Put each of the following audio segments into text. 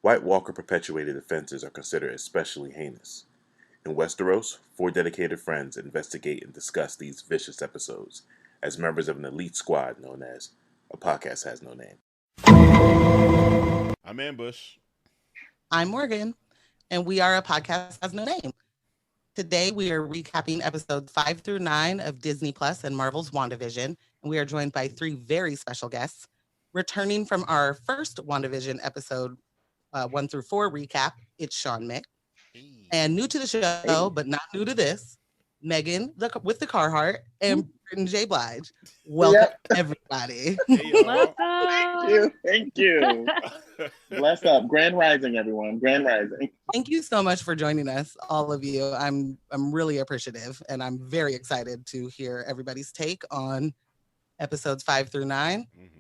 White Walker perpetuated offenses are considered especially heinous. In Westeros, 4 dedicated friends investigate and discuss these vicious episodes as members of an elite squad known as A Podcast Has No Name. I'm Ambush. I'm Morgan, and we are A Podcast Has No Name. Today, we are recapping episodes 5 through 9 of Disney Plus and Marvel's WandaVision, and we are joined by 3 very special guests. Returning from our first WandaVision episode 1 through 4 recap, it's Sean Mick. And new to the show, but not new to this, Megan with the Carhartt and Brittain J. Blige. Welcome, everybody. Thank you. Bless up. Grand Rising, everyone. Grand Rising. Thank you so much for joining us, all of you. I'm really appreciative, and I'm very excited to hear everybody's take on episodes 5 through 9. Mm-hmm.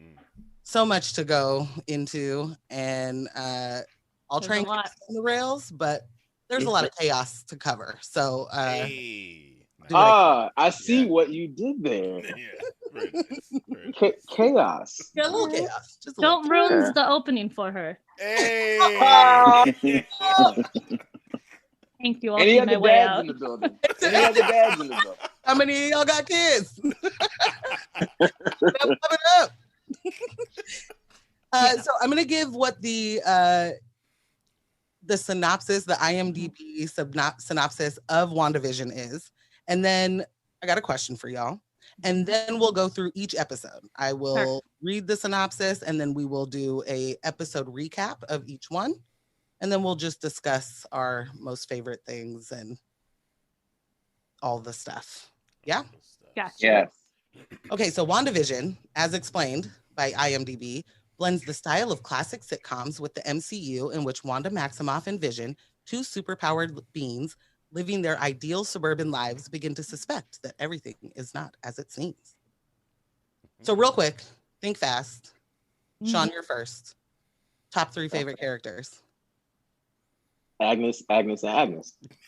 So much to go into, and I'll try and get on the rails, but there's a lot of chaos to cover. So I see what you did there. Chaos. Yeah, a little chaos. Just Don't ruin the opening for her. Hey. Thank you. I'll Any see other my way dads out. in the building? Any other dads in the building? How many of y'all got kids? Wrap it up. So I'm going to give what the synopsis, the IMDb synopsis of WandaVision is. And then I got a question for y'all. And then we'll go through each episode. I will read the synopsis, and then we will do a episode recap of each one. And then we'll just discuss our most favorite things and all the stuff. Yeah? Gotcha. Yes. Okay, so WandaVision, as explained by IMDb, blends the style of classic sitcoms with the MCU, in which Wanda Maximoff and Vision, 2 superpowered beings living their ideal suburban lives, begin to suspect that everything is not as it seems. So real quick, think fast. Sean, you're first. Top 3 favorite characters. Agnes.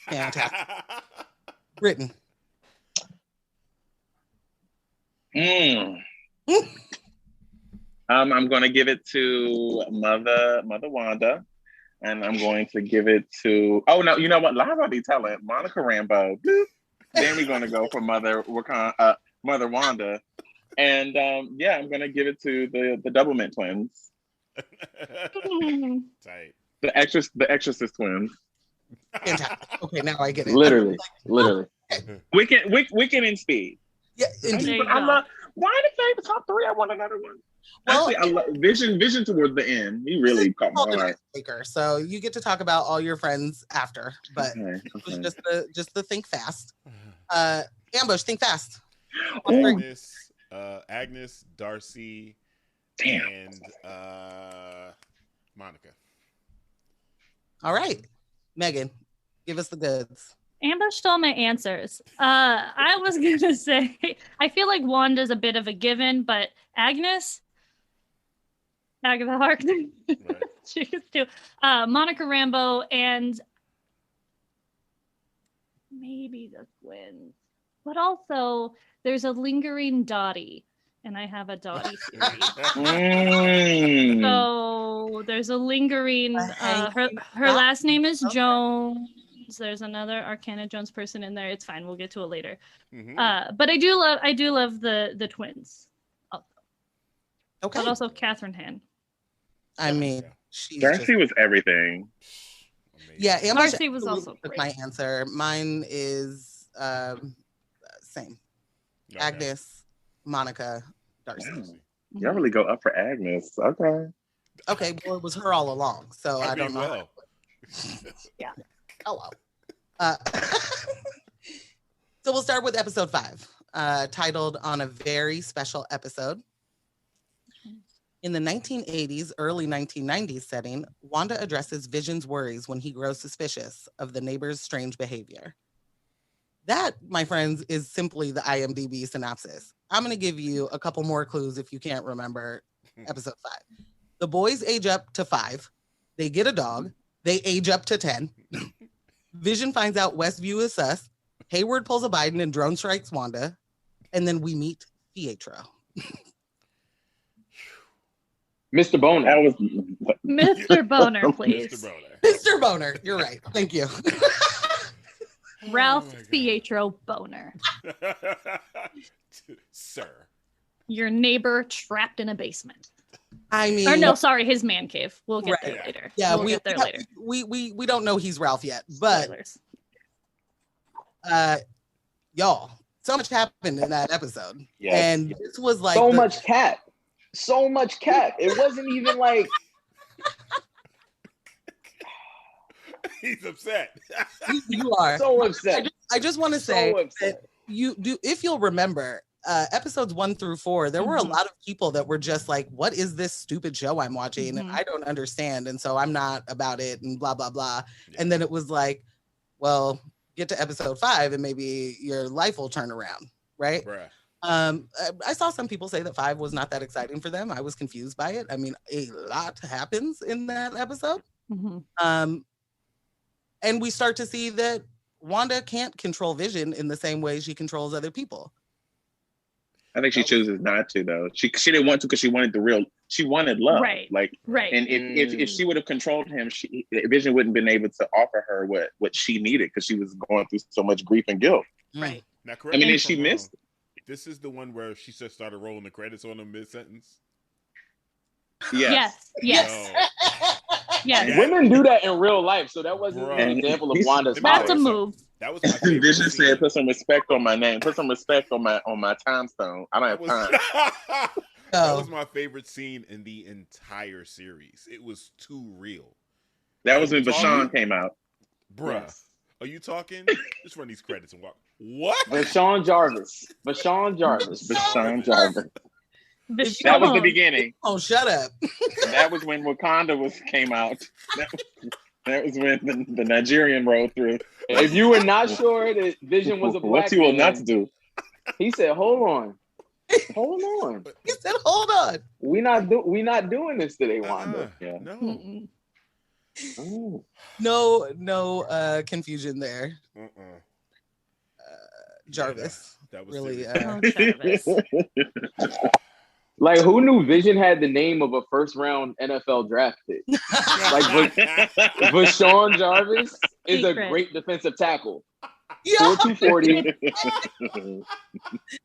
Fantastic. Brittain. I'm going to give it to Mother Wanda, and I'm going to give it to. Oh no, you know what? Lies I'll be telling. Monica Rambeau. Then we're going to go for Mother Wanda, and I'm going to give it to the Doublemint twins. Tight. The Exorcist twins. Fantastic. Okay, now I get it. Literally. Okay. Wicked and Speed. Yeah, indeed. But I love. Why did they the top 3? I want another one. Well, actually, I love Vision towards the end. He really caught my heart. So you get to talk about all your friends after, but Okay. it was just the think fast. Ambush, think fast. Agnes, Darcy, Damn. and Monica. All right, Megan, give us the goods. Ambush stole my answers. I was gonna say I feel like Wanda's a bit of a given, but Agatha Harkness, Right. she is too. Monica Rambeau and maybe the twins, but also there's a lingering Dottie, and I have a Dottie theory. So there's a lingering. Her last name is Jones. There's another Arcana Jones person in there. It's fine. We'll get to it later. Mm-hmm. But I do love the twins. Also. Okay. But also Catherine Han. I mean, she's Darcy was everything. Amazing. Yeah, Ambush Darcy was also took great. my answer. Mine is same. Okay. Agnes, Monica, Darcy. Wow. Y'all really go up for Agnes. Okay. Okay, well, it was her all along, so I don't know. Well. Yeah. Hello. So we'll start with episode 5, titled On a Very Special Episode. In the 1980s, early 1990s setting, Wanda addresses Vision's worries when he grows suspicious of the neighbor's strange behavior. That, my friends, is simply the IMDb synopsis. I'm going to give you a couple more clues if you can't remember episode 5. The boys age up to 5. They get a dog. They age up to 10. Vision finds out Westview is sus. Hayward pulls a Biden and drone strikes Wanda. And then we meet Pietro. Mr. Boner. That was Mr. Boner, please. Mr. Boner. Mr. Boner. You're right. Thank you. Ralph Oh my God. Pietro Boner. Sir. Your neighbor trapped in a basement. I mean, Or no, sorry, his man cave. We'll get Right. there later. yeah, we'll get there later. we don't know he's Ralph yet, but Spoilers. y'all, so much happened in that episode, Yes. and this was like So much cat. It wasn't even like He's upset. you are. so upset. I just want to say So upset. that you do, if you'll remember, episodes 1 through 4, there were a Mhm. lot of people that were just like, what is this stupid show I'm watching? And Mhm. I don't understand. And so I'm not about it and blah, blah, blah. Yeah. And then it was like, well, get to episode 5 and maybe your life will turn around. Right. Bruh. I saw some people say that 5 was not that exciting for them. I was confused by it. I mean, a lot happens in that episode. Mhm. And we start to see that Wanda can't control Vision in the same way she controls other people. I think she chooses not to though. She didn't want to because she wanted love. Right. Like, Right. and if she would have controlled him, Vision wouldn't been able to offer her what she needed because she was going through so much grief and guilt. Right. Now, correct I mean, me and if she I'm missed. wrong. This is the one where she just started rolling the credits on him mid-sentence. Yes. Yes. Yes. Yeah. Women do that in real life, so that wasn't Bruh. an example of He's- Wanda's That's a power. move. That was my favorite Vision scene. said, "Put some respect on my name. Put some respect on my time stone. I don't have time." that So, was my favorite scene in the entire series. It was too real. That was when ViShawn came out. Bruh, Yes. are you talking? Just run these credits and walk. What? ViShawn Jarvis. ViShawn Jarvis. ViShawn Jarvis. Vishon. That was the beginning. oh, shut up. That was when Wakanda came out. That was when the Nigerian rolled through. If you were not sure that Vision was a black What you will man, not do? he said, "Hold on, hold on. He said, hold on. We not doing this today, Wanda." Yeah. No. Mm-mm. Oh. No confusion there. Uh-uh. Jarvis. That was Really, serious. Oh, Jarvis. Like, who knew Vision had the name of a first round NFL draft pick? Like, ViShawn Jarvis is a Secret. great defensive tackle. Yeah. 4'240.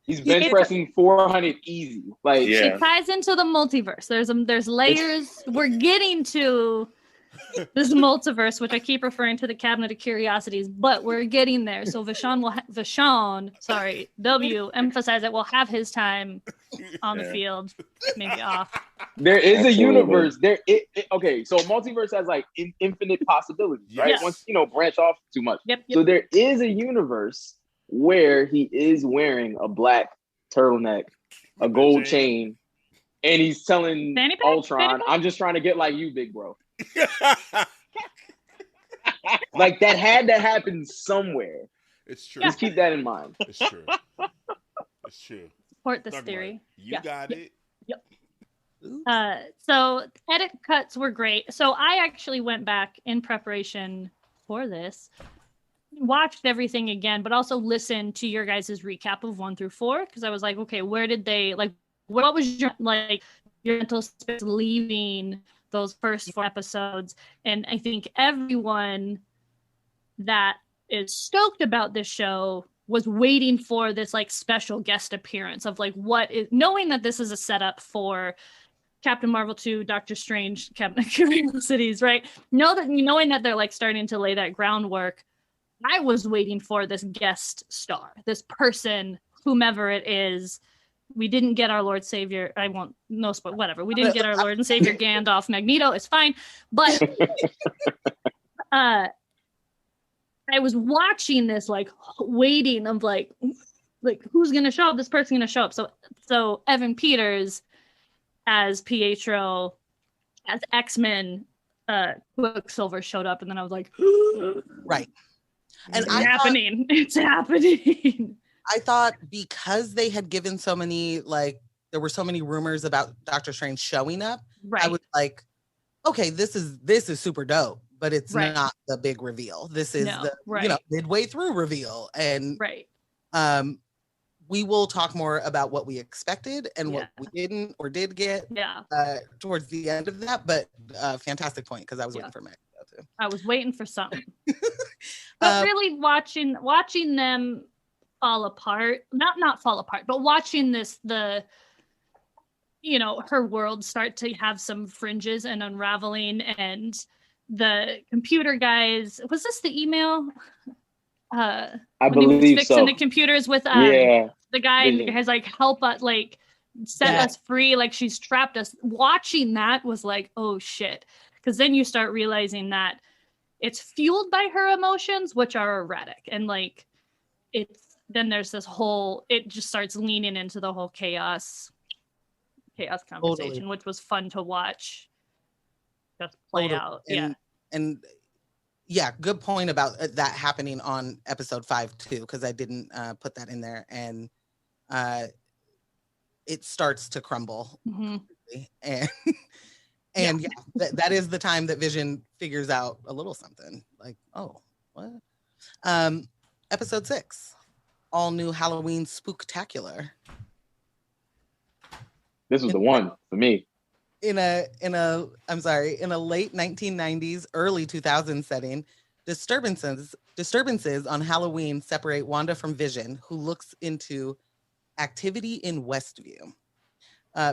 He's bench pressing 400 easy. Like, Yeah. It ties into the multiverse. There's layers. We're getting to this multiverse, which I keep referring to the Cabinet of Curiosities, but we're getting there. So W, emphasize it, will have his time on the Yeah. field, maybe off. there is a Absolutely. universe. Okay, so multiverse has like infinite possibilities, right? Yes. Once branch off too much. Yep. So there is a universe where he is wearing a black turtleneck, a gold chain, and he's telling Fanny pack? Ultron, Fanny pack? "I'm just trying to get like you, big bro." Like, that had to happen somewhere. It's true. Just keep that in mind. It's true. It's true. Support this Talk about theory. it. You Yeah. got it. So edit cuts were great. So I actually went back in preparation for this, watched everything again, but also listened to your guys' recap of 1 through 4 because I was like, okay, where did they what was your mental space leaving those first 4 episodes? And I think everyone that is stoked about this show was waiting for this special guest appearance of knowing that this is a setup for Captain Marvel 2, Doctor Strange, Cabinet of Curiosities, right? Knowing that they're starting to lay that groundwork, I was waiting for this guest star, this person, whomever it is. We didn't get our Lord Savior. I won't, no spoil, whatever. We didn't get our Lord and Savior Gandalf Magneto. It's fine. But I was watching this, waiting of who's going to show up? This person's going to show up. So Evan Peters as Pietro, as X-Men, Quicksilver showed up. And then I was like, Right. And it's happening. It's happening. I thought because they had given so many, there were so many rumors about Doctor Strange showing up. Right. I was like, okay, this is super dope, but it's Right. not the big reveal. This is No, the right. midway through reveal. And Right. we will talk more about what we expected and what Yeah. we didn't or did get Yeah. towards the end of that. But fantastic point, because I was waiting for Meg to go too. I was waiting for something. But really watching them fall apart, not fall apart, but watching her world start to have some fringes and unraveling, and the computer guys, was this the email? I when he was believe fixing so. the computers with Yeah. the guy, and the Vision. guy's like, help us, like set us free, like she's trapped us. Watching that was like, oh shit. Because then you start realizing that it's fueled by her emotions, which are erratic. And like then there's this whole, it just starts leaning into the whole chaos conversation, which was fun to watch just play out. And yeah, good point about that happening on episode 5 too, because I didn't put that in there. And it starts to crumble. Mm-hmm. And that is the time that Vision figures out a little something. Like, oh, what? Episode 6, all new Halloween Spooktacular. This was the one for me. In a late 1990s, early 2000s setting, disturbances on Halloween separate Wanda from Vision, who looks into activity in Westview.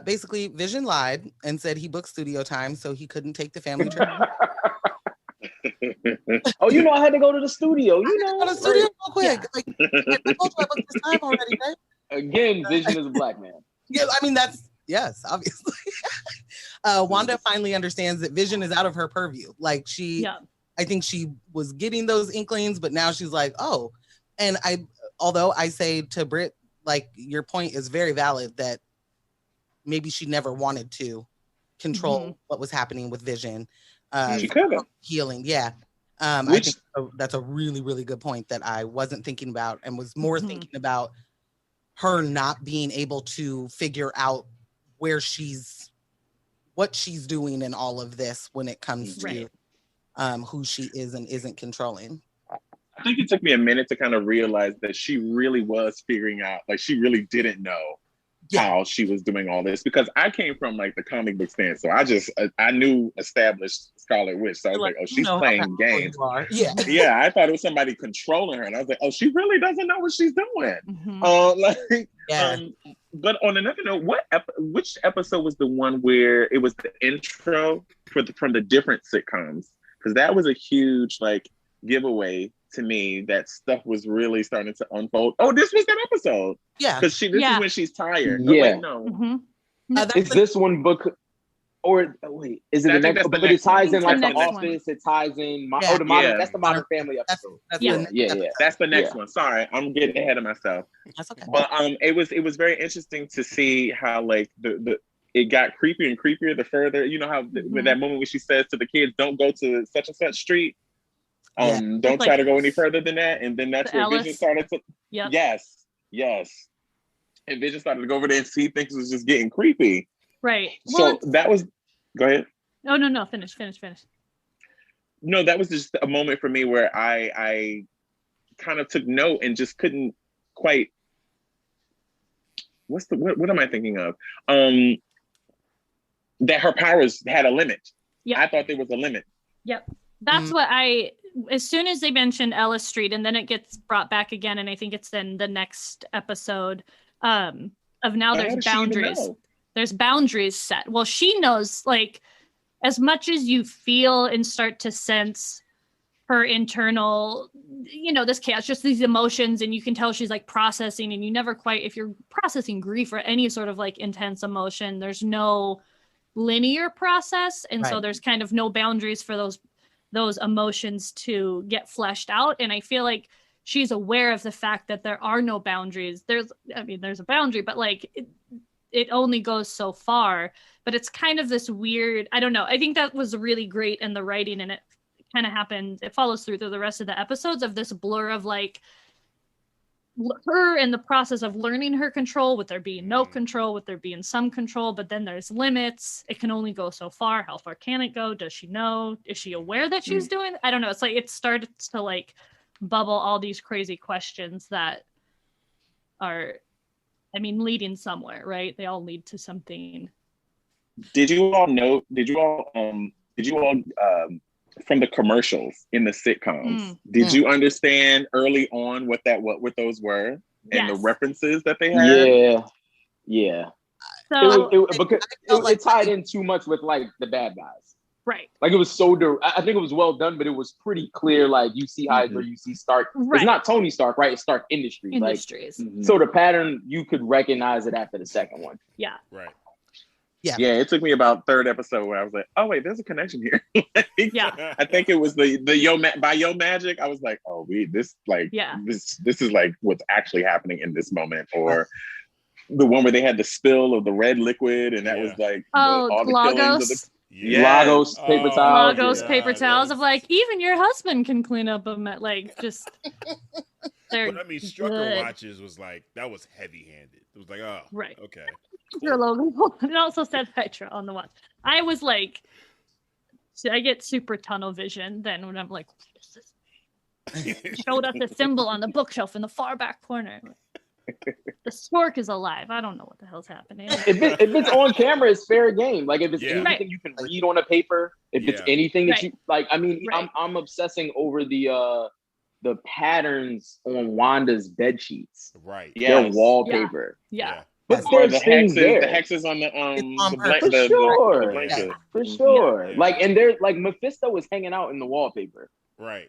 Basically, Vision lied and said he booked studio time so he couldn't take the family trip. Oh, I had to go to the studio. Go to the studio real quick. Like, I told you I booked this time already, right? Again, Vision is a black man. Yeah, I mean, yes, obviously. Wanda finally understands that Vision is out of her purview. Like I think she was getting those inklings, but now she's like, oh. And although I say to Britt, like, your point is very valid that maybe she never wanted to control what was happening with Vision. She could have. Healing, yeah. I think that's a really, really good point that I wasn't thinking about, and was more thinking about her not being able to figure out what she's doing in all of this when it comes to who she is and isn't controlling. I think it took me a minute to kind of realize that she really was figuring out, like, she really didn't know how she was doing all this, because I came from like the comic book stand, so I knew established Scarlet Witch, so I was like, oh, she's playing games. Yeah, I thought it was somebody controlling her, and I was like, oh, she really doesn't know what she's doing. But on another note, which episode was the one where it was the intro from the different sitcoms? Because that was a huge like giveaway to me that stuff was really starting to unfold. Oh, this was that episode. Yeah. Because this is when she's tired. Yeah. Oh, wait, no. Is this one book? Or wait, is it the next? But it ties in like the Office. It ties in. The Modern. That's the Modern Family episode. That's the next one. Sorry, I'm getting ahead of myself. That's okay. But it was very interesting to see how like it got creepier and creepier the further. You know how with that moment when she says to the kids, "Don't go to such and such street." Don't try to go any further than that. And then that's where Vision started to. Yes. And Vision started to go over there and see things was just getting creepy. Right. So that was. Go ahead. Oh no! Finish. No, that was just a moment for me where I kind of took note and just couldn't quite. What am I thinking of? That her powers had a limit. Yeah. I thought there was a limit. Yep. That's what as soon as they mentioned Ellis Street, and then it gets brought back again, and I think it's in the next episode of now there's boundaries. There's boundaries set. Well, she knows, like, as much as you feel and start to sense her internal, this chaos, just these emotions, and you can tell she's like processing, and you never quite, if you're processing grief or any sort of like intense emotion, there's no linear process. And so there's kind of no boundaries for those emotions to get fleshed out. And I feel like she's aware of the fact that there are no boundaries. There's a boundary, but like it only goes so far. But it's kind of this weird, I don't know. I think that was really great in the writing, and it kind of happened. It follows through the rest of the episodes of this blur of like her in the process of learning her control, with there being no control, with there being some control, but then there's limits. It can only go so far. How far can it go? Does she know? Is she aware that she's doing? I don't know. It's like it started to like bubble all these crazy questions that are I mean, leading somewhere, right? They all lead to something. Did you all know? Did you all from the commercials in the sitcoms? Did you understand early on what those were and the references that they had? Yeah. So it tied in too much with like the bad guys. Right. Like it was I think it was well done, but it was pretty clear. Like you see Hydra, you see Stark. Right. It's not Tony Stark, right? It's Stark Industries. So the pattern, you could recognize it after the second one. Yeah. Right. Yeah, it took me about third episode where I was like, oh wait, there's a connection here. Yeah. I think it was the by Yo Magic. I was like, oh, this is like what's actually happening in this moment. Or the one where they had the spill of the red liquid, and that was like all the killings of the Lagos paper towels. Lagos paper towels of like, even your husband can clean up them at like just. But I mean, Strucker watches was like, that was heavy-handed. It was like, oh, right, okay. Your Logan Paul. It also said Petra on the watch. I was like, I get super tunnel vision then when I'm like, what is this? Showed us a symbol on the bookshelf in the far back corner. The stork is alive. I don't know what the hell's happening. If it's on camera, it's fair game. Like if it's anything you can read on a paper, if it's anything that you like, I mean, I'm obsessing over the patterns on Wanda's bed sheets. Right. Yeah. Their wallpaper. Yeah. But or the hexes on the blanket. For sure. Yeah. Like, and they're like Mephisto is hanging out in the wallpaper. Right.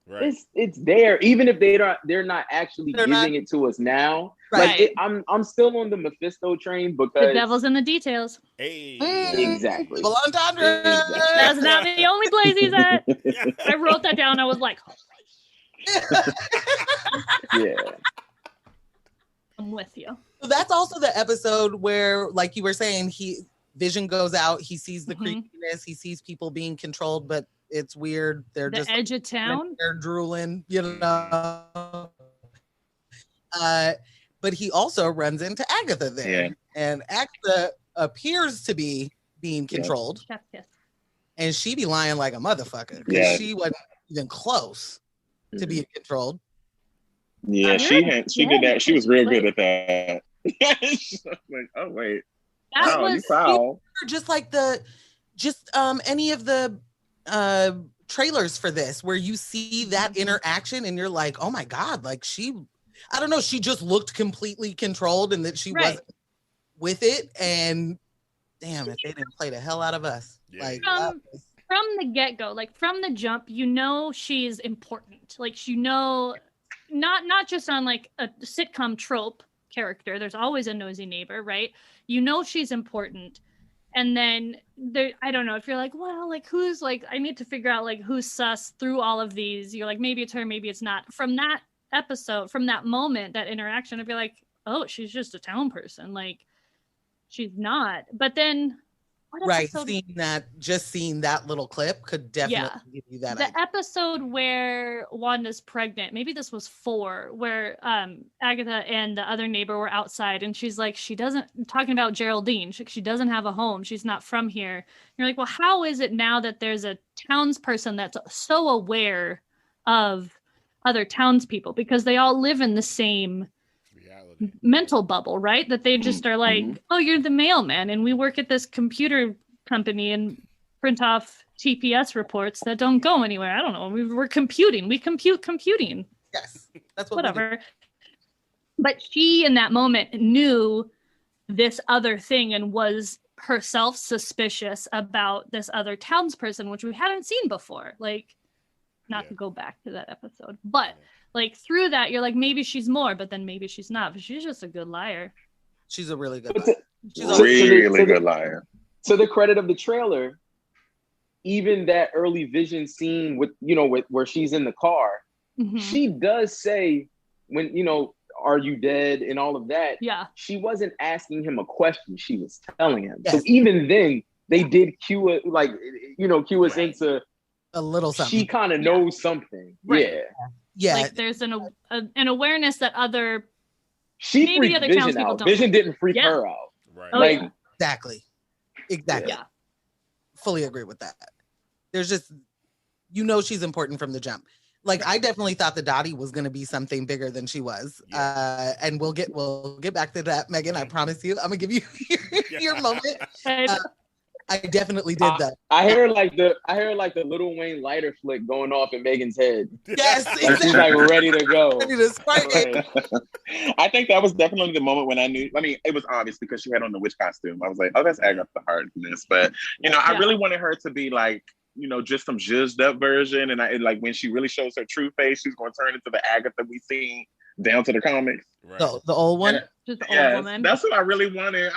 It's there, even if they're not actually giving it to us now. Right. Like I'm still on the Mephisto train because the devil's in the details. Hey. Exactly. That's not the only place he's at. I wrote that down. I was like, yeah. I'm with you. So that's also the episode where, like you were saying, Vision goes out, he sees the creepiness, he sees people being controlled, but it's weird. They're the just edge of town. They're drooling, you know. But he also runs into Agatha there, and Agatha appears to be being controlled, and she be lying like a motherfucker because she wasn't even close to being controlled. Yeah, she did that. She was real good at that. Like, oh wait, you foul. Just like any of the trailers for this, where you see that interaction and you're like, oh my god, like she just looked completely controlled and that she wasn't with it. And damn, if they didn't play the hell out of us. Like from the get-go, like from the jump, you know she's important. Like, you know, not just on like a sitcom trope character, there's always a nosy neighbor, right? You know she's important. And then I don't know if you're like, well, like who's like, I need to figure out like who's sus through all of these. You're like, maybe it's her, maybe it's not. From that episode, from that moment, that interaction, I'd be like, oh, she's just a town person. Like, she's not. But then seeing that little clip could definitely give you that idea. Episode where Wanda's pregnant, maybe this was 4, where Agatha and the other neighbor were outside, and she's like, talking about Geraldine, she doesn't have a home, she's not from here. And you're like, well, how is it now that there's a townsperson that's so aware of other townspeople, because they all live in the same mental bubble, right? That they just are like, oh, you're the mailman, and we work at this computer company and print off TPS reports that don't go anywhere. I don't know. We're computing. We compute computing. Yes, that's what whatever. But she, in that moment, knew this other thing and was herself suspicious about this other townsperson, which we hadn't seen before. Like, not to go back to that episode, but like through that, you're like, maybe she's more, but then maybe she's not. But she's just a good liar. She's a really good liar. She's a really good liar. To the credit of the trailer, even that early Vision scene with where she's in the car, she does say, when, are you dead and all of that. Yeah. She wasn't asking him a question. She was telling him. Yes. So even then they did cue it, like, cue us into a little something. She kind of knows something. Right. Yeah. Like there's an awareness that other maybe other Vision townspeople out. don't. Vision didn't freak her out. Right. Oh, like exactly. Yeah. Fully agree with that. There's just, she's important from the jump. Like I definitely thought that Dottie was going to be something bigger than she was. And we'll get back to that, Megan. I promise you. I'm gonna give you your moment. I definitely did that. I hear like the Lil Wayne lighter flick going off in Megan's head. Yes, exactly. She's like ready to go. Ready to spark it. I think that was definitely the moment when I knew. I mean, it was obvious because she had on the witch costume. I was like, oh, that's Agatha Harkness. But I really wanted her to be like, just some zhuzhed up version. And I like when she really shows her true face, she's going to turn into the Agatha we seen down to the comics. Right. The old one? Just the old woman. That's what I really wanted.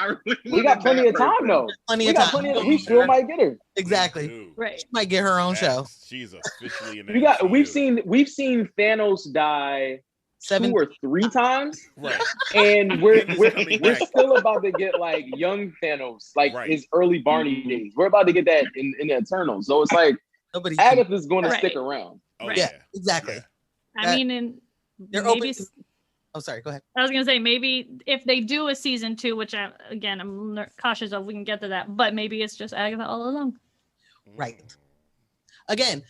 We got plenty of time, though. We still might get her. Exactly. Right. She might get her own show. She's officially in We've seen Thanos die 2 or 3 times. Right. And we're still about to get like young Thanos, like his early Barney days. We're about to get that in the Eternals. So it's like Agatha's going to stick around. Oh, yeah, exactly. I mean, they're maybe. Oh, sorry. Go ahead. I was gonna say maybe if they do a season 2, which I'm cautious of, we can get to that. But maybe it's just Agatha all along. Right. Again,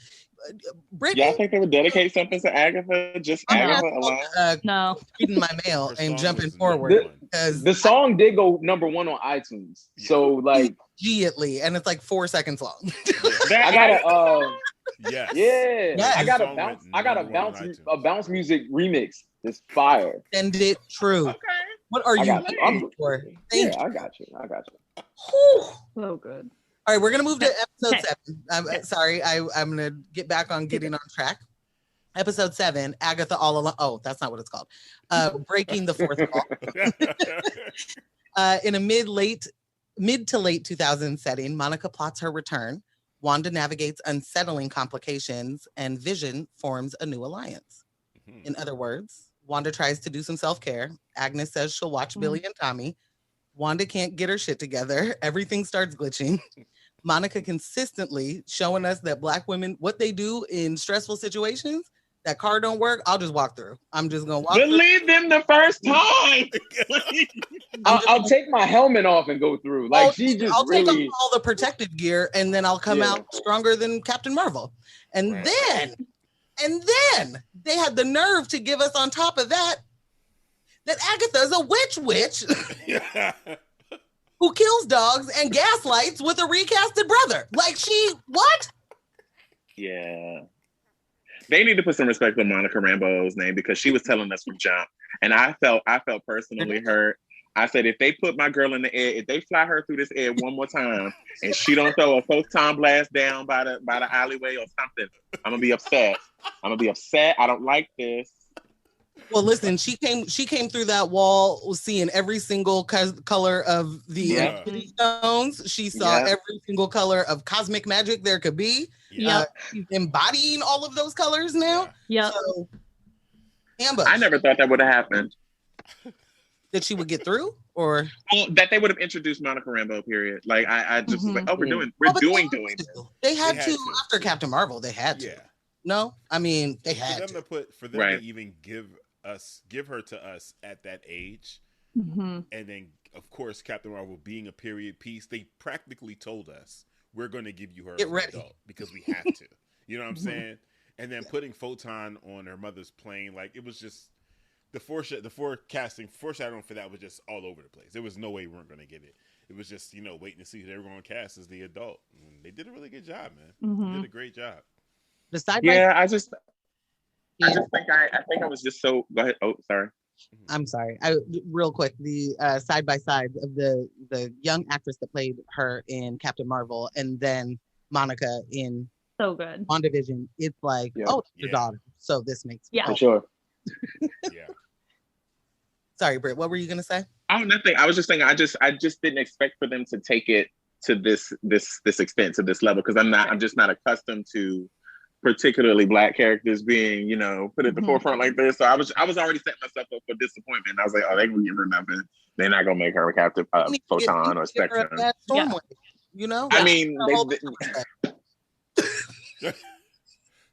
Brittain. Y'all think they would dedicate something to Agatha? Just Agatha alone? No. Reading my mail and jumping forward. The song did go #1 on iTunes. So like immediately, and it's like 4 seconds long. I gotta Yes. I got a bounce music remix. It's fire. Send it true. Okay. What are you looking for? Thank you. I got you. So good. All right, we're gonna move to episode 7. I'm sorry, I'm gonna get back on getting on track. Episode 7, Agatha All Along. Oh, that's not what it's called. Breaking the Fourth Wall. In a mid to late 2000 setting, Monica plots her return. Wanda navigates unsettling complications, and Vision forms a new alliance. In other words, Wanda tries to do some self-care. Agnes says she'll watch Billy and Tommy. Wanda can't get her shit together. Everything starts glitching. Monica consistently showing us that Black women, what they do in stressful situations, that car don't work, I'll just walk through. I'm just going to walk Believe them the first time. I'll take my helmet off and go through. Like take off all the protective gear and then I'll come out stronger than Captain Marvel. And then they had the nerve to give us on top of that Agatha's a witch who kills dogs and gaslights with a recasted brother. Like what? Yeah. They need to put some respect on Monica Rambeau's name because she was telling us from jump. And I felt personally hurt. I said, if they put my girl in the air, if they fly her through this air one more time and she don't throw a photon blast down by the alleyway or something, I'm gonna be upset. I don't like this. Well, listen, she came through that wall seeing every single color of the Infinity Stones. She saw every single color of cosmic magic there could be. She's embodying all of those colors now. Yeah. So, Amber, I never thought that would have happened. That she would get through, or that they would have introduced Monica Rambeau. Period. Like I just was like, we're doing this. They had to after Captain Marvel. They had to. No, I mean they had for them to even give her to us at that age, and then of course Captain Marvel being a period piece, they practically told us we're going to give you her as an adult because we have to. You know what I'm saying? And then putting Photon on her mother's plane, like it was just. The foreshadowing for that was just all over the place. There was no way we weren't going to get it. It was just, waiting to see who they were going to cast as the adult. And they did a really good job, man. They did a great job. I just think I was just so. Go ahead. Oh, sorry. I'm sorry. Real quick, the side by side of the young actress that played her in Captain Marvel, and then Monica in so good WandaVision. It's like, that's your daughter. So this makes for sure. Sorry, Britt. What were you gonna say? Oh, nothing. I was just saying. I just didn't expect for them to take it to this extent, to this level, because I'm just not accustomed to particularly Black characters being put at the forefront like this. So I was already setting myself up for disappointment. I was like, oh, they gonna give her nothing. They're not gonna make her a captive Photon or Spectrum. I mean,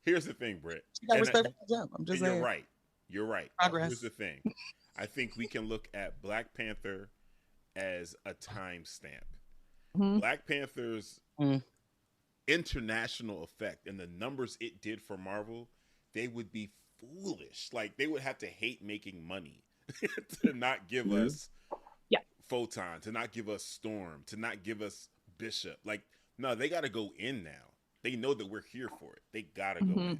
here's the thing, Britt. I'm just saying. You're right. Progress. Here's the thing. I think we can look at Black Panther as a timestamp. Black Panther's international effect and the numbers it did for Marvel, they would be foolish. Like, they would have to hate making money to not give us Photon, to not give us Storm, to not give us Bishop. Like, no, they got to go in now. They know that we're here for it. They got to go in.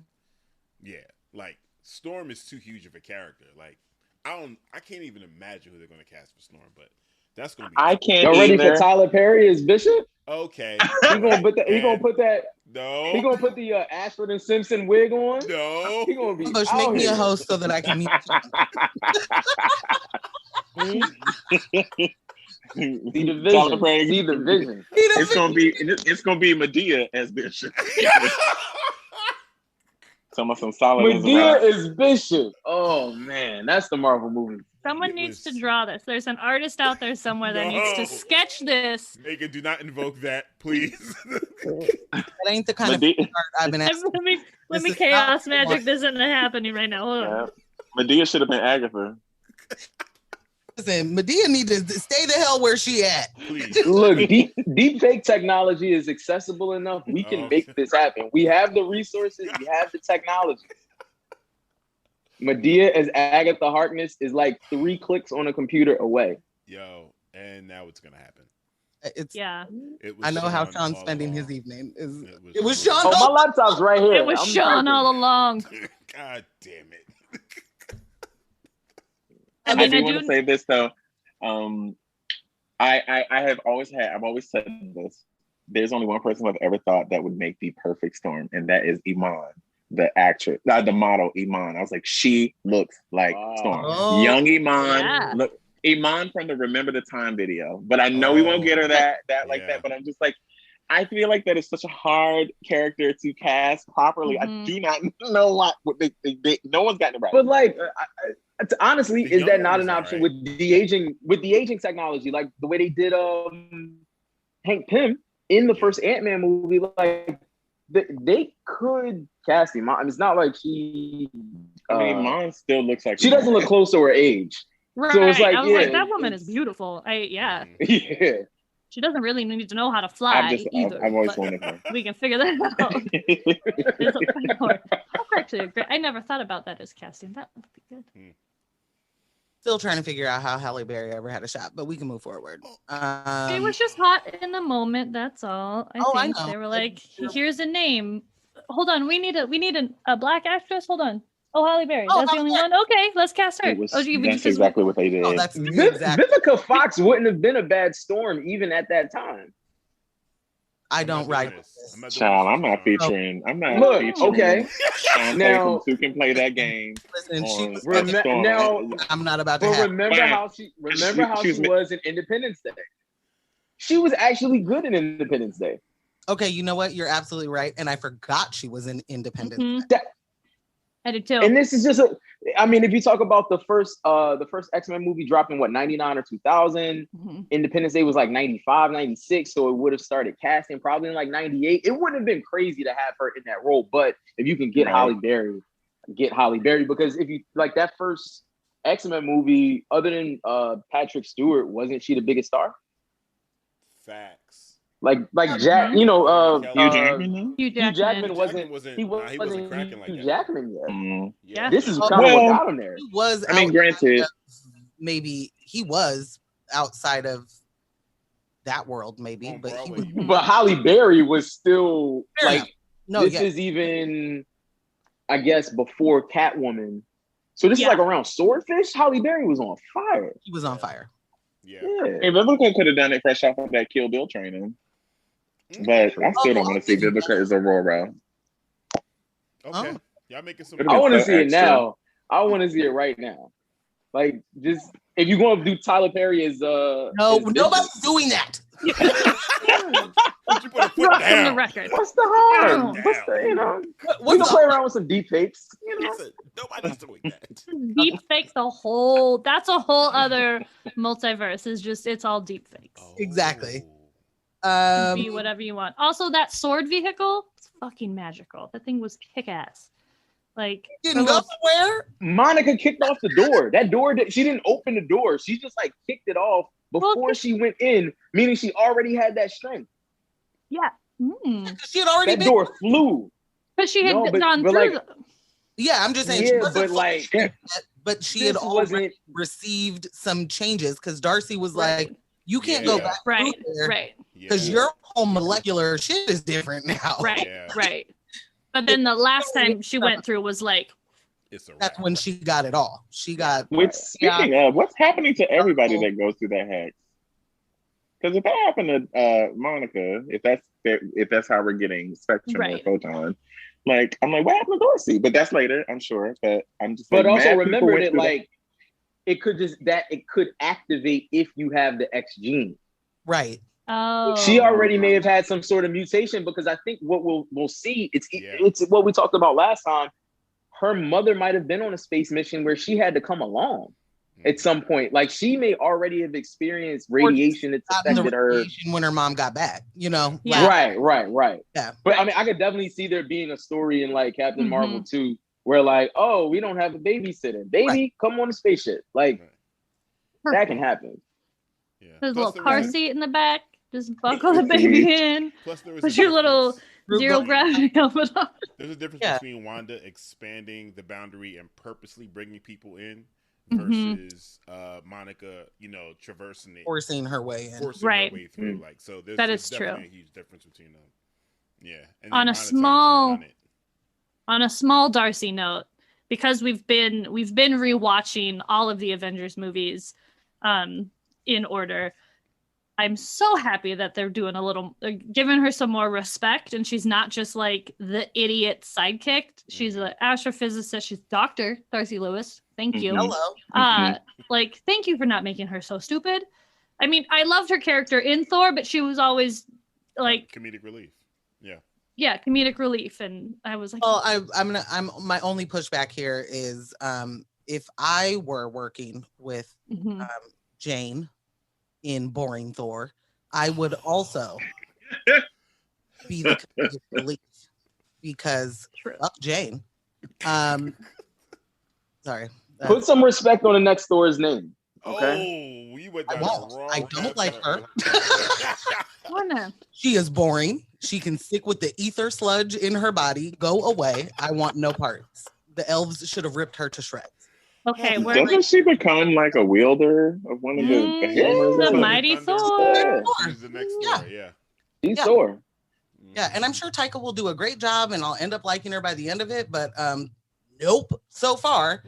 Yeah. Like, Storm is too huge of a character. Like, I can't even imagine who they're going to cast for Storm, but that's going to be. I can't. Y'all ready for Tyler Perry as Bishop? Okay. He gonna put that. He gonna put that. No. He gonna put the Ashford and Simpson wig on. No. He gonna be. Bush, make me a host so that I can meet you. See the vision. See the vision. It's gonna be Medea as Bishop. Some solid. Medea is Bishop. Oh man, that's the Marvel movie. Someone needs to draw this. There's an artist out there somewhere that needs to sketch this. Megan, do not invoke that, please. That ain't the kind of art I've been asking. Let me chaos magic. This isn't happening right now. Hold on. Medea should have been Agatha. Listen, Medea needs to stay the hell where she at. Please. Look, deep fake technology is accessible enough. We can make this happen. We have the resources. We have the technology. Medea as Agatha Harkness is like 3 clicks on a computer away. Yo, and now it's gonna happen. I know how Sean's spending his evening. It was Sean. Oh, my laptop's right here. It was Sean all along. God damn it. I do want to say this though. I've always said this. There's only one person I've ever thought that would make the perfect Storm, and that is Iman, the actress, the model Iman. I was like, she looks like Storm. Young Iman. Look, Iman from the Remember the Time video. But I know we won't get her that. But I'm just like, I feel like that is such a hard character to cast properly. I do not know what they no one's gotten it right. But like, honestly, is that not an option with the aging technology? Like the way they did Hank Pym in the first Ant-Man movie, like they could cast him. I mean, it's not like she. Mom still looks like she doesn't look close to her age. Right. So it's like, I was like, that woman is beautiful. Yeah. She doesn't really need to know how to fly either. I've always wanted her. We can figure that out. That's actually great. I never thought about that as casting. That would be good. Still trying to figure out how Halle Berry ever had a shot, but we can move forward. It was just hot in the moment. That's all. I think they were like, "Here's a name. Hold on, we need a black actress. Hold on. Oh, Halle Berry. That's the only one. Okay, let's cast her. That's exactly what they did. Vivica Fox wouldn't have been a bad Storm even at that time. I don't write this. Child, I'm not featuring. I'm not. Look, featuring okay. Now who can play that game? Listen, I'm not about to. Remember how she was in Independence Day. She was actually good in Independence Day. Okay, you know what? You're absolutely right, and I forgot she was in Independence Day. I did too. And this is just if you talk about the first X-Men movie dropped in 99 or 2000, Independence Day was like 95, 96. So it would have started casting probably in like 98. It wouldn't have been crazy to have her in that role. But if you can get Halle Berry, because if you like that first X-Men movie, other than Patrick Stewart, wasn't she the biggest star? Facts. Like Jack, Hugh Jackman. Hugh Jackman wasn't cracking like Hugh Jackman yet. Yeah. This is kind of what got him there. He was. Granted, maybe he was outside of that world, maybe, but he was. But Halle Berry was still this is even, I guess, before Catwoman. So this is like around Swordfish. Halle Berry was on fire. He was on fire. Yeah. Hey, Vivica could have done it fresh off of that Kill Bill training. But I still don't want to see Vivica as Aurora. Okay. Y'all making some. I want to see it now. I want to see it right now. Like, just if you're going to do Tyler Perry as no, nobody's doing that. You put a foot down. From the record. What's the harm? What's the we can play around with some deep fakes. Nobody's doing that. Deep fake that's a whole other multiverse. It's all deep fakes. Exactly. Be whatever you want. Also, that sword vehicle, it's fucking magical. That thing was kick-ass. Like, didn't go somewhere. Monica kicked off the door. That door she didn't open the door. She just like kicked it off before she went in, meaning she already had that strength. Yeah. She had already door flew. But she had gone through. Yeah, I'm just saying. Yeah, she wasn't but like, yet, but she had already received some changes because Darcy was like, "You can't go back right, because your whole molecular shit is different now." Right. But then the last time she went through was like, that's when she got it all. She got. Which, speaking of, what's happening to everybody that goes through that hex? Because if that happened to Monica, if that's how we're getting Spectrum or Photon, like I'm like, what happened to Dorsey? But that's later, I'm sure. But I'm just. But also remember that like it could activate if you have the X gene. Right. Oh. She already may have had some sort of mutation because I think what we'll see it's what we talked about last time. Her mother might have been on a space mission where she had to come along at some point. Like she may already have experienced radiation that's affected her when her mom got back, you know? Yeah. Right. Yeah. But I mean, I could definitely see there being a story in like Captain Marvel 2 where like, oh, we don't have a babysitter. Baby, come on the spaceship. Like that can happen. Yeah. There's a little car seat in the back. Just buckle the baby in. Plus, there was put your little zero gravity helmet on. There's a difference between Wanda expanding the boundary and purposely bringing people in versus Monica, traversing it, forcing her way in, her way through. Like, so there's definitely a huge difference between them. Yeah. And on a small Darcy note, because we've been rewatching all of the Avengers movies, in order. I'm so happy that they're giving her some more respect, and she's not just like the idiot sidekick. She's an astrophysicist. She's Dr. Darcy Lewis. Thank you. Hello. Like, thank you for not making her so stupid. I mean, I loved her character in Thor, but she was always like comedic relief. Yeah, comedic relief, and I was like, well, I'm my only pushback here is if I were working with Jane in boring Thor, I would also be the comedic relief because fuck Jane. Sorry. Put some respect on the next Thor's name. Okay. Oh, you went down the wrong. I don't like her. Oh, no. She is boring. She can stick with the ether sludge in her body. Go away. I want no parts. The elves should have ripped her to shreds. Okay, doesn't she become like a wielder of one of the hammers? The mighty Thor. She's the next Thor. Yeah. He's Thor. Yeah, and I'm sure Taika will do a great job, and I'll end up liking her by the end of it. But nope, so far,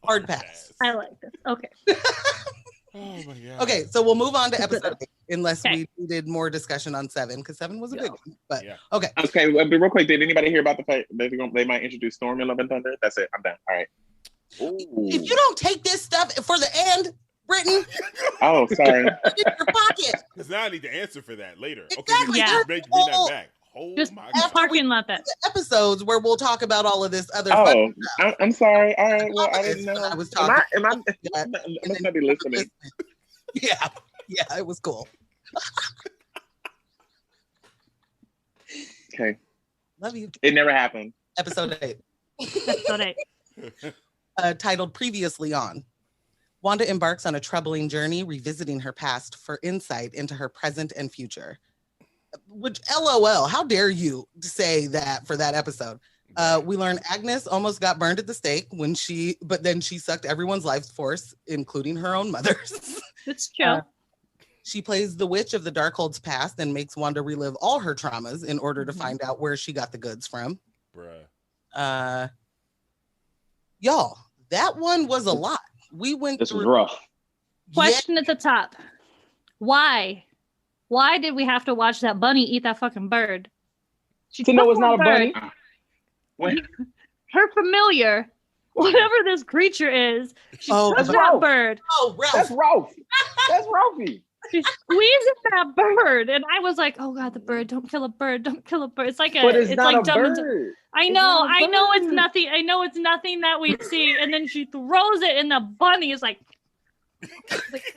hard pass. I like this. Okay. Oh my God. Okay, so we'll move on to episode 8, unless we needed more discussion on 7, because 7 was a good one. But okay. Okay, but real quick, did anybody hear about the fact that they might introduce Storm in Love and Thunder? That's it. I'm done. All right. Ooh. If you don't take this stuff for the end, Brittain. Oh, sorry. Put it in your pocket. Because now I need to answer for that later. Exactly. Okay, bring that back. Oh just my God. parking lot that. Episodes where we'll talk about all of this other stuff. I'm sorry. All right. Well, I didn't know. I was talking. I must not be listening. Yeah, it was cool. Okay. Love you. It never happened. Episode 8. Episode 8. Titled Previously On. Wanda embarks on a troubling journey, revisiting her past for insight into her present and future. Which, LOL, how dare you say that for that episode? We learn Agnes almost got burned at the stake but then she sucked everyone's life force, including her own mother's. It's true. She plays the witch of the Darkhold's past and makes Wanda relive all her traumas in order to find out where she got the goods from. Bruh. Y'all, that one was a lot. This was rough. Question at the top. Why? Why did we have to watch that bunny eat that fucking bird? To know it's not a bunny. Her familiar, whatever this creature is, she took that bird. Oh, Ralph. That's Ralph. That's Ralphie. She squeezes that bird, and I was like, "Oh God, the bird! Don't kill a bird! Don't kill a bird!" It's like it's like a dumb. bird. I know it's nothing. I know it's nothing that we see, and then she throws it, and the bunny is like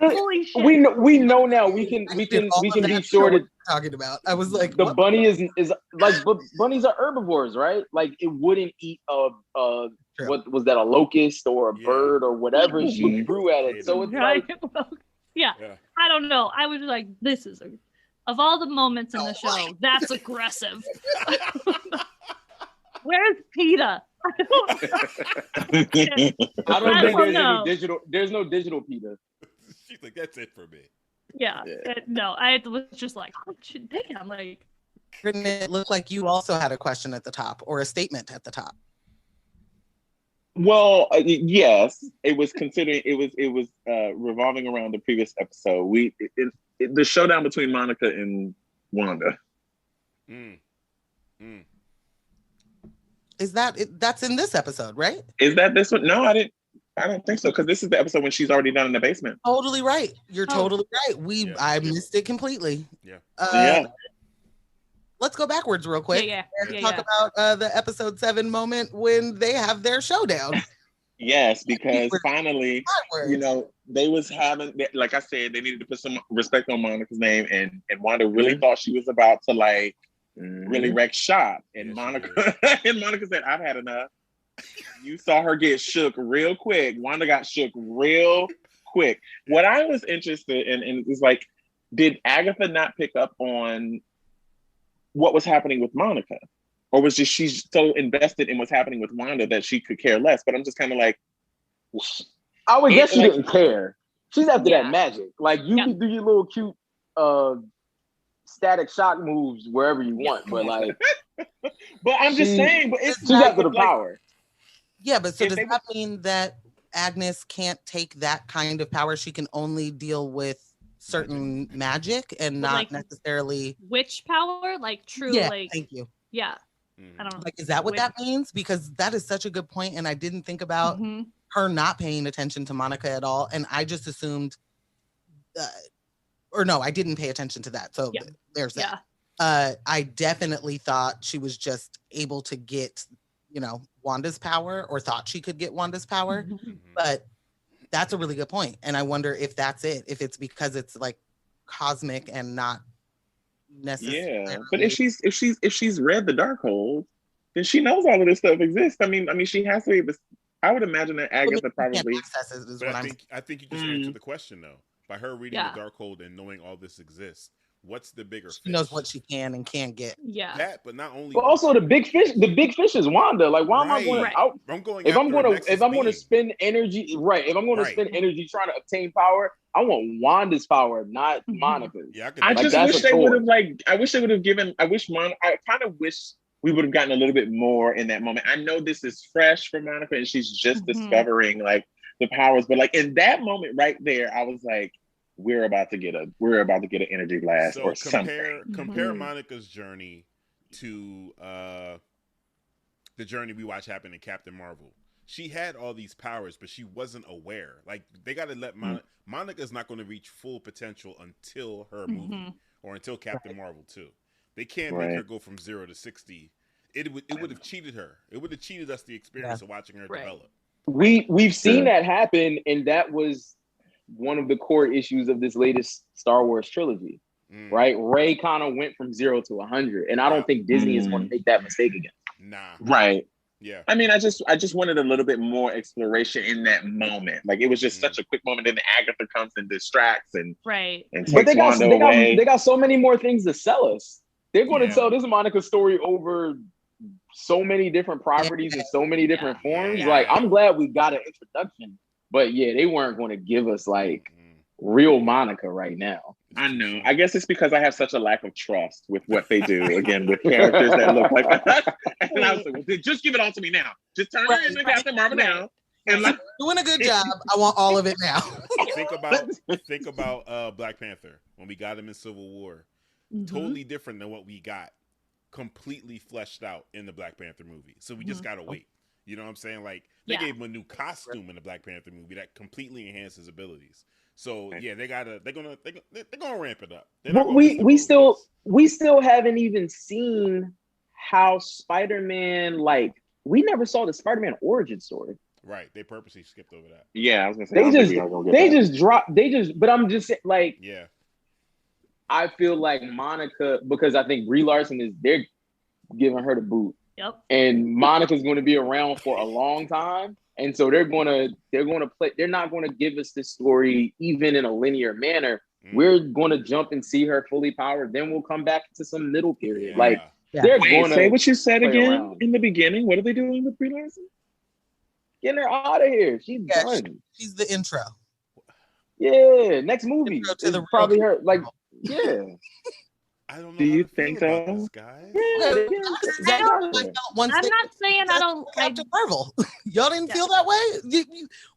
holy shit. We know now. We can be sure to talking about. I was like, the bunny is like bunnies are herbivores, right? Like it wouldn't eat what was that, a locust or a bird or whatever she threw at it. So it's like yeah. I don't know. I was like, this is of all the moments in the show, that's aggressive. Where's PETA. I don't think there's any digital. There's no digital PETA. She's like, that's it for me. Yeah. No, I was just like, oh, damn, like. It looked like you also had a question at the top or a statement at the top. Well, yes, it was considering it was revolving around the previous episode. The showdown between Monica and Wanda. Is that's in this episode, right? Is that this one? No, I don't think so, because this is the episode when she's already down in the basement. Totally right. You're totally right. I missed it completely. Yeah. Let's go backwards real quick. And talk about the episode 7 moment when they have their showdown. Yes, because finally, they was having, like I said, they needed to put some respect on Monica's name, and Wanda really thought she was about to like really wreck shop, and Monica said, "I've had enough." You saw her get shook real quick. Wanda got shook real quick. What I was interested in is like, did Agatha not pick up on what was happening with Monica? Or was just she's so invested in what's happening with Wanda that she could care less? But I'm just kind of like, I would guess she didn't care. She's after that magic. Like, you can do your little cute static shock moves wherever you want, but like, but I'm just saying, but it's she's after the power. Yeah, but so does that mean that Agnes can't take that kind of power? She can only deal with certain magic and not necessarily witch power, like true. Yeah, like thank you. Yeah, I don't know. Like, is that what that means? Because that is such a good point, and I didn't think about her not paying attention to Monica at all, and I just assumed, or no, I didn't pay attention to that. So there's that. I definitely thought she was just able to get, Wanda's power, or thought she could get Wanda's power, but that's a really good point, and I wonder if that's it. If it's because it's like cosmic and not necessarily. Yeah, but if she's read the Darkhold, then she knows all of this stuff exists. I mean, she has to be. I would imagine that Agatha probably. I think you just answered the question though by her reading the Darkhold and knowing all this exists. What's the bigger fish? She knows what she can and can't get. Yeah. That, but not only. But also the big fish is Wanda. Like, why am I going out? If I'm going to spend energy, if I'm going to spend energy trying to obtain power, I want Wanda's power, not Monica's. Yeah, I just wish they would have I wish they would have given. I kind of wish we would have gotten a little bit more in that moment. I know this is fresh for Monica and she's just discovering like the powers, but like in that moment right there, I was like, we're about to get an energy blast or something. Compare Monica's journey to the journey we watch happen in Captain Marvel. She had all these powers, but she wasn't aware. Like, they got to let Monica's not going to reach full potential until her movie or until Captain Marvel 2. They can't make her go from 0 to 60. It would have cheated her. It would have cheated us the experience of watching her develop. We've seen that happen, and that was one of the core issues of this latest Star Wars trilogy, right? Rey kind of went from 0 to 100, and I don't think Disney is going to make that mistake again. Nah. Right. Yeah. I mean, I just wanted a little bit more exploration in that moment. Like, it was just such a quick moment. Then Agatha comes and distracts and takes Wanda away. They got so many more things to sell us. They're going to tell this Monica story over so many different properties and so many different forms. Like, I'm glad we got an introduction. But yeah, they weren't going to give us like real Monica right now. I know. I guess it's because I have such a lack of trust with what they do. Again, with characters that look like that. And I was like, well, just give it all to me now. Just turn her into Captain Marvel now. And like, doing a good job. I want all of it now. think about Black Panther when we got him in Civil War. Totally different than what we got completely fleshed out in the Black Panther movie. So we just gotta wait. You know what I'm saying? Like, they gave him a new costume in the Black Panther movie that completely enhanced his abilities. So yeah, they're gonna ramp it up. But we still haven't even seen how Spider-Man, like, we never saw the Spider-Man origin story. Right. They purposely skipped over that. Yeah, I was gonna say but I'm just like, yeah. I feel like Monica, because I think Brie Larson they're giving her the boot. Yep. And Monica's going to be around for a long time. And so they're going to play. They're not going to give us this story even in a linear manner. We're going to jump and see her fully powered. Then we'll come back to some middle period. Like, They're Wait, going say to what you said again around. in the beginning. What are they doing with Brie Larson? Getting her out of here. She's done. She's the intro. Yeah, next movie is probably her. Like, yeah. I don't know. Do you think so? This, guys? Yeah, I'm not saying I don't. Captain Marvel. Y'all didn't feel that way?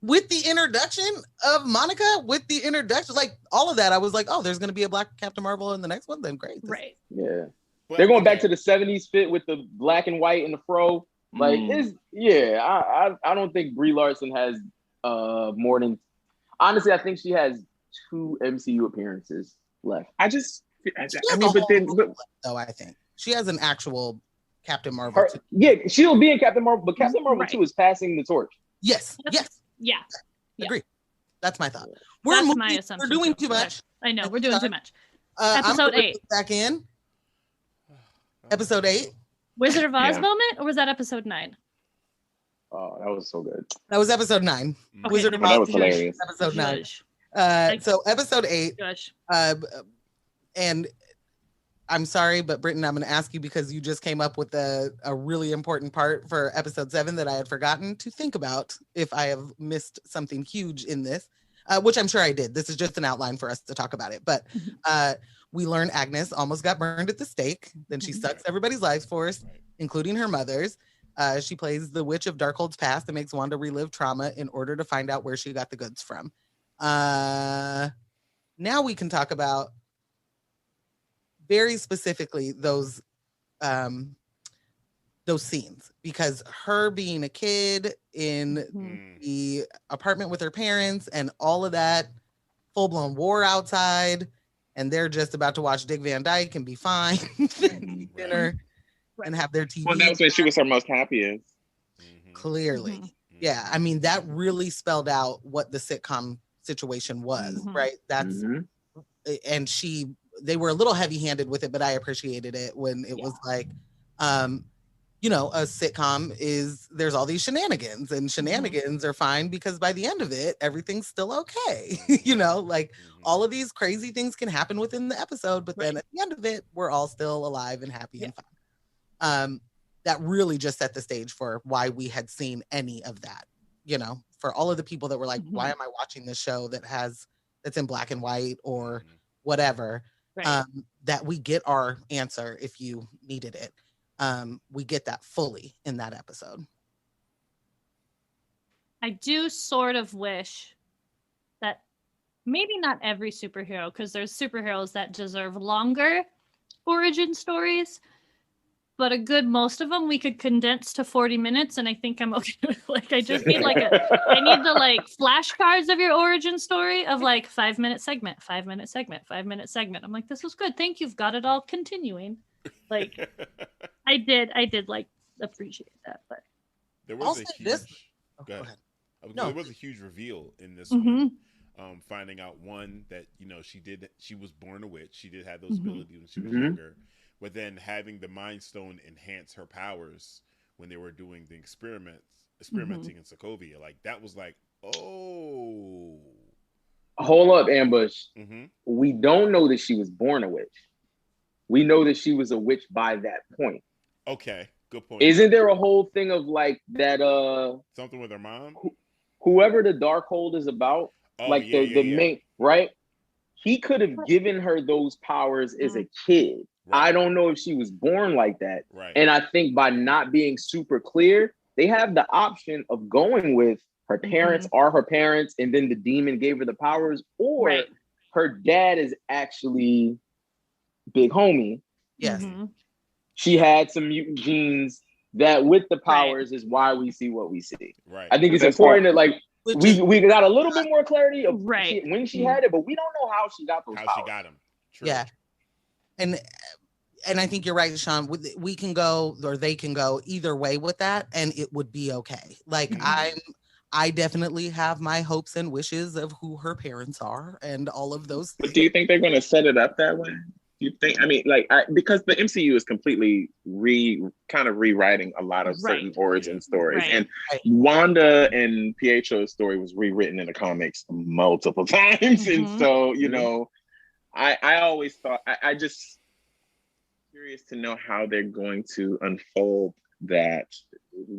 With the introduction of Monica, with the introduction, like all of that, I was like, oh, there's going to be a black Captain Marvel in the next one. Then great. Right. Yeah. But, they're going back to the 70s fit with the black and white and the fro. Like, I don't think Brie Larson has more than. Honestly, I think she has 2 MCU appearances left. I mean, though I think she has an actual Captain Marvel. She'll be in Captain Marvel, but Captain Marvel 2 is passing the torch. Yes. Yeah. Agree. That's my thought. That's my assumption. We're doing too much. I know we're doing too much. Episode 8. Back in. Episode 8. Wizard of Oz moment, or was that episode 9? Oh, that was so good. That was episode 9. Okay, Wizard of Oz. That was hilarious. Episode 9. So episode 8. And I'm sorry, but Brittain, I'm going to ask you because you just came up with a really important part for episode 7 that I had forgotten to think about if I have missed something huge in this, which I'm sure I did. This is just an outline for us to talk about it. But we learn Agnes almost got burned at the stake. Then she sucks everybody's lives force, including her mother's. She plays the witch of Darkhold's past and makes Wanda relive trauma in order to find out where she got the goods from. Now we can talk about very specifically those scenes, because her being a kid in the apartment with her parents and all of that full-blown war outside, and they're just about to watch Dick Van Dyke and be fine and eat dinner and have their TV. Well, that was when she was her most happiest. Clearly. Yeah. I mean, that really spelled out what the sitcom situation was, right? That's and they were a little heavy-handed with it, but I appreciated it when it was like, you know, a sitcom there's all these shenanigans, and shenanigans are fine because by the end of it, everything's still okay. You know, like all of these crazy things can happen within the episode, but then at the end of it, we're all still alive and happy and fine. That really just set the stage for why we had seen any of that, you know, for all of the people that were like, why am I watching this show that's in black and white or whatever, that we get our answer if you needed it. We get that fully in that episode. I do sort of wish that maybe not every superhero, because there's superheroes that deserve longer origin stories, but a good most of them we could condense to 40 minutes, and I think I'm okay with, like, I just need I need the like flashcards of your origin story of like 5-minute segment, 5-minute segment, 5-minute segment. I'm like, this was good, thank you, I've got it all continuing. Like I did like appreciate that, but there was a huge go ahead. There was a huge reveal in this one. Finding out one that, you know, she was born a witch, she did have those abilities when she was younger, but then having the Mind Stone enhance her powers when they were doing the experimenting in Sokovia, like that was like, oh, hold up, Ambush. We don't know that she was born a witch. We know that she was a witch by that point. Okay, good point. Isn't there a whole thing of like that? Something with her mom. Whoever the Darkhold is about, the main, right? He could have given her those powers as a kid. Right. I don't know if she was born like that. Right. And I think by not being super clear, they have the option of going with her parents are her parents, and then the demon gave her the powers, or her dad is actually Big Homie. Yes. She had some mutant genes that with the powers is why we see what we see. Right. I think it's important that like we got a little bit more clarity of when she had it, but we don't know how she got those powers. She got them. True. Yeah. And I think you're right, Sean. We can go, or they can go either way with that, and it would be okay. Like I definitely have my hopes and wishes of who her parents are and all of those things. But do you think they're going to set it up that way? You think? I mean, like, because the MCU is completely kind of rewriting a lot of certain origin stories, and Wanda and Pietro's story was rewritten in the comics multiple times, and so you know, I always thought I just curious to know how they're going to unfold that,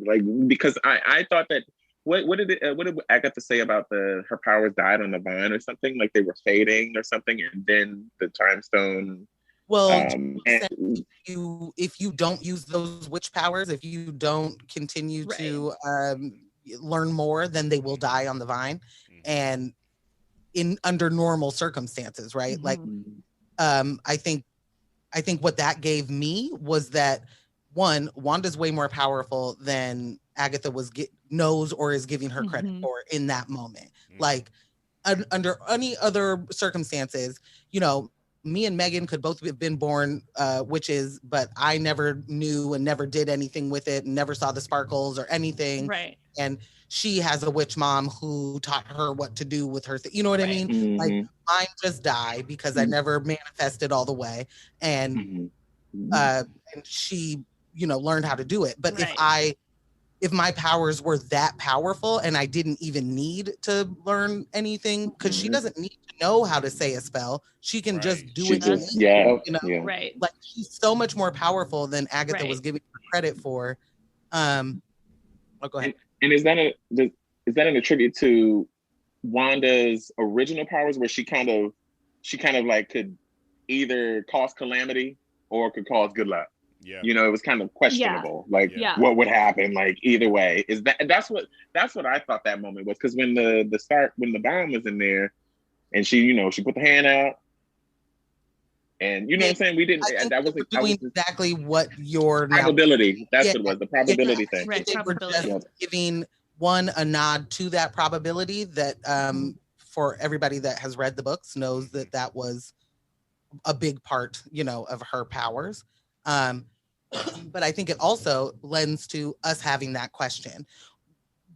like, because I thought that what did Agatha say about her powers died on the vine or something, like they were fading or something, and then the time stone. Well, if you don't use those witch powers, if you don't continue to learn more, then they will die on the vine, and under normal circumstances, right? Like, I think what that gave me was that, one, Wanda's way more powerful than Agatha knows or is giving her credit for in that moment. Like, under any other circumstances, you know, me and Megan could both have been born witches, but I never knew and never did anything with it and never saw the sparkles or anything. Right. And she has a witch mom who taught her what to do with her. You know what I mean? Like, mine just died because I never manifested all the way. And she, you know, learned how to do it. But if my powers were that powerful and I didn't even need to learn anything, because she doesn't need to know how to say a spell. She can just do it. You know? Right. Like, she's so much more powerful than Agatha was giving her credit for. Go ahead. And is that an attribute to Wanda's original powers, where she kind of like could either cause calamity or could cause good luck? Yeah. You know, it was kind of questionable. Like, what would happen? Like, either way, that's what I thought that moment was. Because when when the bomb was in there, and she, you know, she put the hand out, and you know what I'm saying, we didn't. That was exactly what your probability. That's what it was. The probability thing. Right. Probability. Just giving a nod to that probability that for everybody that has read the books knows that was a big part, you know, of her powers. But I think it also lends to us having that question.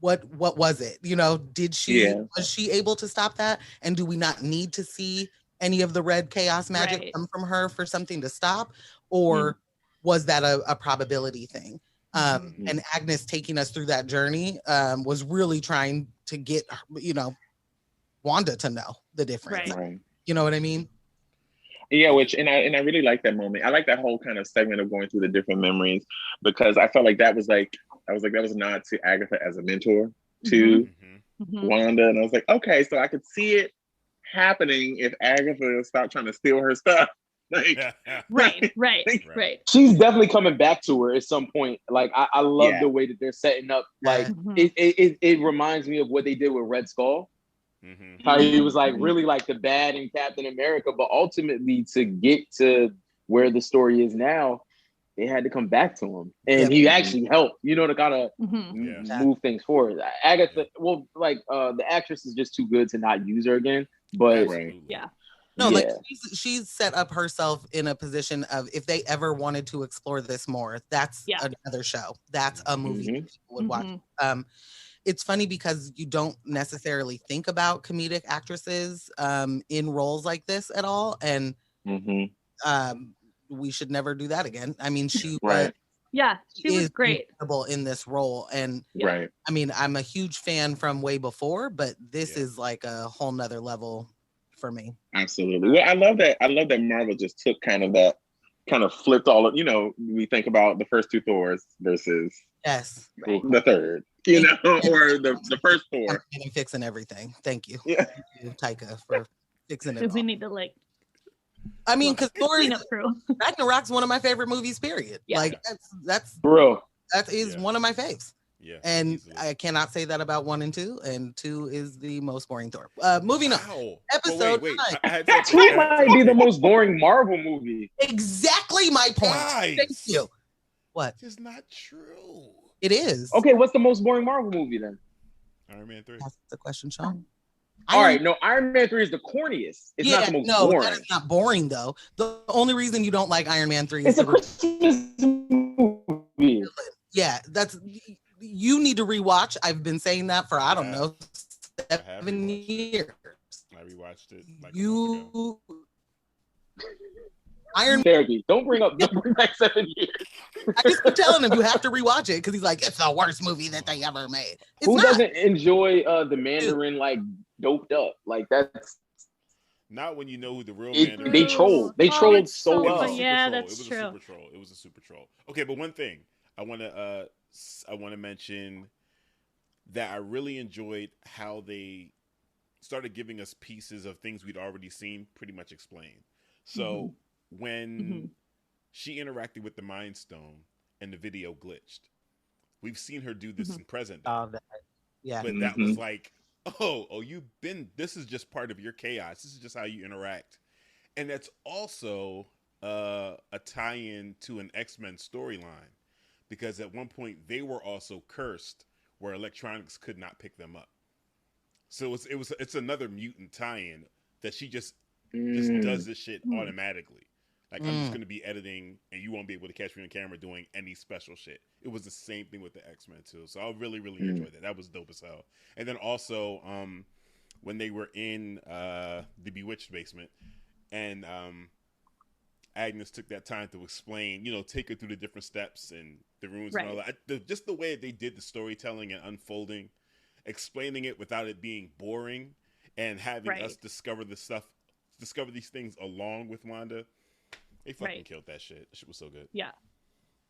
What was it? You know, was she able to stop that? And do we not need to see any of the red chaos magic come from her for something to stop? Or was that a probability thing? And Agnes taking us through that journey was really trying to get, you know, Wanda to know the difference. Right. You know what I mean? Yeah, and I really like that moment. I like that whole kind of segment of going through the different memories, because I felt like that was that was a nod to Agatha as a mentor to Wanda, and I was like, okay, so I could see it happening if Agatha stopped trying to steal her stuff. Like, right. She's definitely coming back to her at some point. Like, I love the way that they're setting up. Like, it reminds me of what they did with Red Skull. How he was like really like the bad in Captain America, but ultimately to get to where the story is now, they had to come back to him, and he actually helped, you know, to kind of move things forward. Agatha, well, like the actress is just too good to not use her again, but like she's set up herself in a position of, if they ever wanted to explore this more, that's another show, that's a movie that people would watch. It's funny because you don't necessarily think about comedic actresses in roles like this at all. And we should never do that again. I mean, she was great in this role. And I mean, I'm a huge fan from way before, but this is like a whole nother level for me. Absolutely. Well, I love that Marvel just took flipped all of, you know, we think about the first two Thors versus the third. You know, or the first Thor. And fixing everything. Thank you. Yeah. Thank you, Taika, for fixing it. We need to I mean, because Thor Ragnarok's one of my favorite movies, period. Yeah. Like, that's bro. That is one of my faves. Yeah. And easily. I cannot say that about 1 and 2, and 2 is the most boring Thor. Moving on. Episode 9. 2 might be the most boring Marvel movie. Exactly my point. Guys, thank you. What? It's not true. It is. Okay, what's the most boring Marvel movie then? Iron Man 3. That's the question, Sean. All right, no, Iron Man 3 is the corniest. It's not the most boring. That is not boring, though. The only reason you don't like Iron Man 3 is a Christmas movie. Yeah, you need to rewatch. I've been saying that for, I don't know, 7 years. I rewatched it. Iron Therapy. Don't bring back 7 years. I just keep telling him you have to rewatch it because he's like, it's the worst movie that they ever made. Who doesn't enjoy the Mandarin like doped up? Like, that's Not when you know who the real Mandarin They is. troll. They trolled so well. Yeah, that's true. It was a super troll. Okay, but one thing I want to mention that I really enjoyed how they started giving us pieces of things we'd already seen pretty much explained. So when she interacted with the Mind Stone and the video glitched, we've seen her do this in present day. Yeah. But that was like, this is just part of your chaos. This is just how you interact. And that's also a tie-in to an X-Men storyline, because at one point they were also cursed where electronics could not pick them up. So it's another mutant tie-in that she just does this shit automatically. Like, I'm just going to be editing and you won't be able to catch me on camera doing any special shit. It was the same thing with the X-Men too. So I really, really enjoyed that. That was dope as hell. And then also when they were in the Bewitched basement and Agnes took that time to explain, take her through the different steps and the rooms and all that. Just the way they did the storytelling and unfolding, explaining it without it being boring and having us discover these things along with Wanda. They fucking killed that shit. That shit was so good. Yeah.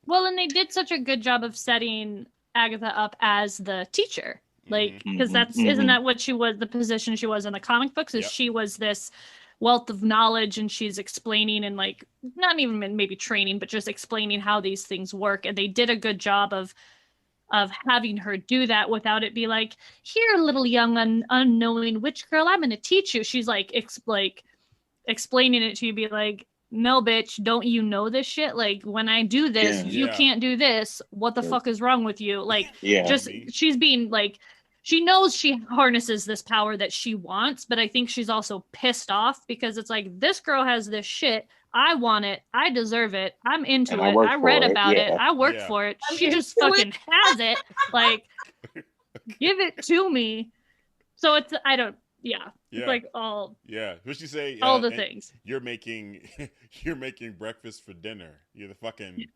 Well, and they did such a good job of setting Agatha up as the teacher. Like, because isn't that what she was, the position she was in the comic books? Is she was this wealth of knowledge and she's explaining and like, not even maybe training, but just explaining how these things work. And they did a good job of having her do that without it be like, here, little young unknowing witch girl, I'm going to teach you. She's like, explaining it to you, be like, no, bitch, don't you know this shit? Like, when I do this, you can't do this. What the fuck is wrong with you? Like, she's being like, she knows she harnesses this power that she wants, but I think she's also pissed off because it's like, this girl has this shit. I want it. I deserve it. I'm into it. I read about it. I work for it. She just fucking has it. Like, give it to me. So it's, it's like all. Yeah. What'd she say? All the things. You're making breakfast for dinner. You're the fucking.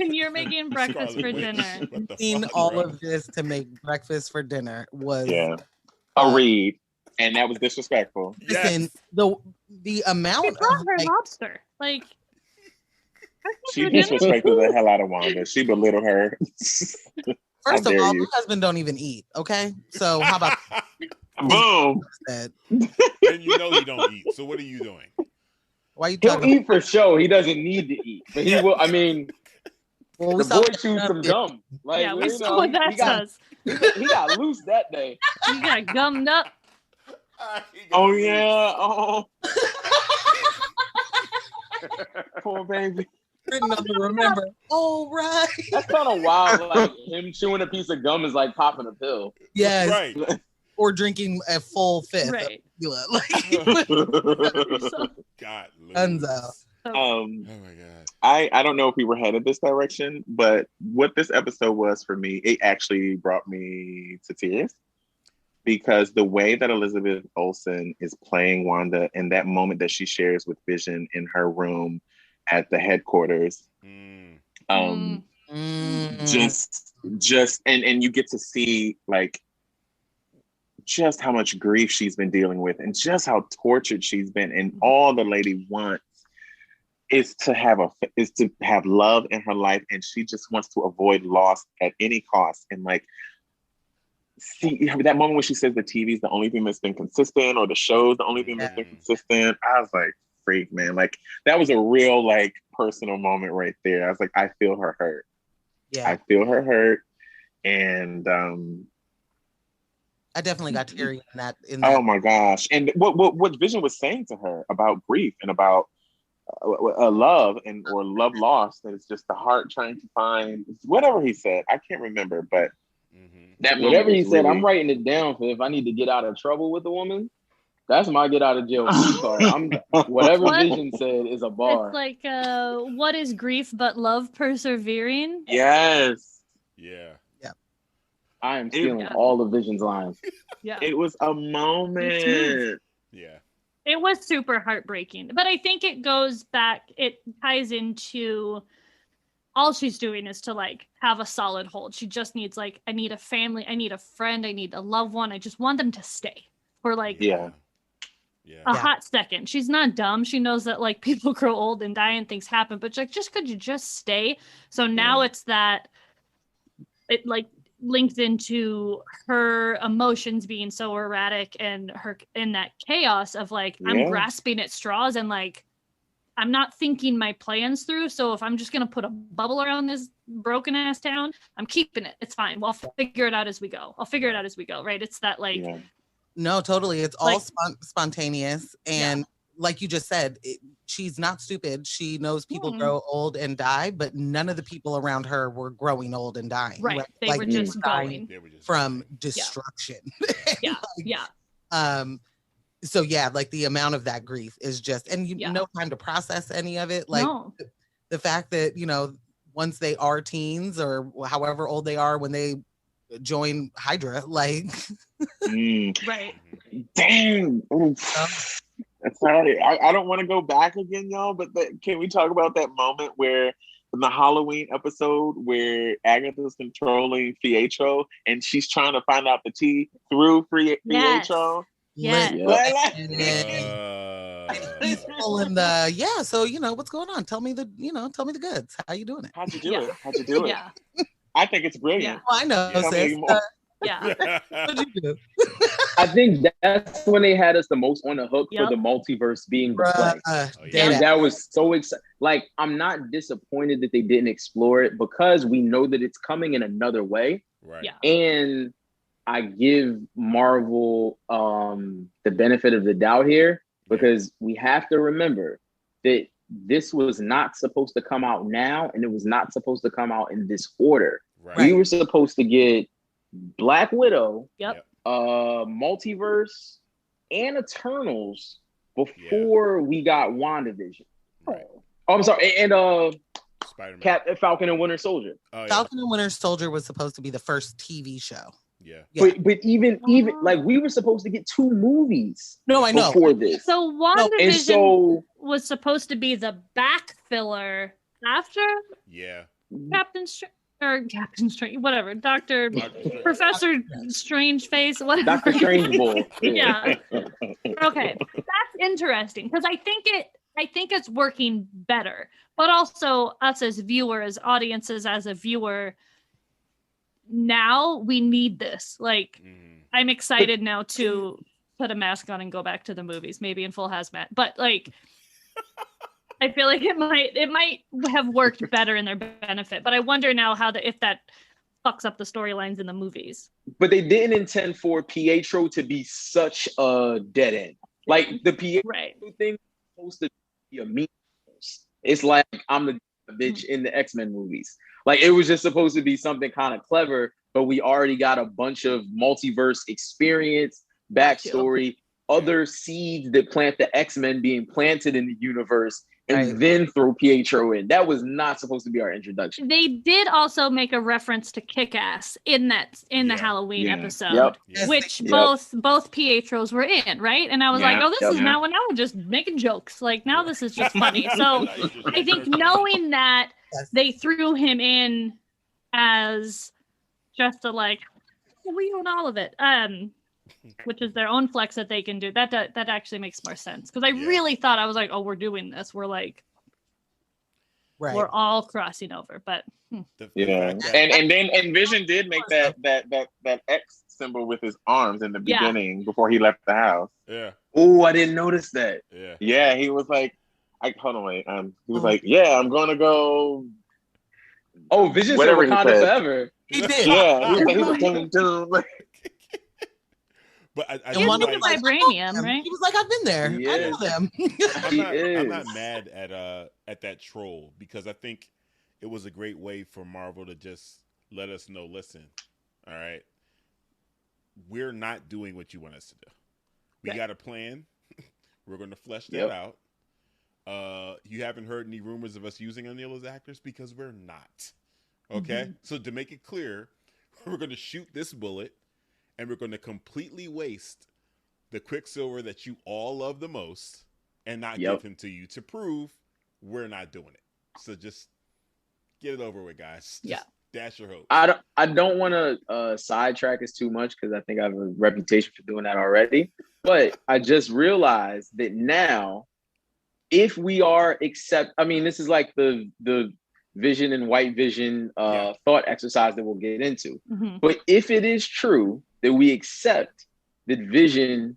And you're making breakfast for dinner. All of this to make breakfast for dinner was a read, and that was disrespectful. Listen, the amount she brought her lobster. Like, she disrespected the hell out of Wanda. She belittled her. First of all, my husband don't even eat. Okay, so how about boom? And you know he don't eat. So what are you doing? Why you talking? He'll eat for show. He doesn't need to eat, but he will. I mean, the boy chewed some gum. Like, we saw what that does. He got loose that day. He got gummed up. Oh yeah. Oh. Poor baby. Remember. Oh right. That's kind of wild. Like, him chewing a piece of gum is like popping a pill. Yes. Right. Or drinking a full fifth. Right. God. Oh my god. I don't know if we were headed this direction, but what this episode was for me, it actually brought me to tears. Because the way that Elizabeth Olsen is playing Wanda in that moment that she shares with Vision in her room at the headquarters, just and you get to see like just how much grief she's been dealing with and just how tortured she's been, and all the lady wants is to have love in her life, and she just wants to avoid loss at any cost. And like, see that moment when she says the TV is the only thing that's been consistent, or the show's the only thing that's been consistent. I was like, freak, man. Like, that was a real like personal moment right there. I was like, I feel her hurt. Yeah, I feel her hurt, and I definitely got teary in that. Oh my gosh! And what Vision was saying to her about grief and about love or love lost, and it's just the heart trying to find whatever he said. I can't remember, but. That whatever he said, I'm writing it down for if I need to get out of trouble with a woman. That's my get out of jail card. Whatever Vision said is a bar. It's like, what is grief but love persevering? Yes. Yeah. I am stealing all of Vision's lines. Yeah. It was a moment. Yeah. It was super heartbreaking. But I think it goes back, it ties into all she's doing is to like have a solid hold. She just needs like, I need a family, I need a friend, I need a loved one. I just want them to stay for like a hot second. She's not dumb. She knows that like people grow old and die and things happen, but like, just could you just stay? So now it's that it like links into her emotions being so erratic and her in that chaos of like, I'm grasping at straws and like, I'm not thinking my plans through. So if I'm just going to put a bubble around this broken ass town, I'm keeping it. It's fine. Well, I'll figure it out as we go. Right. It's that like, no, totally. It's all spontaneous. And like you just said, she's not stupid. She knows people grow old and die, but none of the people around her were growing old and dying. Right. They were just going from destruction. Yeah. So like the amount of that grief is just, and no time to process any of it. Like the fact that, once they are teens or however old they are when they join Hydra, like. Right. Dang. Sorry, I don't want to go back again, y'all, but can we talk about that moment where in the Halloween episode where Agatha's controlling Pietro and she's trying to find out the tea through Pietro? Yes. He's pulling the so what's going on? Tell me the goods. How you doing it? How'd you do it? Yeah. I think it's brilliant. Well, I know, sis. What'd you do? I think that's when they had us the most on the hook for the multiverse being displayed. And that was so exciting. Like, I'm not disappointed that they didn't explore it because we know that it's coming in another way. Right. Yeah. And I give Marvel the benefit of the doubt here because we have to remember that this was not supposed to come out now, and it was not supposed to come out in this order. Right. We were supposed to get Black Widow, Yep. Multiverse, and Eternals before we got WandaVision. Right. Oh, I'm sorry, and Spider-Man. Falcon and Winter Soldier. Falcon and Winter Soldier was supposed to be the first TV show. Yeah. But even like we were supposed to get 2 movies. No, I know. Before this. So WandaVision was supposed to be the back filler after Captain Strange, whatever, Professor Strange Face, whatever. Dr. Strange Bull. Yeah. Okay, that's interesting because I think it's working better, but also us as viewers, audiences as a viewer. Now we need this. Like, I'm excited now to put a mask on and go back to the movies, maybe in full hazmat. But like, I feel like it might have worked better in their benefit. But I wonder now if that fucks up the storylines in the movies. But they didn't intend for Pietro to be such a dead end. Like the Pietro thing was supposed to be a meme. It's like I'm the bitch in the X-Men movies. Like it was just supposed to be something kind of clever, but we already got a bunch of multiverse experience, backstory, other seeds that plant the X-Men being planted in the universe, and then throw Pietro in. That was not supposed to be our introduction. They did also make a reference to Kick-Ass in the Halloween episode, which both Pietros were in, right? And I was like, oh, this is now we're just making jokes. Like now this is just funny. So I think knowing that they threw him in as just a like, we own all of it. Which is their own flex that they can do. That actually makes more sense. Because I really thought, I was like, oh, we're doing this. We're like, we're all crossing over. But and then Vision did make that X symbol with his arms in the beginning before he left the house. Yeah. Oh, I didn't notice that. Yeah, he was like, hold on, wait. He was like, I'm gonna go. Oh, Vision said Wakanda forever. He did. Yeah, he was like, But I he was vibranium, right? He was like, I've been there. I know them. I'm not mad at that troll because I think it was a great way for Marvel to just let us know, listen, all right, we're not doing what you want us to do. We got a plan. We're going to flesh that out. You haven't heard any rumors of us using any of those actors because we're not. Okay? So to make it clear, we're going to shoot this bullet and we're going to completely waste the Quicksilver that you all love the most and not give him to you to prove we're not doing it. So just get it over with, guys. Just dash your hope. I don't want to sidetrack us too much because I think I have a reputation for doing that already. But I just realized that now, if we are this is like the Vision and White Vision thought exercise that we'll get into. Mm-hmm. But if it is true that we accept that Vision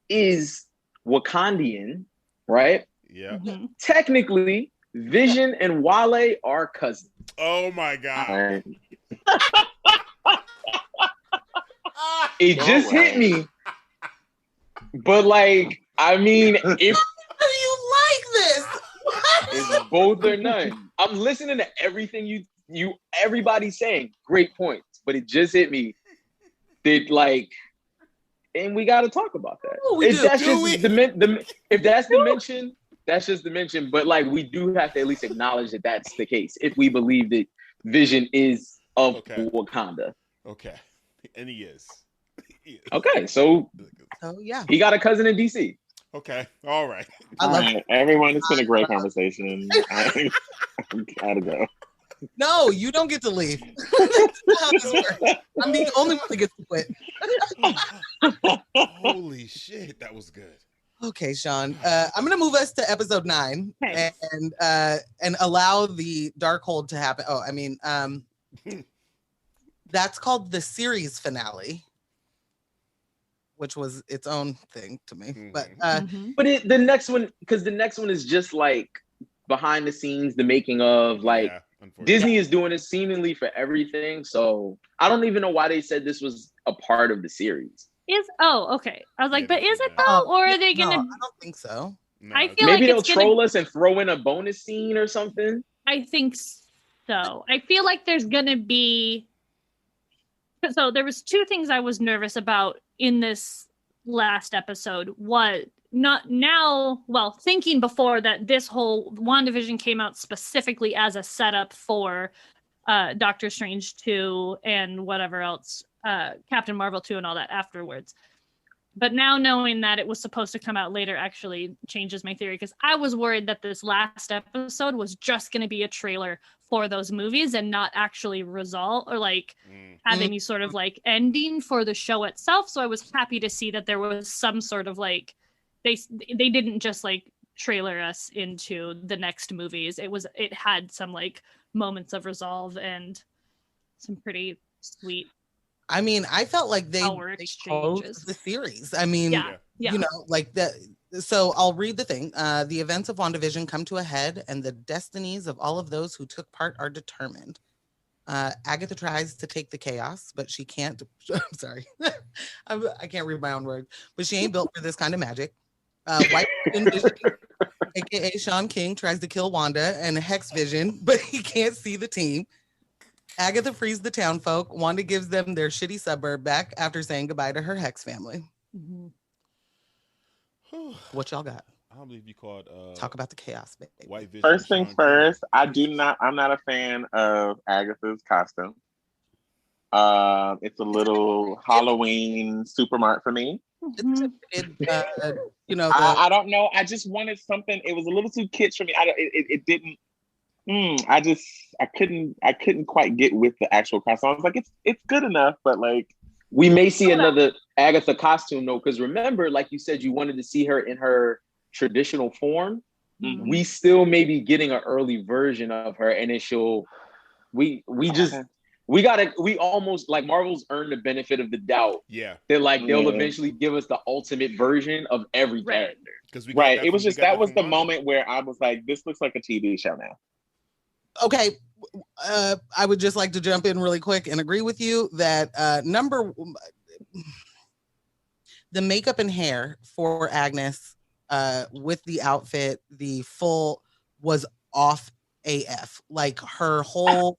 is Wakandian, right? Yeah. Mm-hmm. Technically, Vision and Wale are cousins. Oh my God. It just hit me. But like, I mean, if How do you like this? it's both or none. I'm listening to everything everybody's saying. Great points. But it just hit me that like, and we got to talk about that. If that's the mention, that's just the mention. But like, we do have to at least acknowledge that that's the case. If we believe that Vision is of Wakanda. Okay. And he is. Okay, so yeah, he got a cousin in DC. Okay, all right. Everyone, it's been a great conversation. I gotta go. No, you don't get to leave. That's not how this works. I'm the only one that gets to quit. Holy shit, that was good. Okay, Sean. I'm gonna move us to episode 9 and allow the Darkhold to happen. Oh, I mean, that's called the series finale, which was its own thing to me. Mm-hmm. But the next one is just like behind the scenes, the making of, like, Disney is doing it seemingly for everything. So I don't even know why they said this was a part of the series. Okay. I was like, but is it though? Or are they gonna? No, I don't think so. No. I feel maybe like they'll troll us and throw in a bonus scene or something. I think so. I feel like there's gonna be. So there was 2 things I was nervous about in this last episode. Thinking before that this whole WandaVision came out specifically as a setup for Doctor Strange 2 and whatever else, Captain Marvel 2 and all that afterwards. But now knowing that it was supposed to come out later actually changes my theory, because I was worried that this last episode was just going to be a trailer for those movies and not actually resolve or like have any sort of like ending for the show itself. So I was happy to see that there was some sort of like they didn't just like trailer us into the next movies. It had some like moments of resolve and some pretty sweet. I mean, I felt like they closed the series. I mean, you know, like that. So I'll read the thing. The events of WandaVision come to a head, and the destinies of all of those who took part are determined. Agatha tries to take the chaos, but she can't. I'm sorry. I can't read my own words, but she ain't built for this kind of magic. White Vision, aka Sean King, tries to kill Wanda and Hex Vision, but he can't see the team. Agatha frees the town folk. Wanda gives them their shitty suburb back after saying goodbye to her Hex family. Mm-hmm. What y'all got? I don't believe you called talk about the chaos, baby. White Vision. First things first, I'm not a fan of Agatha's costume. It's a little Halloween supermart for me. You know, I don't know. I just wanted something. It was a little too kitsch for me. It didn't. I couldn't quite get with the actual costume. I was like, it's good enough, but like we may see another Agatha costume though, because remember, like you said, you wanted to see her in her traditional form. Mm-hmm. We still may be getting an early version of her, and then we almost like Marvel's earned the benefit of the doubt. Yeah, they're like they'll eventually give us the ultimate version of every character. Because it was just that was the moment where I was like, this looks like a TV show now. Okay, I would just like to jump in really quick and agree with you that the makeup and hair for Agnes with the outfit, the full was off AF. Like her whole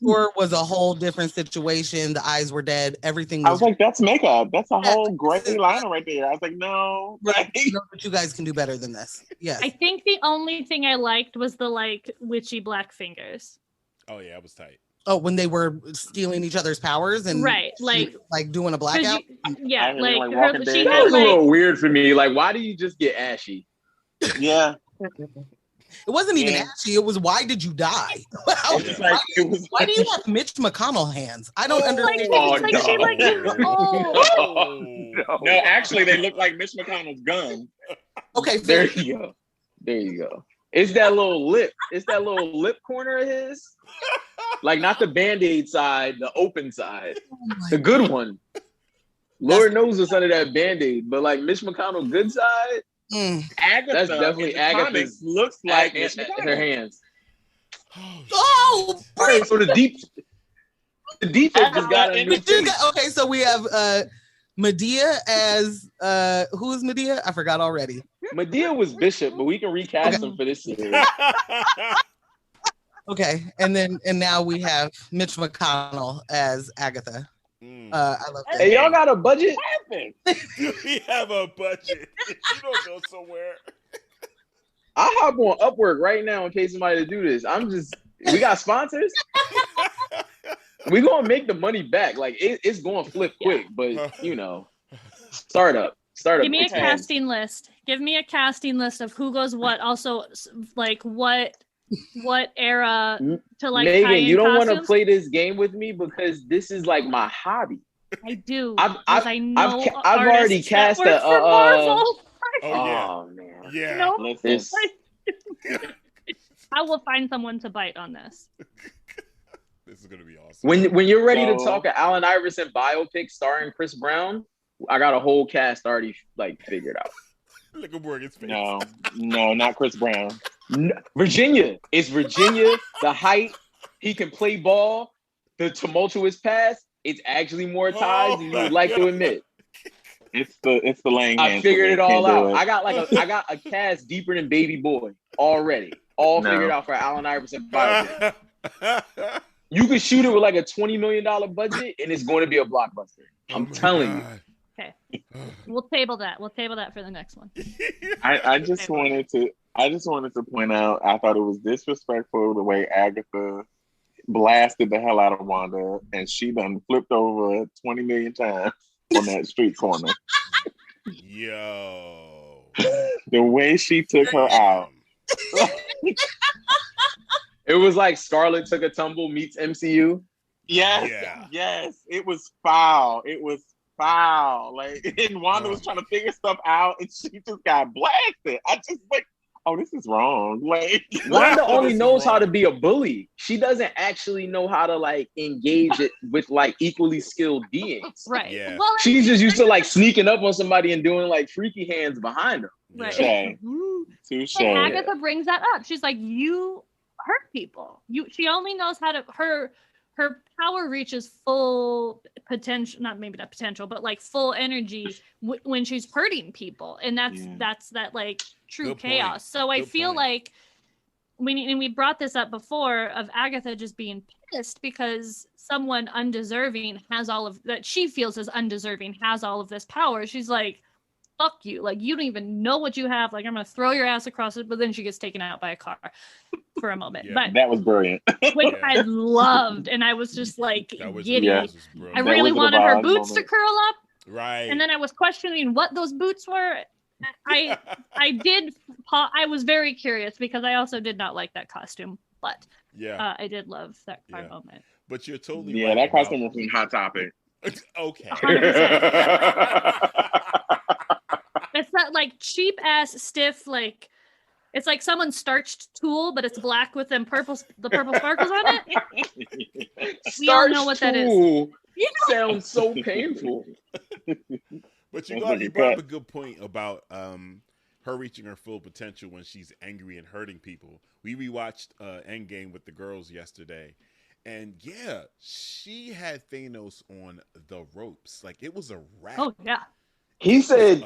tour was a whole different situation. The eyes were dead. Everything was. I was like, that's makeup. That's a whole great liner right there. I was like, no. Right. You know that you guys can do better than this. Yes. I think the only thing I liked was the like witchy black fingers. Oh yeah, it was tight. Oh, when they were stealing each other's powers and like doing a blackout. Yeah, like her, she had, was a little weird for me. Like, why do you just get ashy? Yeah. It wasn't even ashy. It was, why did you die? Why do you have Mitch McConnell hands? I don't understand. No, actually, they look like Mitch McConnell's gun. Okay, there you go. There you go. It's that little lip. It's that little lip corner of his. Like not the Band-Aid side, the open side. The good one. Lord knows what's under that Band-Aid, but like Mitch McConnell good side. Agatha, that's definitely Agatha's. Looks like her hands. Oh, right. So the deep just got a new okay, so we have Medea as who is Medea? I forgot already. Medea was Bishop, but we can recast him for this series. Okay, and now we have Mitch McConnell as Agatha. I love that. Hey, y'all got a budget? Do we have a budget? You don't go somewhere. I hop on Upwork right now in case somebody to do this. We got sponsors. We gonna make the money back. Like it's gonna flip quick, but you know, startup. Give me a casting list. Give me a casting list of who goes what. Also, like what era to like. Megan, you don't want to play this game with me because this is like my hobby. I do. I've already cast a. Oh man. Yeah. No. I will find someone to bite on this. This is gonna be awesome. When you're ready to talk an Allen Iverson biopic starring Chris Brown, I got a whole cast already like figured out. Look at Morgan's face. No, not Chris Brown. No, Virginia. It's Virginia. The height. He can play ball. The tumultuous pass. It's actually more ties than you would like to admit. It's the Lang. I figured it all out. I got a cast deeper than Baby Boy already. Figured out for Allen Iverson biopic. You could shoot it with like a $20 million budget, and it's going to be a blockbuster. I'm telling you. Okay, we'll table that. We'll table that for the next one. I just wanted to point out. I thought it was disrespectful the way Agatha blasted the hell out of Wanda, and she done flipped over 20 million times on that street corner. Yo, the way she took her out. It was like Scarlet Took a Tumble meets MCU. Yes, yes. It was foul. Like, and Wanda was trying to figure stuff out, and she just got blasted. I just like, oh, this is wrong. Like, Wanda only knows how to be a bully. She doesn't actually know how to like engage it with like equally skilled beings. Right. Yeah. Well, she's just used to like sneaking up on somebody and doing like freaky hands behind them. Right. Touche. And Agatha brings that up. She's like, you hurt people. She only knows how to her power reaches full potential, not potential, but like full energy when she's hurting people, and that's that like true Good chaos. point. So I feel like we brought this up before of Agatha just being pissed because someone undeserving has all of that she feels is undeserving has all of this power. She's like, fuck you, like you don't even know what you have, like I'm gonna throw your ass across it. But then she gets taken out by a car for a moment. But that was brilliant. Which I loved, and I was just like giddy. I That really wanted her boots to curl up, right? And then I was questioning what those boots were. I was very curious because I also did not like that costume, but I did love that car moment. But you're totally right. That costume was from Hot Topic. Okay. It's that like cheap ass stiff, like it's like someone starched tulle, but it's black with the purple sparkles on it. We all know what that is. Sounds so painful. But you brought up a good point about her reaching her full potential when she's angry and hurting people. We rewatched Endgame with the girls yesterday, and she had Thanos on the ropes. Like it was a wrap. Oh yeah. He said,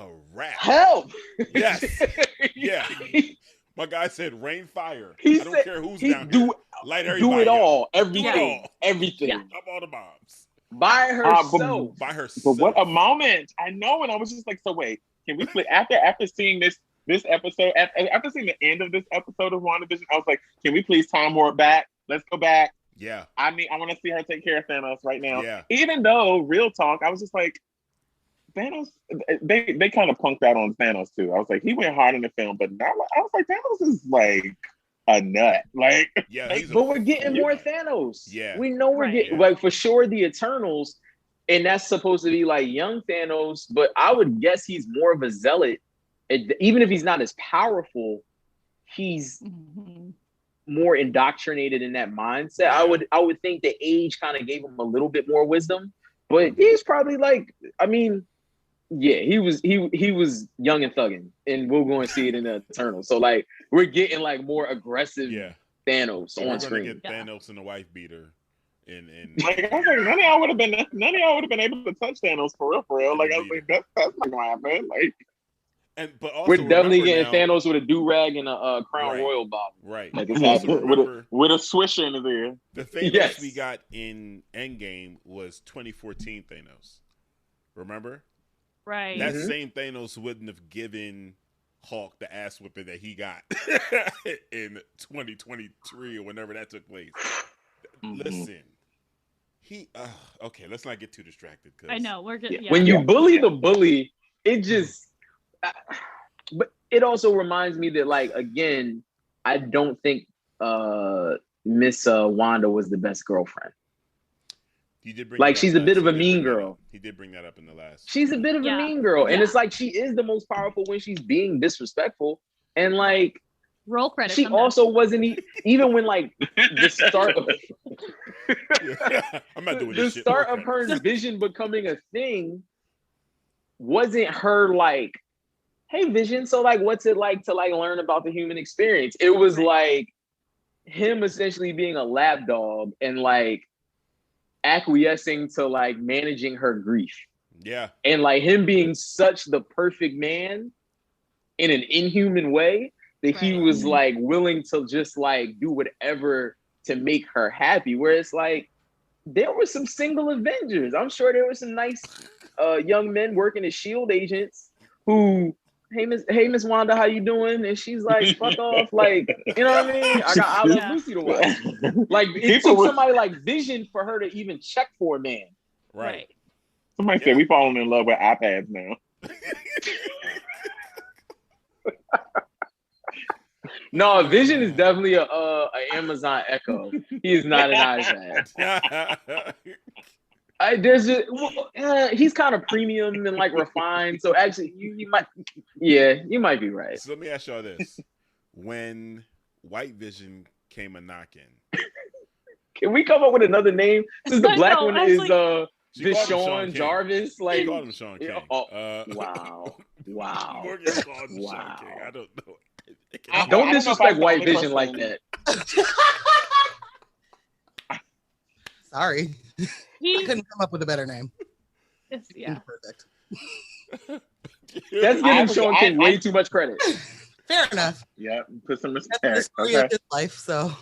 "Help!" Yes, yeah. My guy said, "Rain fire." I don't care who's down here. Light everybody. Do it all. Up. Everything. Everything. Yeah. Up all the bombs. By herself. By herself. But what a moment! I know, and I was just like, "So wait, can we play after seeing this episode? After seeing the end of this episode of WandaVision, I was like, can we please time warp back? Let's go back." Yeah. I want to see her take care of Thanos right now. Yeah. Even though, real talk, I was just like, Thanos, they kind of punked out on Thanos too. I was like, he went hard in the film, but not. I was like, Thanos is like a nut. Like, but we're getting more Thanos. Yeah, we know we're getting like for sure the Eternals. and that's supposed to be like young Thanos, but I would guess he's more of a zealot. Even if he's not as powerful, he's more indoctrinated in that mindset. Yeah. I would think the age kind of gave him a little bit more wisdom, but he's probably like, I mean, yeah, he was young and thugging, and we're going to see it in the Eternals. So like, we're getting like more aggressive Thanos on screen. Get Thanos and the wife beater, and like I was like, none of y'all would have been able to touch Thanos for real. Like I was like, that's not gonna happen. Like, but also we're definitely getting now, Thanos with a do-rag and a Crown Royal bottle. Right. Like with a swisher in his ear. The Thanos we got in Endgame was 2014 Thanos. Remember? Right. That same Thanos wouldn't have given Hulk the ass whipping that he got in 2023 or whenever that took place. Listen, okay, let's not get too distracted. I know we're good. When you bully the bully, it just. But it also reminds me that, like, again, I don't think Miss Wanda was the best girlfriend. He did bring like she's a bit of a mean girl. He did bring that up in the last. She's a bit of a mean girl, and it's like she is the most powerful when she's being disrespectful, and like roll credit. She also wasn't even when like the start of I'm not doing the this shit. start of her Vision becoming a thing wasn't her like, hey Vision, so like what's it like to like learn about the human experience? It was like him essentially being a lapdog and like acquiescing to like managing her grief. Yeah. And like him being such the perfect man in an inhuman way that he was like willing to just like do whatever to make her happy. Where it's like there were some single Avengers. I'm sure there were some nice young men working as SHIELD agents who, hey Miss Wanda, how you doing? And she's like, fuck off, like, you know what I mean? I got I Love Lucy to watch. Like it took somebody like Vision for her to even check for a man. Right. Somebody said we falling in love with iPads now. No, Vision is definitely a Amazon Echo. He is not an iPad. He's kind of premium and like refined. So actually, you might be right. So let me ask y'all this: when White Vision came a knocking, can we come up with another name? Since the black one is ViShawn Jarvis. Like, she called him Sean King. Wow. Morgan called him Sean King. I don't know. Don't disrespect White Vision like that. Sorry. I couldn't come up with a better name. Perfect. That's giving Sean King way too much credit. Fair enough. Yeah, put some respect. That's the story of his life, so.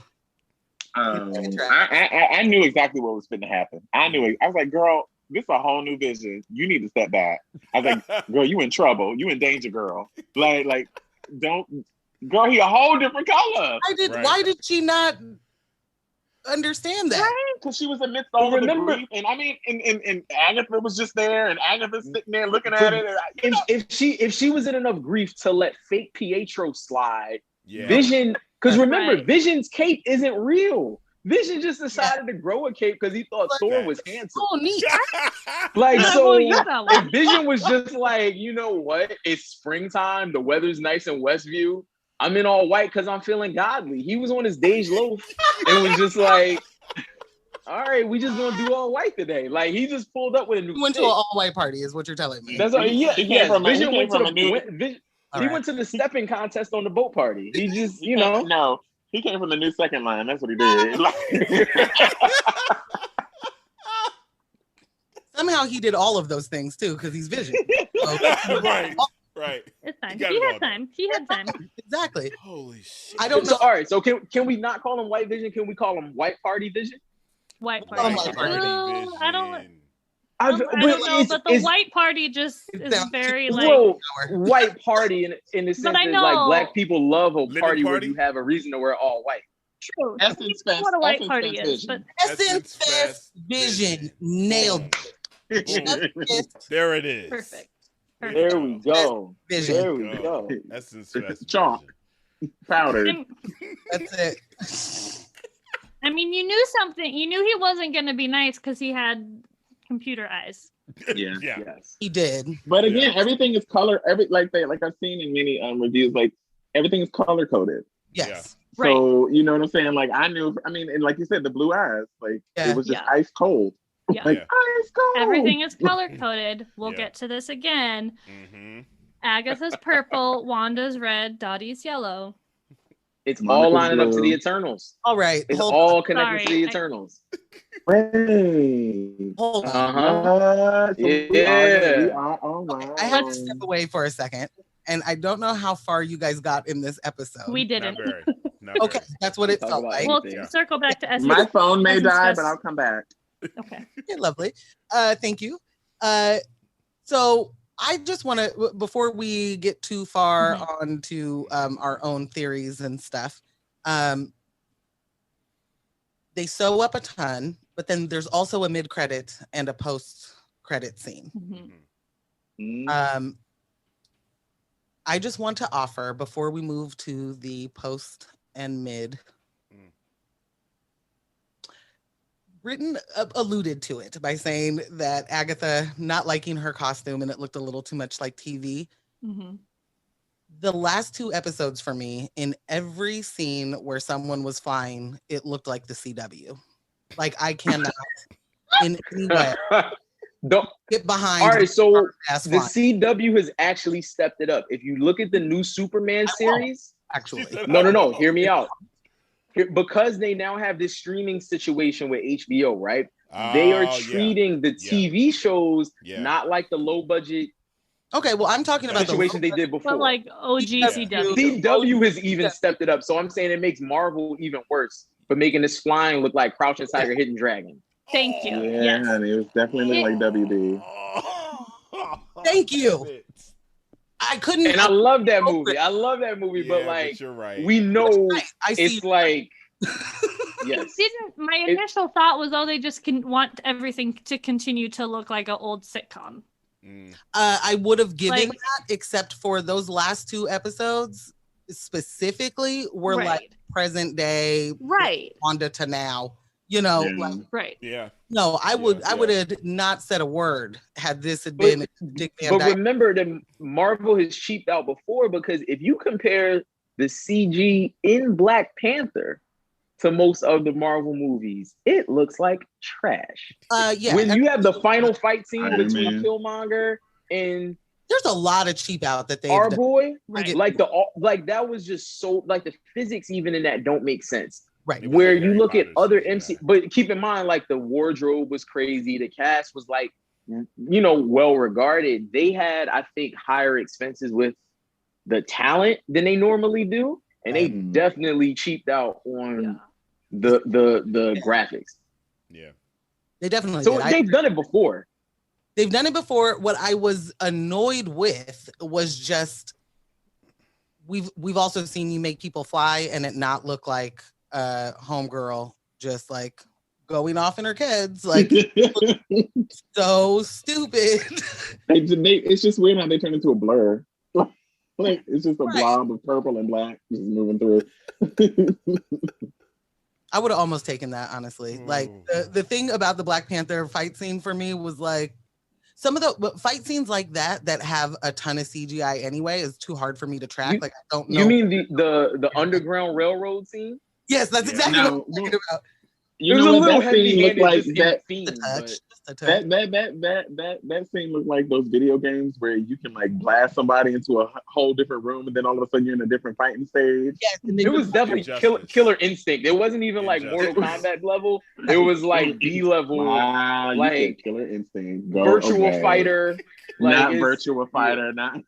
I knew exactly what was going to happen. I knew it. I was like, girl, this is a whole new Vision. You need to step back. I was like, girl, you in trouble. You in danger, girl. Like, don't. Girl, he a whole different color. Why did she not understand that? Because she was amidst all of the grief. And I mean, and Agatha was just there, and Agatha's sitting there looking at it. And if she was in enough grief to let fake Pietro slide, Vision, because remember, Vision's cape isn't real. Vision just decided to grow a cape because he thought Thor was handsome. Oh, neat. Like, so if Vision was just like, you know what? It's springtime. The weather's nice in Westview. I'm in all white because I'm feeling godly. He was on his Dej Loaf and was just like, all right, we just gonna do all white today. Like he just pulled up with a new. He went to an all white party, is what you're telling me. That's Vision went to the stepping contest on the boat party. He just, you know, no, he came from the new second line. That's what he did. Somehow he did all of those things too, because he's Vision. Right. It's fine. He had time. Exactly. Holy shit. I don't know. So, all right. So can we not call him White Vision? Can we call him White Party Vision? White Party. I don't know, but the White Party just is very like White Party in the sense that like black people love a party where you have a reason to wear all white. True. Essence Fest. What a White Party is, but Essence Fest Vision nailed it. There it is. Perfect. There we go. Vision. There we go. Essence Fest. Chalk. Powder. That's it. I mean, you knew something. You knew he wasn't going to be nice because he had computer eyes. Yeah. Yes. He did. But again, everything is color. Like I've seen in many reviews, like everything is color coded. Yes. So you know what I'm saying? Like I knew. I mean, and like you said, the blue eyes, like it was just ice cold. Yeah. Like ice cold. Everything is color coded. We'll get to this again. Mm-hmm. Agatha's purple, Wanda's red, Dottie's yellow. It's all lining up to the Eternals. All right. It's all connected to the Eternals. Wait. Hold on. Uh-huh. So yeah. we are all right. Okay, I had to step away for a second. And I don't know how far you guys got in this episode. We didn't. Not very. Okay, that's what it felt like. We'll circle back to Essence. My phone may die, but I'll come back. Okay. Yeah, lovely. Thank you. So I just want to, before we get too far onto our own theories and stuff, they sew up a ton, but then there's also a mid-credit and a post-credit scene. I just want to offer, before we move to the post and mid, Brittain alluded to it by saying that Agatha not liking her costume and it looked a little too much like TV. The last 2 episodes for me, in every scene where someone was flying, it looked like the CW. Like I cannot in any way get behind. All right, so the CW has actually stepped it up. If you look at the new Superman series, no, hear me out. Because they now have this streaming situation with HBO, right? They are treating the TV shows not like the low budget. Okay, well, I'm talking about situation they did before. But like OG CW. CW has even stepped it up. So I'm saying it makes Marvel even worse for making this flying look like Crouching Tiger, Hidden Dragon. Thank you. Yeah, honey, it was definitely like WB. Thank you. I couldn't. And I love that movie. I love that movie, but like, but you're right. We know I see it's like. Yes. My initial thought was, they just want everything to continue to look like an old sitcom. I would have given that, except for those last 2 episodes specifically were like present day, Wanda to now. You know, No, I would have not said a word had this had been Dick Van Dyke. But remember that Marvel has cheaped out before, because if you compare the CG in Black Panther to most of the Marvel movies, it looks like trash. When you have the final fight scene between Killmonger and there's a lot of cheap out that they our boy, like that was just so like the physics even in that don't make sense. Right. Where you look at other MC, but keep in mind, like the wardrobe was crazy. The cast was like, well regarded. They had, I think, higher expenses with the talent than they normally do, and they definitely cheaped out on the graphics. Yeah, they definitely. So they've done it before. They've done it before. What I was annoyed with was just we've also seen you make people fly and it not look like homegirl just like going off in her kids, like so stupid. It's just weird how they turn into a blur. Like it's just a blob of purple and black just moving through. I would have almost taken that, honestly. Like the thing about the Black Panther fight scene for me was like some of the fight scenes like that have a ton of CGI anyway is too hard for me to track. Like I don't know. You mean the Underground Railroad scene? Yes, that's exactly what I'm talking about. You know what that scene looked like? That scene looked like those video games where you can like blast somebody into a whole different room and then all of a sudden you're in a different fighting stage. Yes, it was definitely Killer Instinct. It wasn't even like Mortal Kombat level. It was like B level, like Killer Instinct, Virtual Fighter, not Virtual Fighter, not.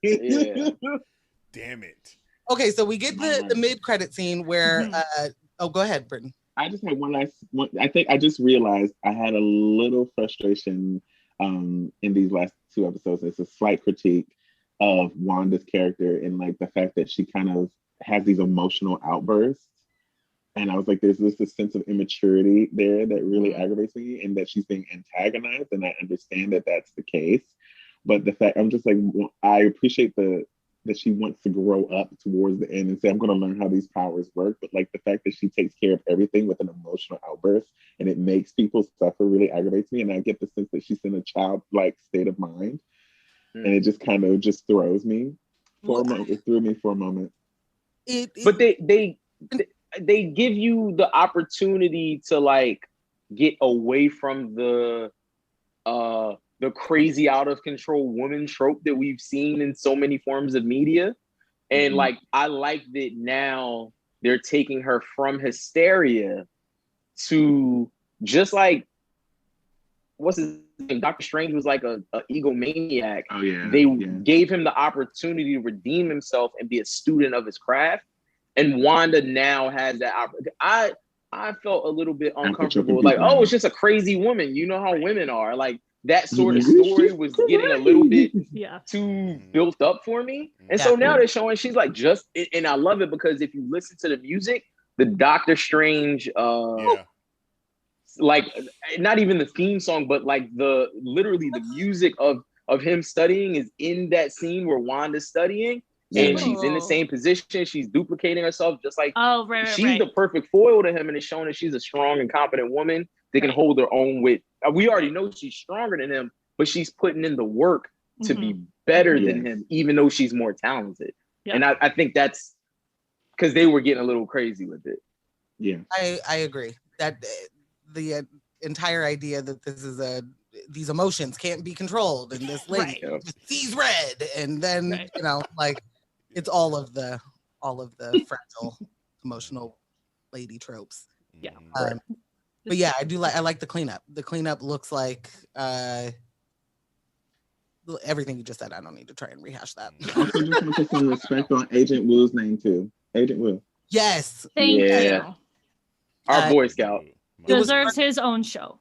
Damn it. Okay, so we get the mid-credit scene where go ahead, Brittain. I just had one last one. I think I just realized I had a little frustration in these last 2 episodes. It's a slight critique of Wanda's character and like the fact that she kind of has these emotional outbursts. And I was like, there's this sense of immaturity there that really aggravates me, and that she's being antagonized. And I understand that that's the case. But the fact, I'm just like, I appreciate the that she wants to grow up towards the end and say, I'm going to learn how these powers work. But like the fact that she takes care of everything with an emotional outburst and it makes people suffer really aggravates me. And I get the sense that she's in a childlike state of mind. And it just kind of just throws me for a moment. It threw me for a moment. But they give you the opportunity to like get away from the crazy out of control woman trope that we've seen in so many forms of media. And like, I like that now they're taking her from hysteria to just like, what's his name? Dr. Strange was like a egomaniac. Oh yeah. They gave him the opportunity to redeem himself and be a student of his craft. And Wanda now has that opportunity. I felt a little bit uncomfortable. Like, oh, it's just a crazy woman. You know how women are. Like, that sort of story was getting a little bit too built up for me. And so now they're showing she's like just, and I love it because if you listen to the music, the Doctor Strange, like not even the theme song, but like literally the music of him studying is in that scene where Wanda's studying. And she's in the same position. She's duplicating herself, just like she's the perfect foil to him, and it's showing that she's a strong and competent woman that can hold her own with. We already know she's stronger than him, but she's putting in the work to be better than him, even though she's more talented. And I think that's because they were getting a little crazy with it. Yeah, I agree that the entire idea that these emotions can't be controlled, and this lady just sees red, and then you know, like. It's all of the fragile, emotional lady tropes. Yeah. But yeah, I like the cleanup. The cleanup looks like everything you just said. I don't need to try and rehash that. Also, just want to put some respect on Agent Wu's name too. Agent Wu. Yes. Thank you. Our Boy Scout deserves his own show.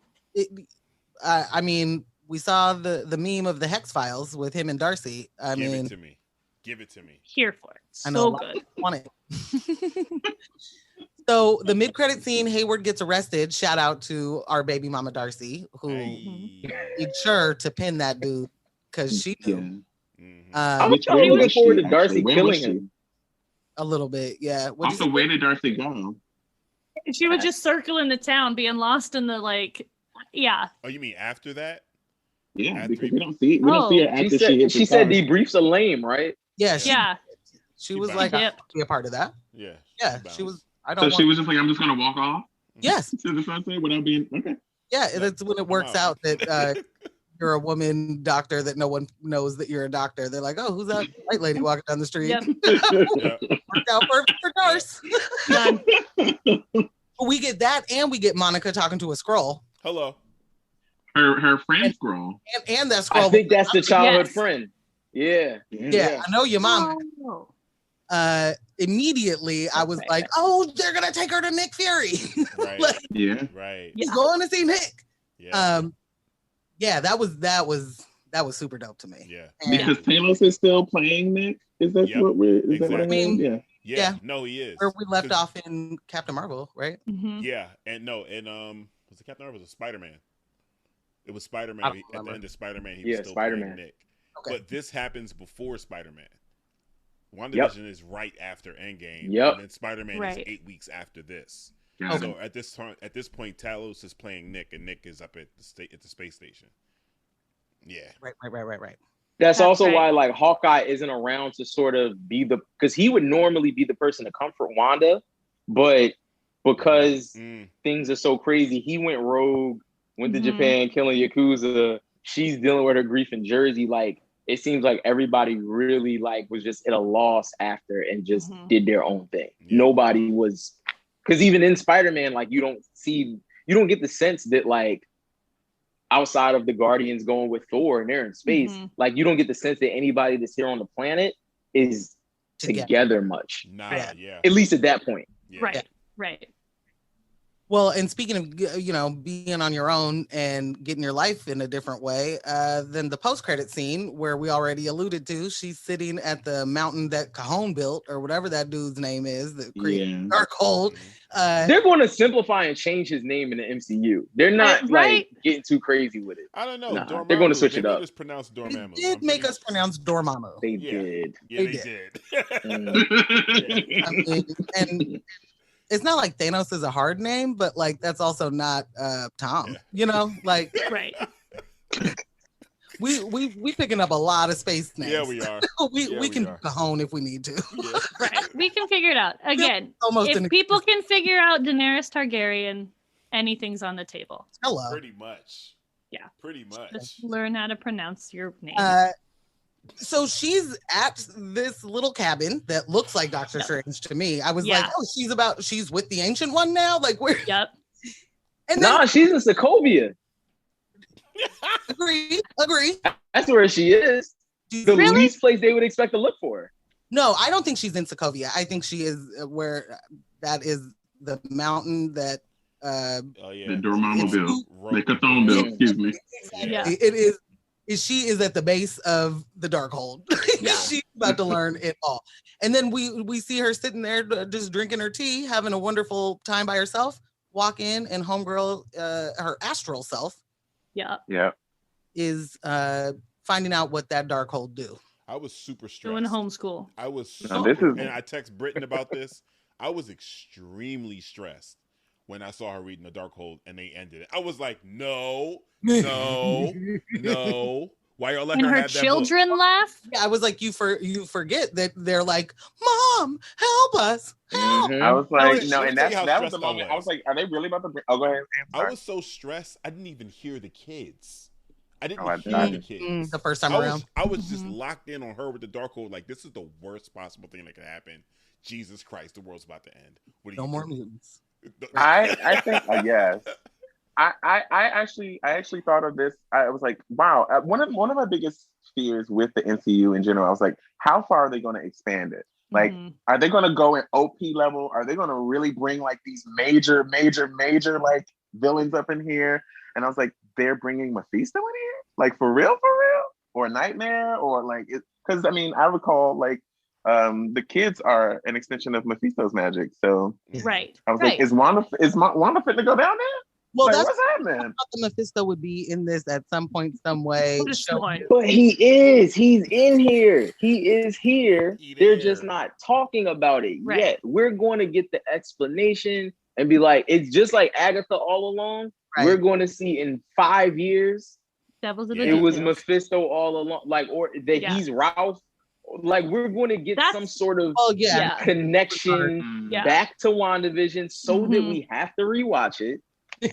I mean, we saw the meme of the Hex Files with him and Darcy. Give it to me. Here for it. I know so good. Want it. So the mid-credit scene, Hayward gets arrested. Shout out to our baby mama Darcy, who made sure to pin that dude because she knew. I'm looking forward to Darcy killing him. A little bit, yeah. Also, where did Darcy go? She was just circling the town, being lost in the Oh, you mean after that? Yeah, because we don't see her after she said debriefs are lame, right? Yeah, she was like, yep. I'll be a part of that. Yeah, she was. She was just like, I'm just gonna walk off. Yes, to the sunset without being okay. Yeah, that's when it works out that you're a woman doctor that no one knows that you're a doctor. They're like, oh, who's that white lady walking down the street? Yep. Worked out perfect for Darce. We get that, and we get Monica talking to a Skrull. Hello. Her friend Skrull. And that Skrull. I think that's the childhood friend. Yeah. I know your mom. Immediately I was like, oh, they're gonna take her to Nick Fury. Right. He's going to see Nick. That was super dope to me. Yeah. And because Talos is still playing Nick. Is that what I mean? Yeah. No, he is. Where we left off in Captain Marvel, right? Mm-hmm. Yeah, and was it Captain Marvel? Was it Spider-Man? It was Spider-Man. At the end of Spider-Man, he was still playing Nick. Okay. But this happens before Spider-Man. WandaVision is right after Endgame. And then Spider-Man is 8 weeks after this. Okay. So at this point, Talos is playing Nick, and Nick is up at the space station. Yeah. Right. That's also why like Hawkeye isn't around to sort of be because he would normally be the person to comfort Wanda, but because things are so crazy, he went rogue, went to Japan, killing Yakuza. She's dealing with her grief in Jersey. Like, it seems like everybody really like was just at a loss after and just did their own thing. Nobody was, because even in Spider-Man, like you don't get the sense that like outside of the Guardians going with Thor and they're in space, like you don't get the sense that anybody that's here on the planet is together much. Nah, at least at that point. Right. Well, and speaking of, being on your own and getting your life in a different way, then the post-credit scene where we already alluded to, she's sitting at the mountain that Cajon built, or whatever that dude's name is, that created Darkhold. They're going to simplify and change his name in the MCU. They're not like getting too crazy with it. I don't know. Nah, they're going to switch it up. Just pronounce Dormammu. They did make us pronounce Dormammu. They did. Yeah, they did. I mean, and it's not like Thanos is a hard name, but like that's also not Tom. Like right. We picking up a lot of space names. Yeah, we are. we can do Cajon if we need to. Yeah. Right. We can figure it out. Again, if people can figure out Daenerys Targaryen, anything's on the table. Hello. Pretty much. Yeah. Pretty much. Just learn how to pronounce your name. So she's at this little cabin that looks like Doctor Strange to me. I was like, oh, she's with the Ancient One now? Like, where? Yep. And then, she's in Sokovia. Agree. That's where she is. The least place they would expect to look for her. No, I don't think she's in Sokovia. I think she is where that is the mountain that the Dormammu built. The Cathon built, excuse me. Exactly. Yeah. It is. She is at the base of the Darkhold. She's about to learn it all. And then we see her sitting there just drinking her tea, having a wonderful time by herself. Walk in, and homegirl, her astral self, is finding out what that Darkhold do. I was super stressed. Doing homeschool. I was and I text Brittain about this. I was extremely stressed when I saw her reading the Darkhold and they ended it. I was like, no. Why y'all let her have that children laugh? Yeah, I was like, you forget that they're like, Mom, help us. Help. I was like, no, and that was the moment. I was like, are they really about to bring? Oh, go ahead. I was so stressed. I didn't even hear the kids. I didn't hear the kids. The first time around. I was just locked in on her with the Darkhold. Like, this is the worst possible thing that could happen. Jesus Christ, the world's about to end. What do you more mutants. I think yes. I actually thought of this. I was like, wow. One of my biggest fears with the MCU in general, I was like, how far are they going to expand it? Like, are they going to go in OP level? Are they going to really bring like these major like villains up in here? And I was like, they're bringing Mephisto in here, like for real, or Nightmare, or like, because I mean, I recall like the kids are an extension of Mephisto's magic. So right, I was like, is Wanda fit to go down there? Well, like, that's what's happening. I thought the Mephisto would be in this at some point, some way. But he is. He's in here. He is here. They're just not talking about it yet. We're going to get the explanation and be like, it's just like Agatha all along. Right. We're going to see in 5 years. It was Mephisto all along, like, or that he's Ralph. Like, we're going to get some sort of connection back to WandaVision so that we have to rewatch it.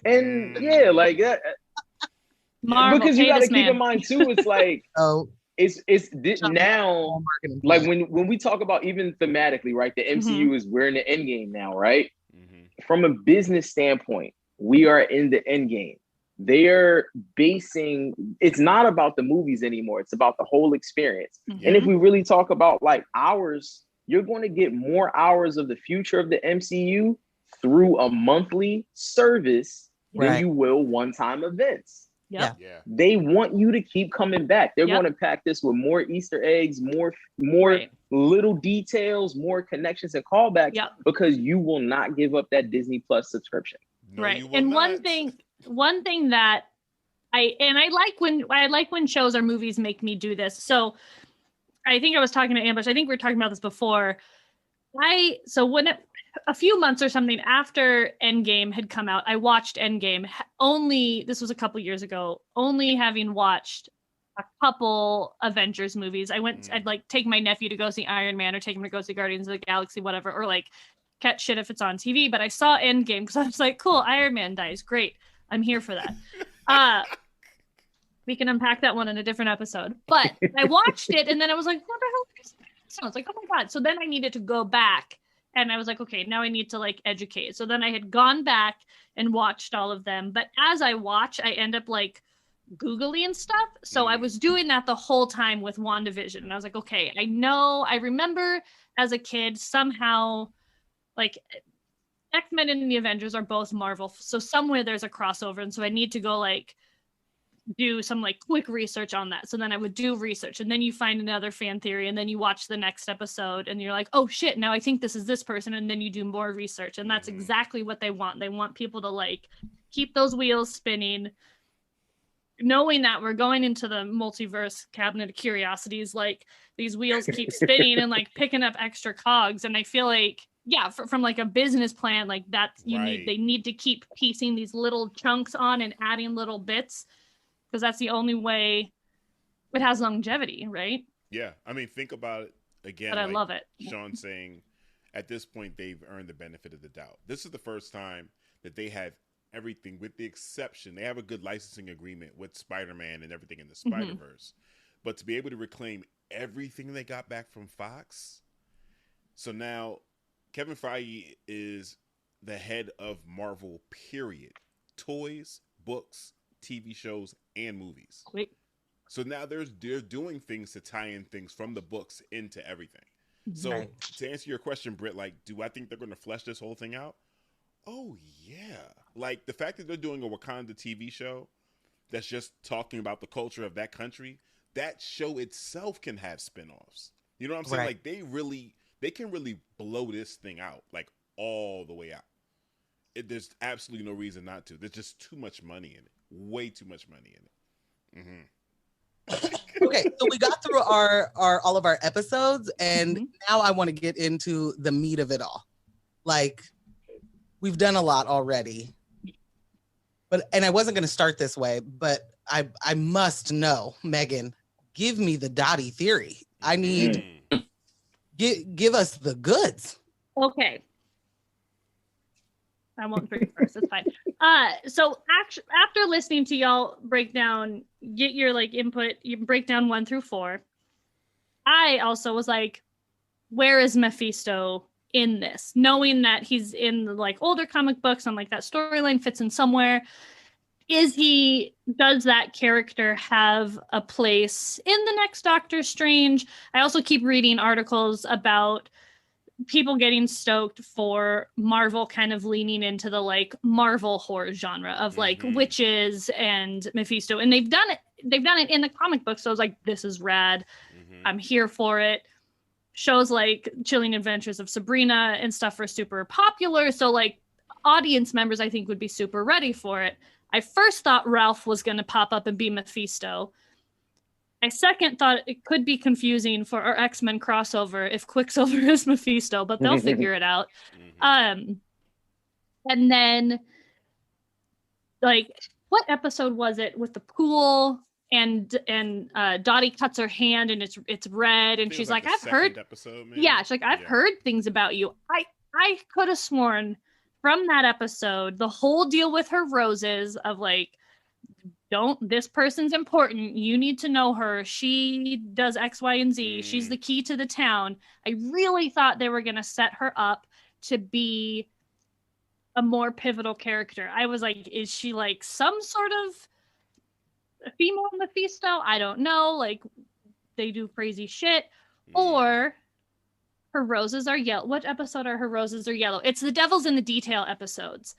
And like that, because you got to keep in mind too, it's like it's now, like when we talk about even thematically, right? The MCU is we're in the end game now, right? From a business standpoint, we are in the end game. They're basing, it's not about the movies anymore, it's about the whole experience. And if we really talk about like hours, you're going to get more hours of the future of the MCU through a monthly service than you will one-time events. They want you to keep coming back. They're going to pack this with more Easter eggs, more little details, more connections and callbacks because you will not give up that Disney Plus subscription. No, and one thing that I like when shows or movies make me do this. So I think I was talking to Ambush. I think we were talking about this before. A few months or something after Endgame had come out, I watched Endgame. This was a couple years ago, only having watched a couple Avengers movies. I'd like take my nephew to go see Iron Man or take him to go see Guardians of the Galaxy, whatever, or like catch shit if it's on TV. But I saw Endgame because I was like, cool, Iron Man dies. Great. I'm here for that. We can unpack that one in a different episode. But I watched it and then I was like, what the hell is this? Sounds like, oh my God. So then I needed to go back. And I was like, okay, now I need to like educate. So then I had gone back and watched all of them. But as I watch, I end up like Googling and stuff. So I was doing that the whole time with WandaVision. And I was like, okay, I remember as a kid somehow, like X-Men and the Avengers are both Marvel, so somewhere there's a crossover, and so I need to go like do some like quick research on that. So then I would do research, and then you find another fan theory, and then you watch the next episode and you're like, oh shit, now I think this is this person, and then you do more research. And that's exactly what they want. They want people to like keep those wheels spinning, knowing that we're going into the multiverse cabinet of curiosities. Like these wheels keep spinning and like picking up extra cogs. And I feel like, yeah, from like a business plan, like that's they need to keep piecing these little chunks on and adding little bits, because that's the only way it has longevity, right? Yeah. I mean, think about it again. But I love it. Sean saying at this point, they've earned the benefit of the doubt. This is the first time that they have everything, with the exception, they have a good licensing agreement with Spider-Man and everything in the Spider-Verse. But to be able to reclaim everything they got back from Fox. So now Kevin Feige is the head of Marvel, period. Toys, books, TV shows, and movies. Wait. So now they're doing things to tie in things from the books into everything. So to answer your question, Britt, like, do I think they're going to flesh this whole thing out? Oh, yeah. Like, the fact that they're doing a Wakanda TV show that's just talking about the culture of that country, that show itself can have spinoffs. You know what I'm saying? Like, they can really blow this thing out, like, all the way out. There's absolutely no reason not to. There's just too much money in it. Way too much money in it. Okay, so we got through our all of our episodes, and now I want to get into the meat of it all. Like, we've done a lot already, and I wasn't going to start this way, but I must know, Megan, give me the Dottie theory. I need give us the goods. Okay. I won't drink first. It's fine. So after listening to y'all break down, get your like input, you break down 1 through 4. I also was like, where is Mephisto in this? Knowing that he's in the like older comic books and like that storyline fits in somewhere. Does that character have a place in the next Doctor Strange? I also keep reading articles about people getting stoked for Marvel kind of leaning into the like Marvel horror genre of like witches and Mephisto, and they've done it in the comic book. So I was like, this is rad. I'm here for it. Shows like Chilling Adventures of Sabrina and stuff are super popular, so like audience members I think would be super ready for it. I first thought Ralph was going to pop up and be Mephisto. I second thought it could be confusing for our X-Men crossover if Quicksilver is Mephisto, but they'll figure it out. And then, like, what episode was it with the pool and Dottie cuts her hand and it's red and she's like I've heard episode, yeah, she's like I've heard things about you. I could have sworn from that episode the whole deal with her roses of like, this person's important. You need to know her. She does X, Y, and Z. She's the key to the town. I really thought they were going to set her up to be a more pivotal character. I was like, is she like some sort of female Mephisto? I don't know. Like, they do crazy shit. Or her roses are yellow. What episode are her roses are yellow? It's the Devil's in the Detail episodes.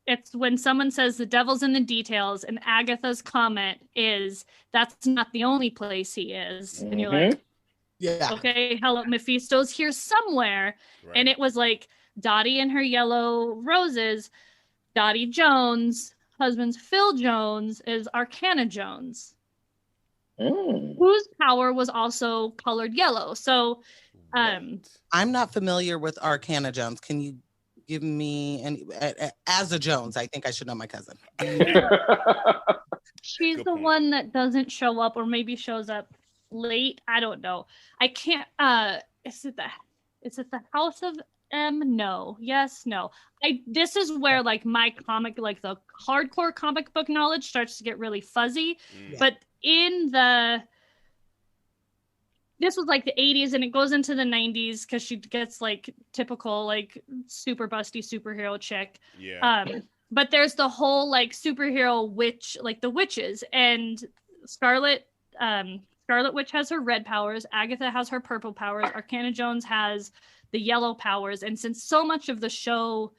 It's when someone says the devil's in the details, and Agatha's comment is, that's not the only place he is. And you're like, yeah, okay, hello, Mephisto's here somewhere. Right. And it was like Dottie and her yellow roses. Dottie Jones, husband's Phil Jones, is Arcana Jones, whose power was also colored yellow. So I'm not familiar with Arcana Jones. Can you give me any as a Jones? I think I should know my cousin. She's the one that doesn't show up, or maybe shows up late. I don't know. I can't. Is it the House of M? No. Yes. No. This is where like my comic, like the hardcore comic book knowledge starts to get really fuzzy. But this was like the 80s and it goes into the 90s because she gets like typical like super busty superhero chick. Yeah. But there's the whole like superhero witch, like the witches, and Scarlet Witch has her red powers. Agatha has her purple powers. Arcana Jones has the yellow powers. And since so much of the show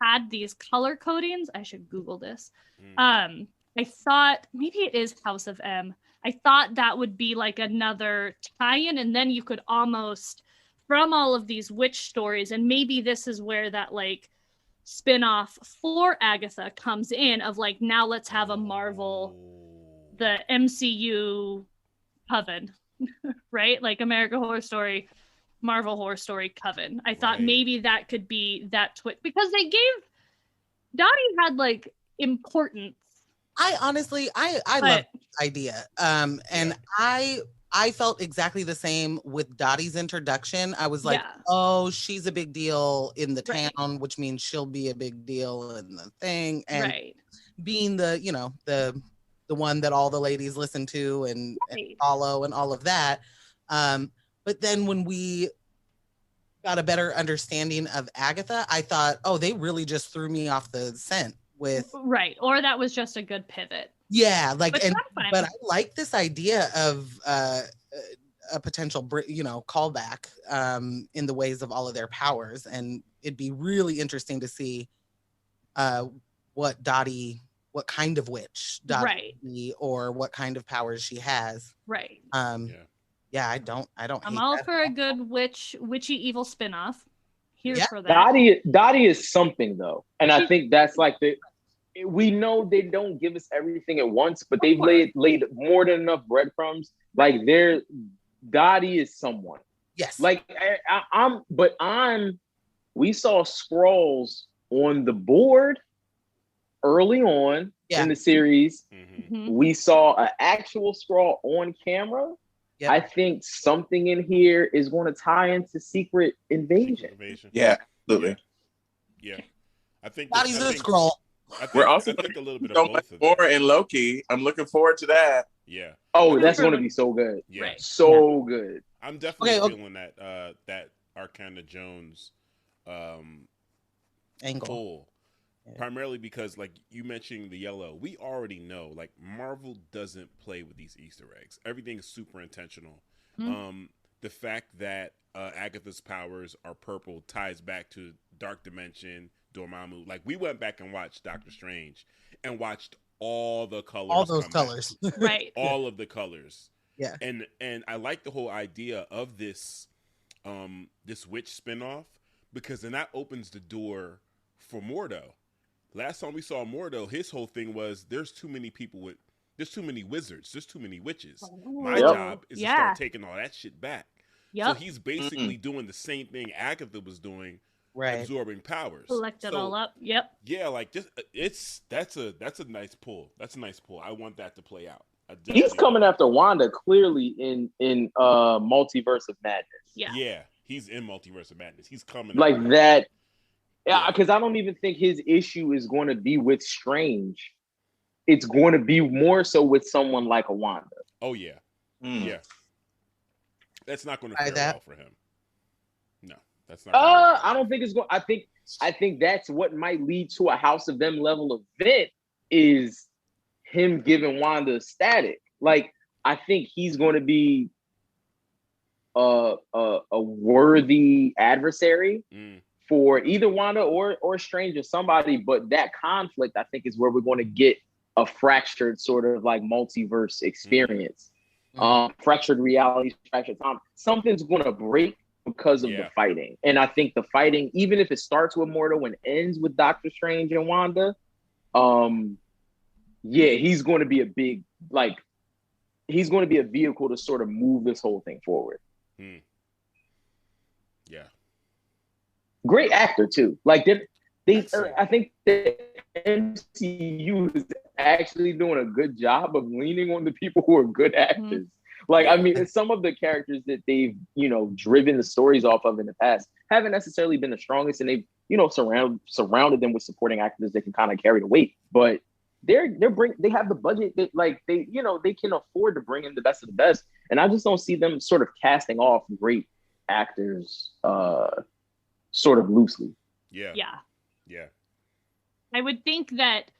had these color codings, I should Google this. I thought maybe it is House of M. I thought that would be like another tie-in, and then you could almost, from all of these witch stories, and maybe this is where that like spin-off for Agatha comes in of like, now let's have a Marvel, the MCU coven, right? Like American Horror Story, Marvel Horror Story coven. I thought maybe that could be that twist, because they gave Dottie had like importance. I honestly love the idea. And I felt exactly the same with Dottie's introduction. I was like, oh, she's a big deal in the town, which means she'll be a big deal in the thing. And being the, you know, the one that all the ladies listen to and follow and all of that. But then when we got a better understanding of Agatha, I thought, oh, they really just threw me off the scent with or that was just a good pivot. Like, but I like this idea of a potential, you know, callback in the ways of all of their powers, and it'd be really interesting to see what kind of witch Dottie would be, or what kind of powers she has. I don't. I'm all for a good witchy evil spinoff. Here for that. Dottie is something though, and I think that's like we know they don't give us everything at once, but they've laid more than enough breadcrumbs. Like Dottie is someone. Yes. Like we saw scrolls on the board early on in the series. We saw an actual scroll on camera. I think something in here is going to tie into Secret Invasion. Yeah, absolutely. Yeah. I think Dottie's a scroll. We're also going to a little bit so of much both more in Loki. I'm looking forward to that. Yeah. Oh, that's going to be so good. Yeah. So good. I'm definitely feeling that Arcana Jones angle. Pull. Primarily because, like you mentioned, the yellow. We already know, like, Marvel doesn't play with these Easter eggs. Everything is super intentional. The fact that Agatha's powers are purple ties back to Dark Dimension, Dormammu. Like, we went back and watched Doctor Strange and watched all the colors. All those colors. Right. All of the colors. Yeah. And I like the whole idea of this this witch spinoff, because then that opens the door for Mordo. Last time we saw Mordo, his whole thing was there's too many wizards, there's too many witches. My job is to start taking all that shit back. So he's basically doing the same thing Agatha was doing, absorbing powers. Collect it all up. Yep. Yeah, like that's a nice pull. That's a nice pull. I want that to play out. He's coming after Wanda clearly in Multiverse of Madness. Yeah, he's in Multiverse of Madness. He's coming like that. Yeah, because I don't even think his issue is going to be with Strange. It's going to be more so with someone like a Wanda. Oh yeah, yeah. That's not going to fare well for him. No, that's not. I don't think it's going. I think that's what might lead to a House of M level event, is him giving Wanda static. Like, I think he's going to be a worthy adversary for either Wanda or Strange or somebody. But that conflict, I think, is where we're going to get a fractured sort of like multiverse experience. Fractured reality, fractured time. Something's going to break because of the fighting. And I think the fighting, even if it starts with Mordo and ends with Doctor Strange and Wanda, he's going to be a big, like, he's going to be a vehicle to sort of move this whole thing forward. Yeah. Great actor too. Like I think the MCU is actually doing a good job of leaning on the people who are good actors. Like, I mean, some of the characters that they've, driven the stories off of in the past haven't necessarily been the strongest, and they've, surrounded them with supporting actors that can kind of carry the weight. But they have the budget that, like, they can afford to bring in the best of the best. And I just don't see them sort of casting off great actors sort of loosely. Yeah. I would think that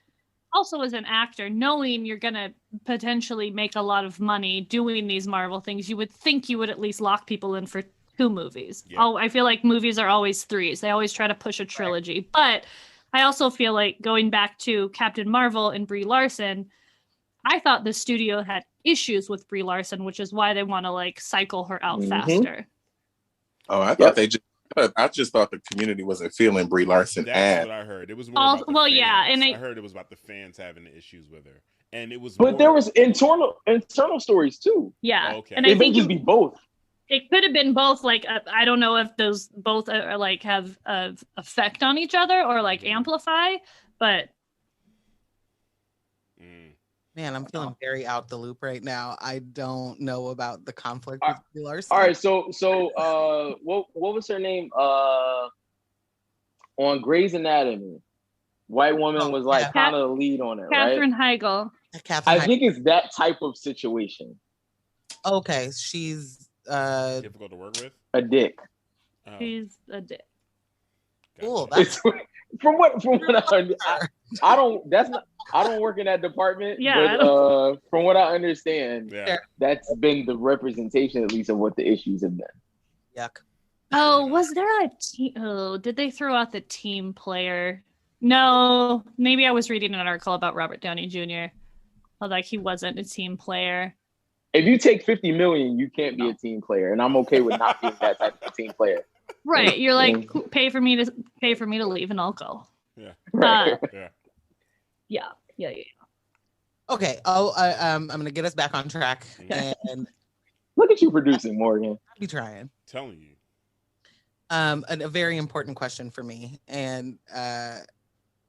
also as an actor, knowing you're going to potentially make a lot of money doing these Marvel things, you would think you would at least lock people in for 2 movies. Yeah. Oh, I feel like movies are always 3s. They always try to push a trilogy. Right. But I also feel like going back to Captain Marvel and Brie Larson, I thought the studio had issues with Brie Larson, which is why they want to like cycle her out faster. Oh, I thought I just thought the community wasn't feeling Brie Larson. That's what I heard. It was more about the fans. And I heard it was about the fans having issues with her, and it was. But there was internal stories too. Yeah, okay. And I think just be both. It could have been both. Like I don't know if those both are like have effect on each other or like amplify, but. Man, I'm feeling very out the loop right now. I don't know about the conflict with Brie Larson. All right, so what was her name? On Grey's Anatomy, white woman was like kind of the lead on it, Katherine right? Heigl. I think it's that type of situation. Okay, she's difficult to work with. A dick. Oh. She's a dick. Cool. That's from what I don't work in that department. Yeah. But from what I understand, that's been the representation at least of what the issues have been. Yuck. Oh, was there a team? Oh, did they throw out the team player? No, maybe I was reading an article about Robert Downey Jr. Like he wasn't a team player. If you take $50 million, you can't be a team player, and I'm okay with not being that type of team player. Right, you're like pay for me to leave, and I'll go. Yeah. Right. Yeah. Okay. Oh, I'm gonna get us back on track. And look at you producing, Morgan. I'll be trying. Telling you. A very important question for me, and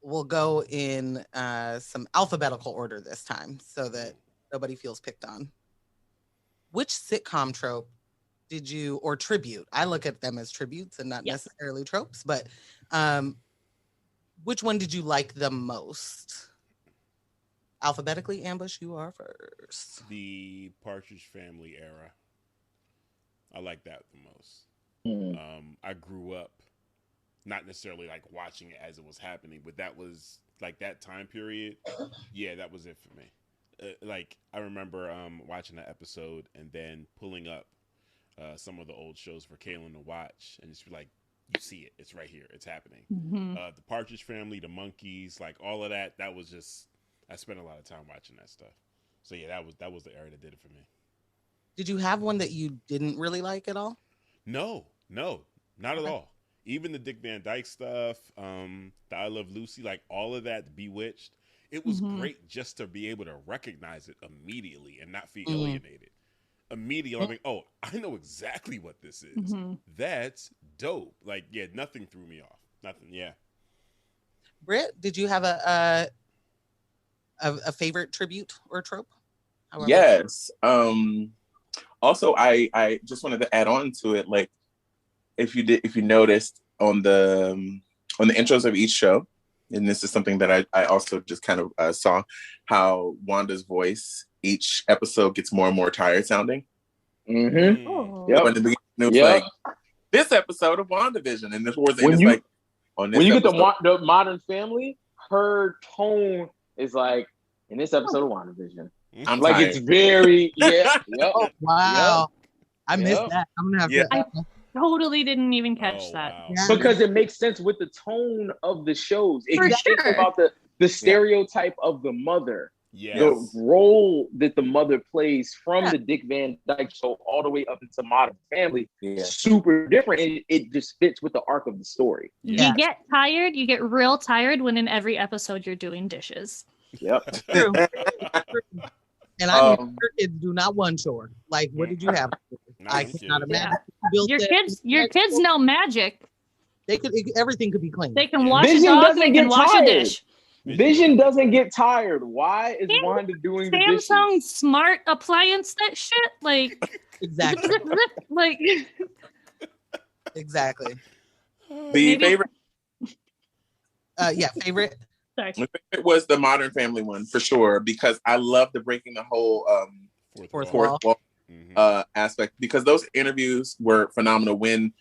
we'll go in some alphabetical order this time, so that nobody feels picked on. Which sitcom trope did you, or tribute? I look at them as tributes and not necessarily tropes, but which one did you like the most? Alphabetically, Ambush, you are first. The Partridge Family era. I like that the most. I grew up not necessarily like watching it as it was happening, but that was like that time period. Yeah, that was it for me. Like I remember watching that episode and then pulling up some of the old shows for Kaylin to watch and just be like, you see it, it's right here, it's happening. The Partridge Family, the Monkeys, like all of that. That was just, I spent a lot of time watching that stuff. So yeah, that was the era that did it for me. Did you have one that you didn't really like at all? No, not at all. Even the Dick Van Dyke stuff, the I Love Lucy, like all of that, Bewitched. It was great just to be able to recognize it immediately and not feel alienated. Immediately, I'm like, oh, I know exactly what this is. That's dope. Like, yeah, nothing threw me off. Nothing, yeah. Britt, did you have a favorite tribute or trope? However. Yes. Also, I just wanted to add on to it, like, if you noticed on the intros of each show, and this is something that I also just kind of saw, how Wanda's voice each episode gets more and more tired sounding. Mm-hmm. Yep. In the beginning, it was like this episode of Wandavision, and towards the end, it's like on this. When you episode, get the Modern Family, her tone is like in this episode of Wandavision. I'm like tired. It's very Oh, wow. I missed that. I'm gonna have to. Totally didn't even catch that. Wow. Because it makes sense with the tone of the shows. Exactly about the stereotype of the mother. Yes. The role that the mother plays from the Dick Van Dyke Show all the way up into Modern Family, super different. And it just fits with the arc of the story. You get tired. You get real tired when in every episode you're doing dishes. Yep. True. And I mean, your kids do not one chore. Like, what did you have? I cannot imagine. Your kids know magic. They could. Everything could be clean. They can wash a dog. They can wash a dish. Vision doesn't get tired. Why is Wanda doing the dishes? Samsung smart appliance that shit? Like exactly. Like exactly. The favorite. Favorite. Sorry. It was the Modern Family one for sure, because I love the breaking the whole fourth wall aspect, because those interviews were phenomenal. When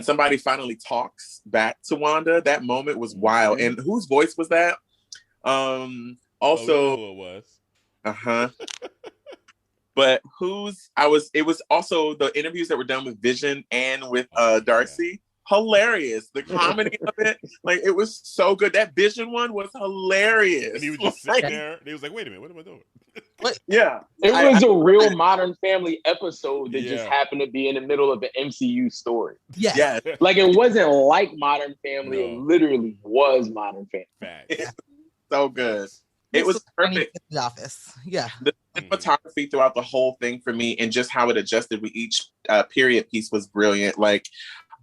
somebody finally talks back to Wanda, that moment was wild. And whose voice was that? Also, it was. But it was also the interviews that were done with Vision and with Darcy. Hilarious. The comedy of it, like, it was so good. That Vision one was hilarious. And he was just sitting there, and he was like, wait a minute, what am I doing? What? Yeah. It was a real Modern Family episode that just happened to be in the middle of an MCU story. Yes. Like, it wasn't like Modern Family. No. It literally was Modern Family. Facts. So good. It was perfect. The Office. Yeah. The cinematography throughout the whole thing for me, and just how it adjusted with each period piece was brilliant. Like,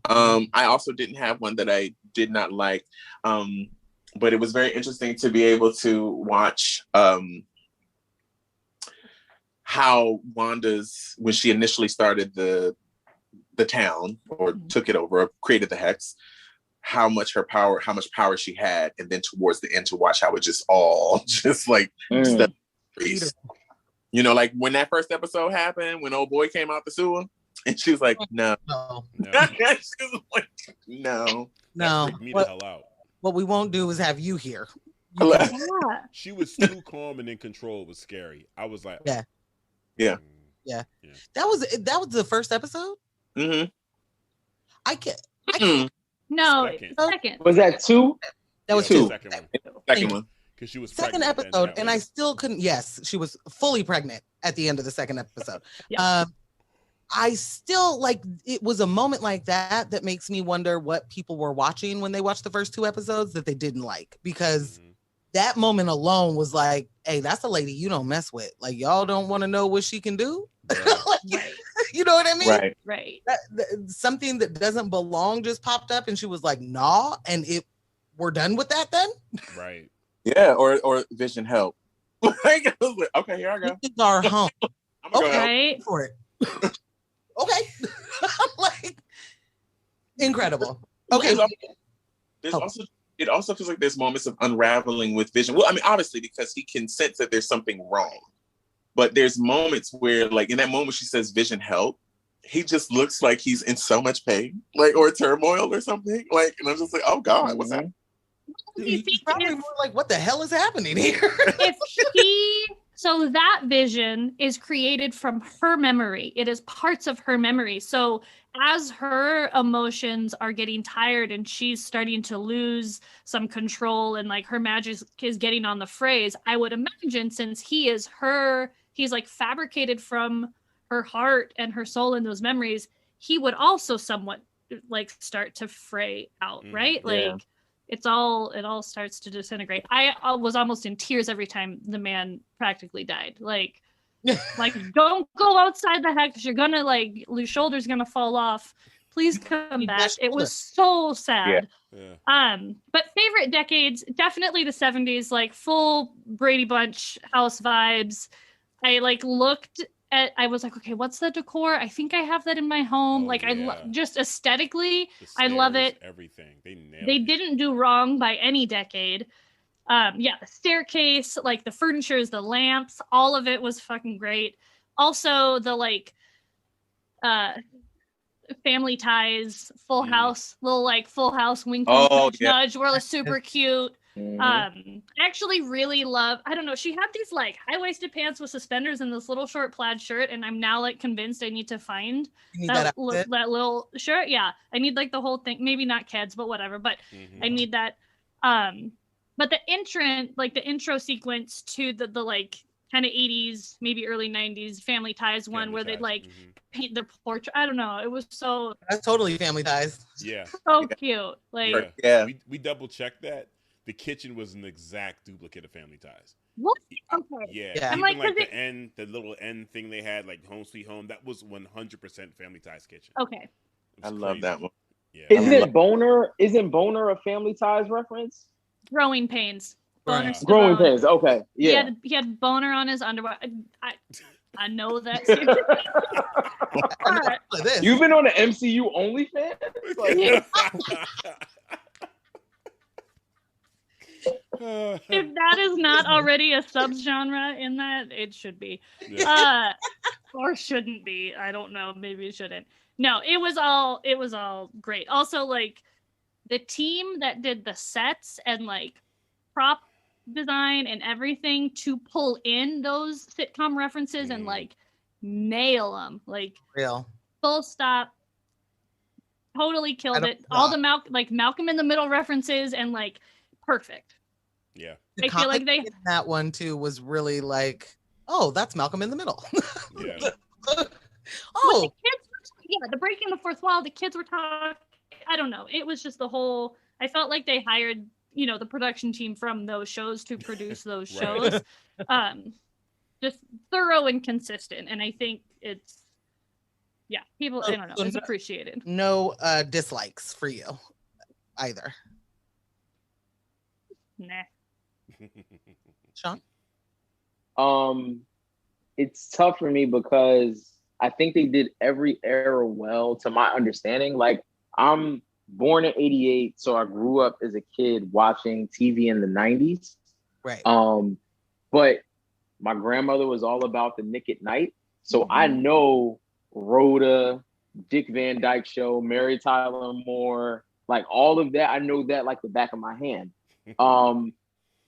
I also didn't have one that I did not like, but it was very interesting to be able to watch how Wanda's, when she initially started the town or took it over, or created the Hex, how much power she had, and then towards the end to watch how it just all just like you know, like when that first episode happened, when old boy came out the sewer. And she was like, no. She was like, no. That freaked me the hell out. What we won't do is have you here. She was too calm and in control. It was scary. I was like, yeah. That was the first episode? Mm-hmm. I can't. No, second. Was that 2? That was 2. Second one. Because she was second episode, and I still couldn't. Yes, she was fully pregnant at the end of the second episode. I still, like, it was a moment like that makes me wonder what people were watching when they watched the first 2 episodes that they didn't like, because that moment alone was like, hey, that's a lady you don't mess with. Like, y'all don't want to know what she can do. Like, you know what I mean? Right. Something that doesn't belong just popped up, and she was like, nah, and we're done with that then? Right. Yeah, or Vision help. Like, okay, here I go. This is our home. I'm gonna go for it. Okay. Like, incredible. Okay. It also feels like there's moments of unraveling with Vision. Well, I mean, obviously, because he can sense that there's something wrong. But there's moments where, like, in that moment she says, Vision, help, he just looks like he's in so much pain, like, or turmoil or something. Like, and I'm just like, oh God, what's that? He's probably more like, what the hell is happening here? So that Vision is created from her memory. It is parts of her memory. So as her emotions are getting tired and she's starting to lose some control, and like her magic is getting on the phrase, I would imagine, since he's like fabricated from her heart and her soul in those memories, he would also somewhat like start to fray out, right? Like, it all starts to disintegrate. I was almost in tears every time the man practically died. Like don't go outside the Hex. You're gonna, like, your shoulder's gonna fall off. Please come back. It was so sad. But favorite decades, definitely the 70s, like full Brady Bunch house vibes. I like looked at, I was like, okay, what's the decor? I think I have that in my home. Just aesthetically, I love it. Everything. They didn't do wrong by any decade. The staircase, like the furniture, the lamps, all of it was fucking great. Also, the like Family Ties, Full House, little like Full House wink nudge were super cute. I actually really love, I don't know, she had these like high-waisted pants with suspenders and this little short plaid shirt, and I'm now like convinced I need to find that little shirt. I need like the whole thing, maybe not kids, but whatever, but I need that. But the intro sequence to the like kind of 80s, maybe early 90s Family Ties one where they'd like paint their portrait. I don't know. It was so... That's totally Family Ties. Yeah. So cute. Like, we double checked that. The kitchen was an exact duplicate of Family Ties. What? Okay. Yeah. Even like the little end thing they had, like Home Sweet Home, that was 100% Family Ties kitchen. Okay. I love that one. Yeah. Isn't Boner a Family Ties reference? Growing Pains. Growing Pains. Okay. Yeah. He had Boner on his underwear. I know that. You've been on the MCU OnlyFans? If that is not already a subgenre in that, it should be. Or shouldn't be. I don't know. Maybe it shouldn't. No, it was all great. Also, like, the team that did the sets and like prop design and everything to pull in those sitcom references and like nail them. Like real. Full stop. Totally killed it. All the Malcolm in the Middle references and like perfect. Yeah. I feel like that one too was really like, oh, that's Malcolm in the Middle. Yeah. Oh. The breaking the fourth wall, the kids were talking. I don't know. It was just the whole, I felt like they hired, the production team from those shows to produce those shows. Just thorough and consistent. And I think it's, people, I don't know, it's appreciated. No dislikes for you either. Nah. Sean? It's tough for me because I think they did every era well, to my understanding. Like, I'm born in 88, so I grew up as a kid watching TV in the 90s. Right. But my grandmother was all about the Nick at Night. So I know Rhoda, Dick Van Dyke Show, Mary Tyler Moore, like all of that. I know that like the back of my hand.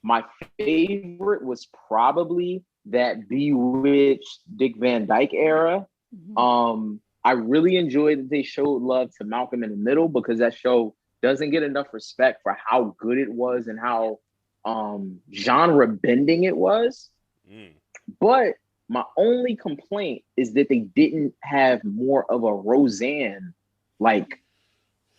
My favorite was probably that Bewitched Dick Van Dyke era. I really enjoyed that they showed love to Malcolm in the Middle because that show doesn't get enough respect for how good it was and how genre bending it was. But my only complaint is that they didn't have more of a Roseanne like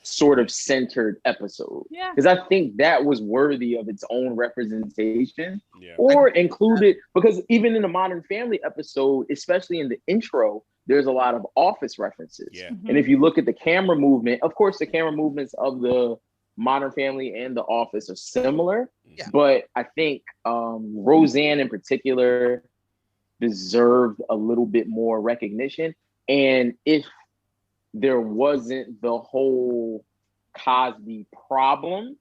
sort of centered episode. Yeah. Because I think that was worthy of its own representation. Yeah. Or included, because even in the Modern Family episode, especially in the intro, there's a lot of Office references. Yeah. And if you look at the camera movement, of course, the camera movements of the Modern Family and the Office are similar. Yeah. But I think Roseanne in particular deserved a little bit more recognition. And if there wasn't the whole Cosby problem,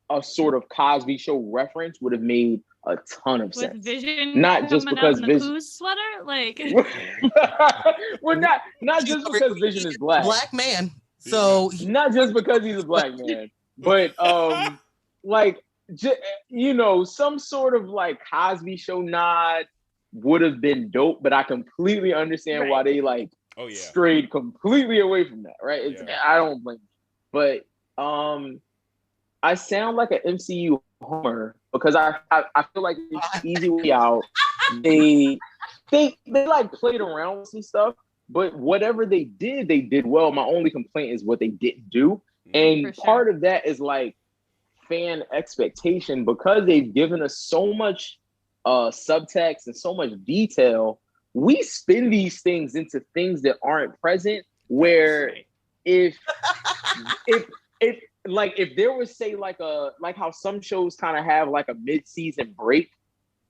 a sort of Cosby Show reference would have made a ton of sense. Vision not just because Vision sweater, like well, not just because Vision is black man. So not just because he's a black man, but like some sort of like Cosby Show nod would have been dope. But I completely understand why they like strayed completely away from that. Right? I don't blame you. But I sound like an MCU homer because I feel like it's easy way out. They like played around with some stuff, but whatever they did well. My only complaint is what they didn't do. And part of that is like fan expectation because they've given us so much subtext and so much detail. We spin these things into things that aren't present, where if there was say like how some shows kind of have like a mid-season break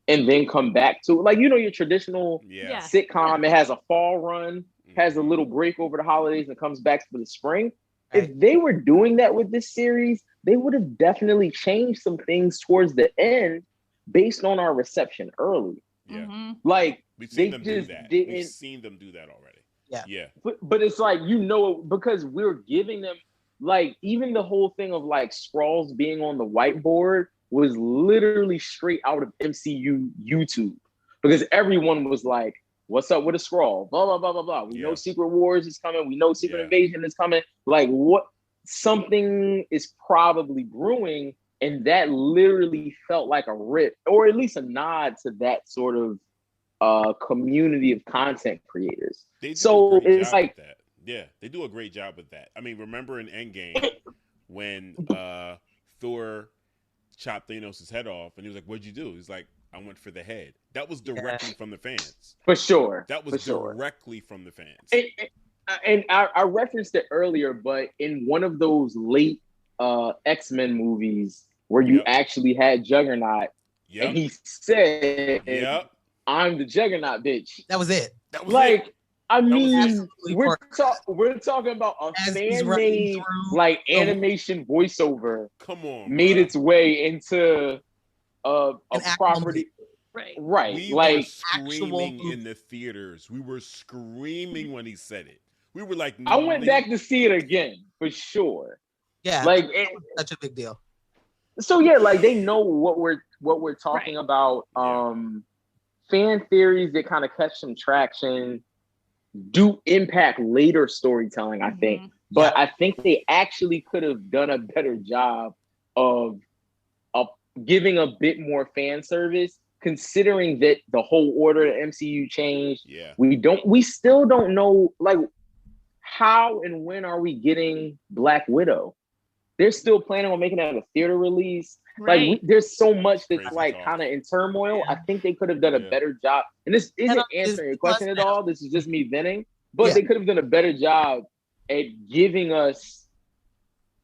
and then come back to like your traditional sitcom, it has a fall run, has a little break over the holidays and comes back for the spring. If they were doing that with this series, they would have definitely changed some things towards the end based on our reception early. Like we've seen them do that. We've seen them do that already. Yeah. But it's like because we're giving them. Like, even the whole thing of, like, Skrulls being on the whiteboard was literally straight out of MCU YouTube. Because everyone was like, what's up with a Skrull? Blah, blah, blah, blah, blah. We know Secret Wars is coming. We know Secret Invasion is coming. Like, something is probably brewing. And that literally felt like a rip, or at least a nod to that sort of community of content creators. So it's like... Yeah, they do a great job with that. I mean, remember in Endgame when Thor chopped Thanos' head off and he was like, what'd you do? He's like, I went for the head. That was directly from the fans. For sure. That was directly from the fans. And I referenced it earlier, but in one of those late X-Men movies where you actually had Juggernaut, and he said, I'm the Juggernaut, bitch. That was it. That was like, it. I mean, we're talking about a fan-made like animation voiceover. Come on, made its way into a property. Right. We were screaming in the theaters. We were screaming when he said it. We were like, I went back to see it again for sure. Yeah, like it was such a big deal. So yeah, like they know what we're talking about. fan theories that kind of catch some traction do impact later storytelling, I think. But I think they actually could have done a better job of giving a bit more fan service, considering that the whole order of the MCU changed. Yeah. We still don't know, like, how and when are we getting Black Widow? They're still planning on making that a theater release. Right. Like, there's so much that's Crazy like talk. kind of in turmoil. I think they could have done a better job. And this isn't answering your question at all. This is just me venting. But they could have done a better job at giving us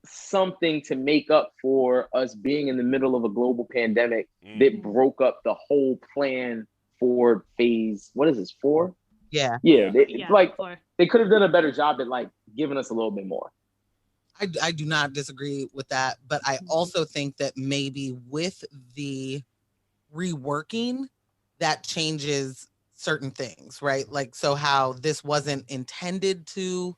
something to make up for us being in the middle of a global pandemic that broke up the whole plan for phase, what is this, 4? Yeah. They could have done a better job at like giving us a little bit more. I do not disagree with that, but I also think that maybe with the reworking, that changes certain things, right? Like, so how this wasn't intended to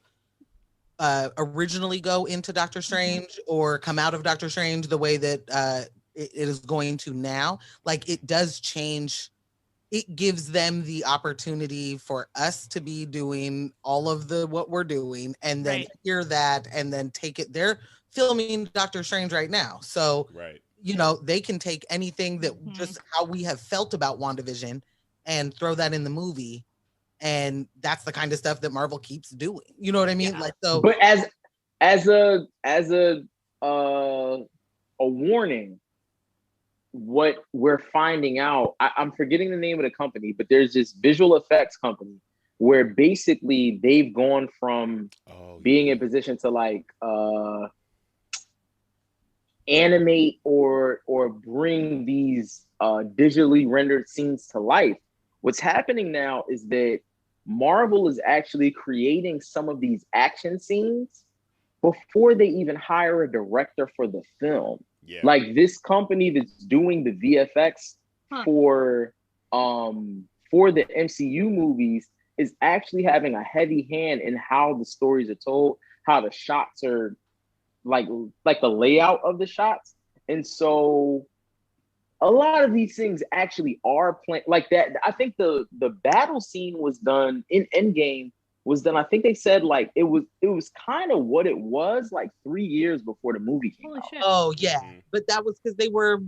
originally go into Doctor Strange or come out of Doctor Strange the way that it is going to now. Like, it does change. It gives them the opportunity for us to be doing all of what we're doing and then hear that and then take it. They're filming Doctor Strange right now. So, you know, they can take anything that just how we have felt about WandaVision and throw that in the movie. And that's the kind of stuff that Marvel keeps doing. You know what I mean? Yeah. Like, so, but as a warning, what we're finding out, I'm forgetting the name of the company, but there's this visual effects company where basically they've gone from being in position to like animate or bring these digitally rendered scenes to life. What's happening now is that Marvel is actually creating some of these action scenes before they even hire a director for the film. Yeah. Like, this company that's doing the VFX for the MCU movies is actually having a heavy hand in how the stories are told, how the shots are like the layout of the shots. And so a lot of these things actually are planned like that. I think the battle scene was done in Endgame was done. I think they said like it was kind of what it was like 3 years before the movie came out. Shit. Oh yeah, but that was because they were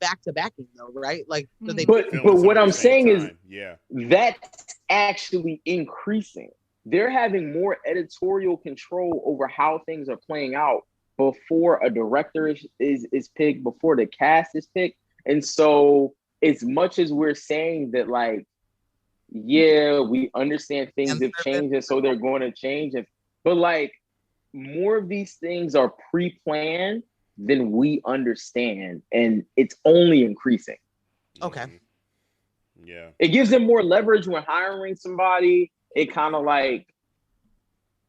back to backing though, right? Like, so they. But what I'm saying is, that's actually increasing. They're having more editorial control over how things are playing out before a director is picked, before the cast is picked. And so, as much as we're saying that, like, yeah, we understand things have changed, and so they're going to change. But like, more of these things are pre-planned than we understand, and it's only increasing. Okay. Yeah. It gives them more leverage when hiring somebody. It kind of like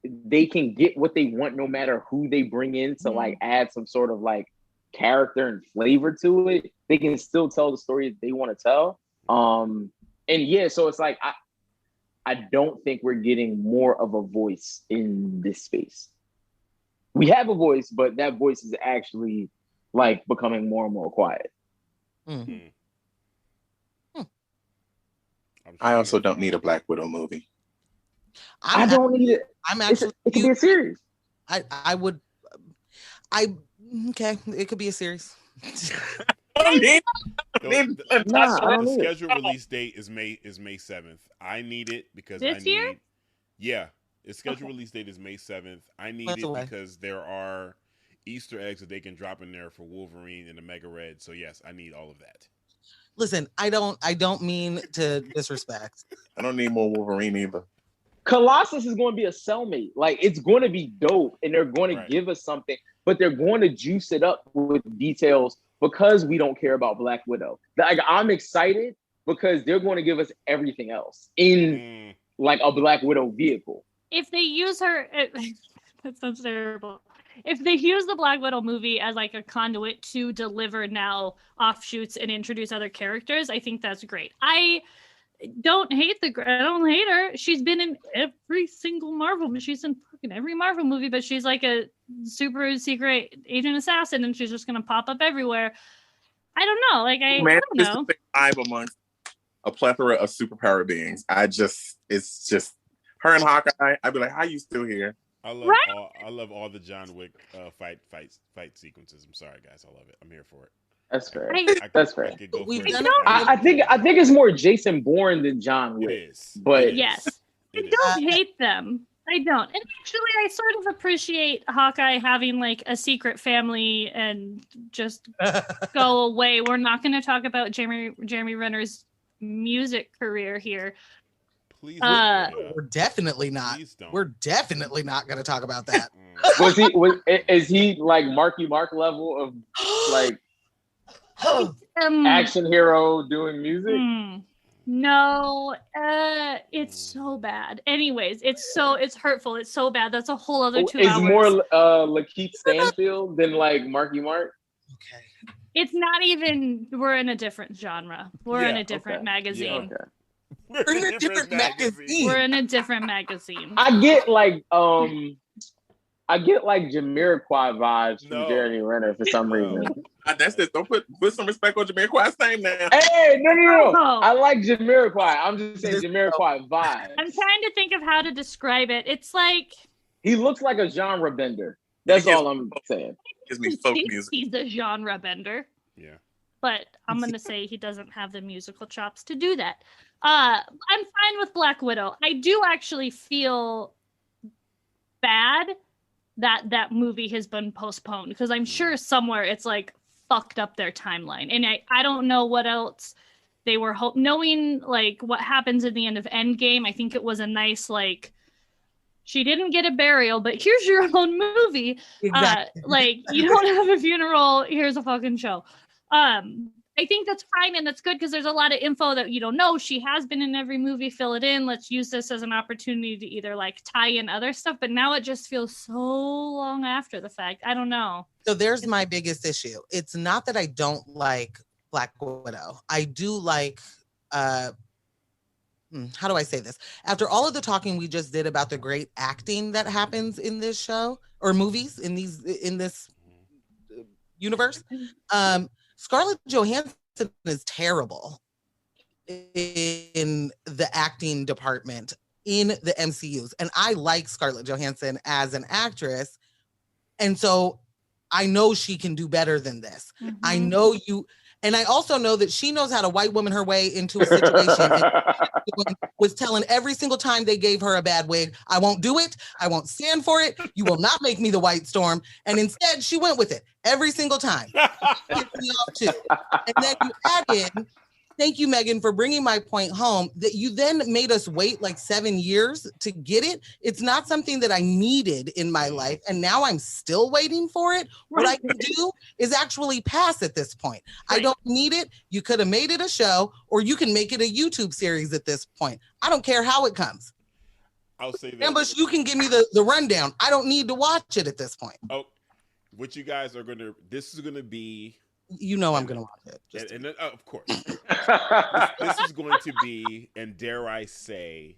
they can get what they want no matter who they bring in to like add some sort of like character and flavor to it. They can still tell the story they want to tell. And yeah, so it's like I don't think we're getting more of a voice in this space. We have a voice, but that voice is actually like becoming more and more quiet. Mm-hmm. I also don't need a Black Widow movie. I don't need it. I'm actually. It could be a series. I would. Okay. It could be a series. The scheduled release date is May 7th. I need it because this year? Yeah, the scheduled release date is May 7th. I need it because there are Easter eggs that they can drop in there for Wolverine and the Mega Red. So yes, I need all of that. Listen, I don't mean to disrespect. I don't need more Wolverine either. Colossus is going to be a cellmate. Like, it's going to be dope, and they're going to give us something, but they're going to juice it up with details because we don't care about Black Widow. Like, I'm excited because they're going to give us everything else in like a Black Widow vehicle. If they use her, that sounds terrible. If they use the Black Widow movie as like a conduit to deliver now offshoots and introduce other characters, I think that's great. I don't hate her. She's been in every single Marvel, but she's in fucking every Marvel movie, but she's like a super secret agent assassin and she's just gonna pop up everywhere. I don't know. Like, I don't know. Five amongst a plethora of superpower beings. It's just her and Hawkeye. I'd be like, how you still here? I love all the John Wick fight sequences. I'm sorry, guys. I love it. I'm here for it. That's fair. That's fair. I think it's more Jason Bourne than John Wick. It is. But yes, I don't hate them. I don't. And actually, I sort of appreciate Hawkeye having like a secret family and just go away. We're not going to talk about Jeremy Renner's music career here. Please. We're definitely not. We're definitely not going to talk about that. Is he like Marky Mark level of like action hero doing music? No, it's so bad. Anyways, it's hurtful. It's so bad. That's a whole other 2 hours. It's more Lakeith Stanfield than like Marky Mark. Okay. It's not even. We're in a different genre. We're in a different magazine. Yeah, okay. We're in a different magazine. We're in a different magazine. I get like Jamiroquai vibes from Jeremy Renner for some reason. That's it. Don't put some respect on Jamiroquai's name now. Hey, no. I like Jamiroquai. I'm just saying Jamiroquai vibes. I'm trying to think of how to describe it. It's like he looks like a genre bender. That's all I'm saying. Gives me folk music. He's a genre bender. Yeah. But I'm gonna say he doesn't have the musical chops to do that. I'm fine with Black Widow. I do actually feel bad that movie has been postponed because I'm sure somewhere it's like fucked up their timeline, and I don't know what else they were knowing like what happens in the end of Endgame. I think it was a nice like she didn't get a burial, but here's your own movie. Exactly. Like you don't have a funeral. Here's a fucking show. I think that's fine and that's good because there's a lot of info that you don't know. She has been in every movie. Fill it in. Let's use this as an opportunity to either like tie in other stuff. But now it just feels so long after the fact. I don't know. So there's my biggest issue. It's not that I don't like Black Widow. I do like, how do I say this? After all of the talking we just did about the great acting that happens in this show or movies in this universe, Scarlett Johansson is terrible in the acting department in the MCUs. And I like Scarlett Johansson as an actress. And so I know she can do better than this. Mm-hmm. I know you. And I also know that she knows how to white woman her way into a situation. And was telling every single time they gave her a bad wig, I won't do it. I won't stand for it. You will not make me the White Storm. And instead, she went with it every single time. Pissed me off too. And then you add in, thank you, Megan, for bringing my point home, that you then made us wait like 7 years to get it. It's not something that I needed in my life. And now I'm still waiting for it. What I can do is actually pass at this point. Right. I don't need it. You could have made it a show or you can make it a YouTube series at this point. I don't care how it comes. I'll say that. Ambush, you can give me the rundown. I don't need to watch it at this point. Oh, what you guys are going to, this is going to be. You know I'm going to watch it. And of course. this is going to be, and dare I say,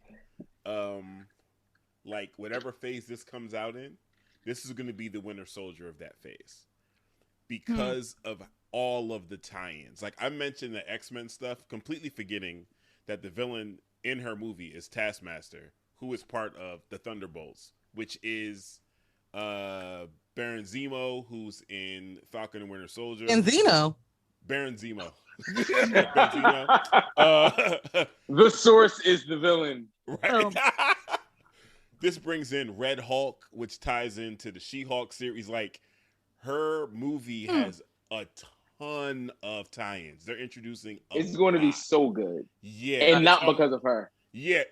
like whatever phase this comes out in, this is going to be the Winter Soldier of that phase. Because of all of the tie-ins. Like I mentioned the X-Men stuff, completely forgetting that the villain in her movie is Taskmaster, who is part of the Thunderbolts, which is Baron Zemo, who's in Falcon and Winter Soldier. And Zeno. Baron Zemo. The source is the villain. Right. This brings in Red Hulk, which ties into the She-Hulk series. Like, her movie has a ton of tie-ins. They're introducing it's going to be so good. Yeah. And not because of her. Yeah,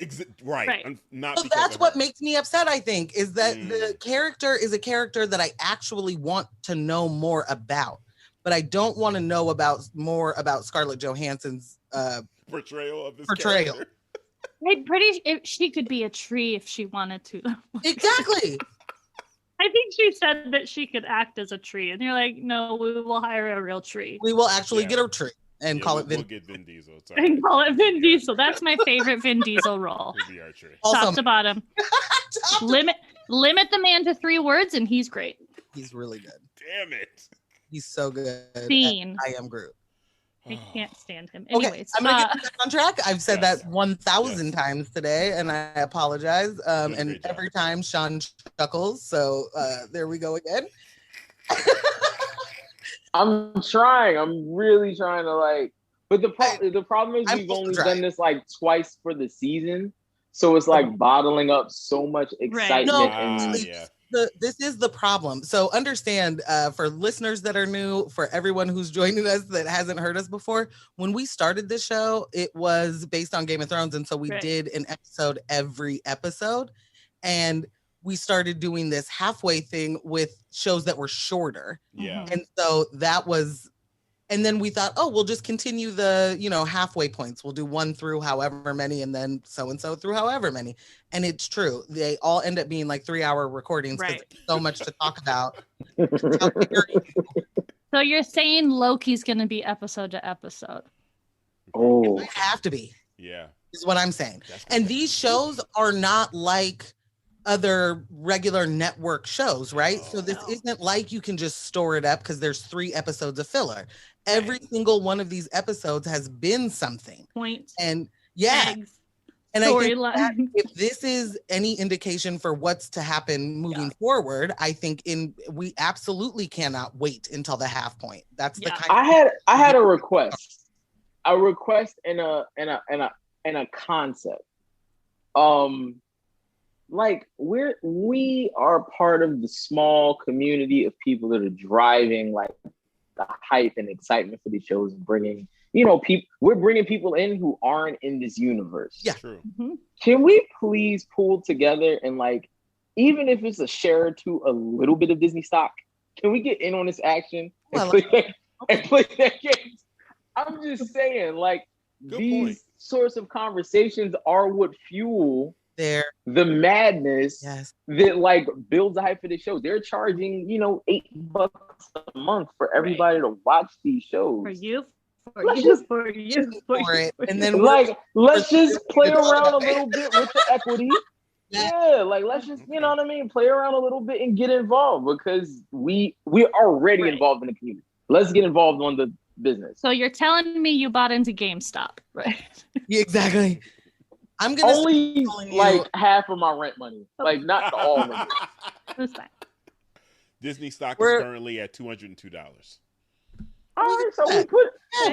right. Not so that's what makes me upset, I think, is that the character is a character that I actually want to know more about. But I don't want to know more about Scarlett Johansson's portrayal of this portrayal. Character. I'm pretty she could be a tree if she wanted to. Exactly. I think she said that she could act as a tree, and you're like, no, we will hire a real tree. We will actually get a tree and call it Vin. We'll get Vin Diesel. And call it Vin Diesel. That's my favorite Vin Diesel role. Top to bottom. Limit the man to 3 words, and he's great. He's really good. Damn it. He's so good. Scene. I am Groot. I can't stand him. Anyways, okay, I'm gonna get back on track. I've said that 1,000 times today, and I apologize. And every time Sean chuckles, so there we go again. I'm trying. I'm really trying to like. But the problem is we've only done this like twice for the season, so it's like bottling up so much excitement. This is the problem. So understand, for listeners that are new, for everyone who's joining us that hasn't heard us before, when we started this show, it was based on Game of Thrones, and so we did an episode every episode, and we started doing this halfway thing with shows that were shorter. Yeah. And so that was. And then we thought, we'll just continue the, halfway points. We'll do 1 through however many, and then so-and-so through however many. And it's true. They all end up being like 3-hour recordings because there's so much to talk about. So you're saying Loki's going to be episode to episode? Oh. It might have to be. Yeah. Is what I'm saying. And these shows are not like other regular network shows, right? So this isn't like you can just store it up because there's 3 episodes of filler. Every single one of these episodes has been something. Point. And and I think if this is any indication for what's to happen moving forward, I think we absolutely cannot wait until the half point. That's the kind I had a request and a concept. Like we are part of the small community of people that are driving like the hype and excitement for these shows and bringing, people. We're bringing people in who aren't in this universe. Yeah, true. Mm-hmm. Can we please pull together and like, even if it's a share to a little bit of Disney stock, can we get in on this action and play that game? I'm just saying, like, these sorts of conversations are what fuel the madness that like builds the hype for the show. They're charging, $8 a month for everybody to watch these shows. For you. And then let's just play around a little bit with the equity. Yeah, like let's just, what I mean, play around a little bit and get involved because we're already involved in the community. Let's get involved on the business. So you're telling me you bought into GameStop, right? Yeah, exactly. I'm gonna only like half of my rent money, like not all of it. That's fine. Disney stock is currently at $202. All right, so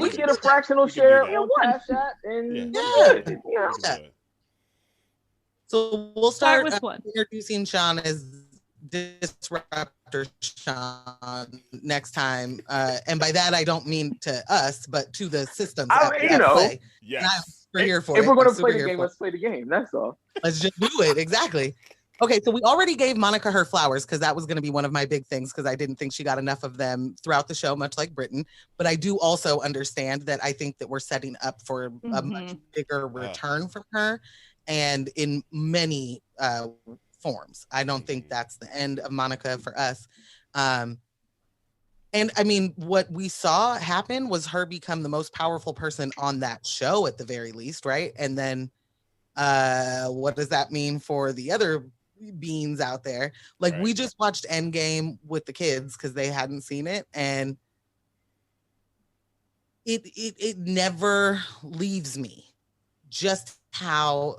we get a fractional share on Cash App, and So we'll start introducing Sean as Disruptor Sean next time, and by that I don't mean to us, but to the systems. Play. Yes. We're here for if we're going to play the game, let's play the game. That's all. Let's just do it. Exactly. Okay, so we already gave Monica her flowers because that was going to be one of my big things because I didn't think she got enough of them throughout the show, much like Brittain. But I do also understand that I think that we're setting up for a much bigger return from her, and in many forms. I don't think that's the end of Monica for us. And I mean, what we saw happen was her become the most powerful person on that show at the very least, right? And then what does that mean for the other beings out there? Like we just watched Endgame with the kids because they hadn't seen it, and it never leaves me just how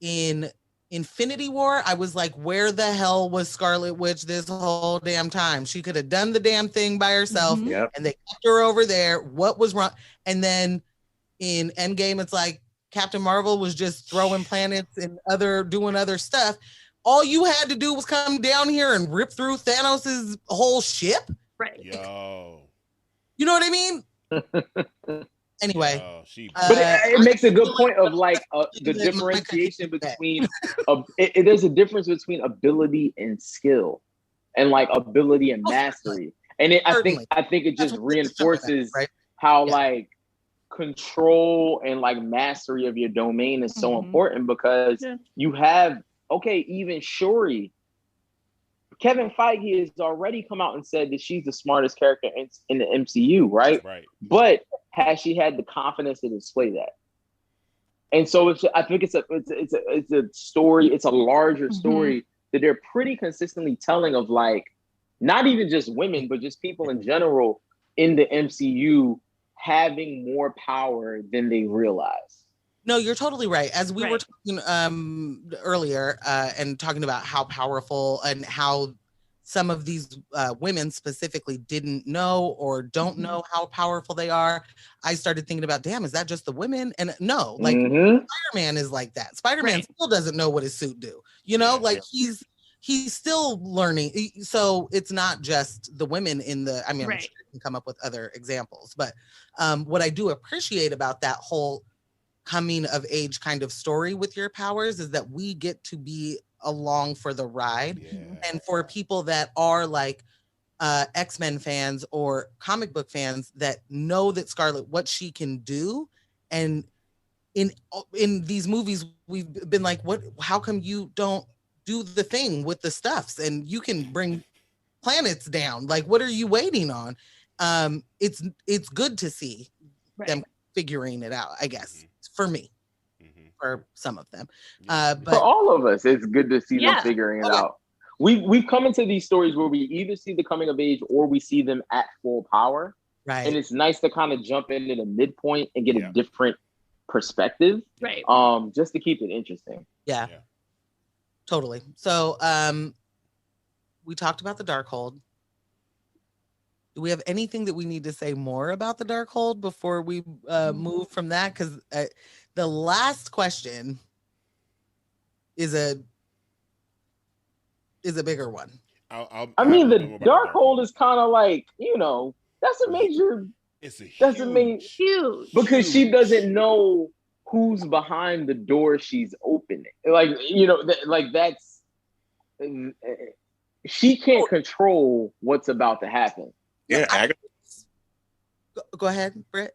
in Infinity War, I was like, where the hell was Scarlet Witch this whole damn time? She could have done the damn thing by herself, and they kept her over there. What was wrong? And then in Endgame, it's like Captain Marvel was just throwing planets and doing other stuff. All you had to do was come down here and rip through Thanos's whole ship. Right. Yo. You know what I mean? Anyway, but it makes a good point of like the differentiation between there's a difference between ability and skill, and like ability and mastery, and I think it just reinforces how like control and like mastery of your domain is so important because you have even Shuri. Kevin Feige has already come out and said that she's the smartest character in the MCU, right? Right. But has she had the confidence to display that? And so I think it's a story. It's a larger story that they're pretty consistently telling of like not even just women, but just people in general in the MCU having more power than they realize. No, you're totally right. As we were talking earlier and talking about how powerful and how some of these women specifically didn't know or don't know how powerful they are, I started thinking about, damn, is that just the women? And no, like Spider-Man is like that. Spider-Man still doesn't know what his suit do. You know, like he's still learning. So it's not just the women in the, I mean, I'm sure you can come up with other examples, but what I do appreciate about that whole coming of age kind of story with your powers is that we get to be along for the ride. And for people that are like X-Men fans or comic book fans that know that Scarlet, what she can do, and in these movies we've been like, what, how come you don't do the thing with the stuffs and you can bring planets down, like what are you waiting on? It's good to see them figuring it out, I guess, for me, for some of them, but for all of us it's good to see them figuring it out. We've come into these stories where we either see the coming of age or we see them at full power, right? And it's nice to kind of jump into the midpoint and get a different perspective, right? Just to keep it interesting. Yeah. Totally. So we talked about the Darkhold. Do we have anything that we need to say more about the Darkhold before we move from that? Because the last question is a bigger one. I mean, the Darkhold is kind of like, you know, that's a major. It's a huge because she doesn't know who's behind the door she's opening. Like, you know, that's she can't control what's about to happen. Yeah, Agatha. Go ahead, Britt.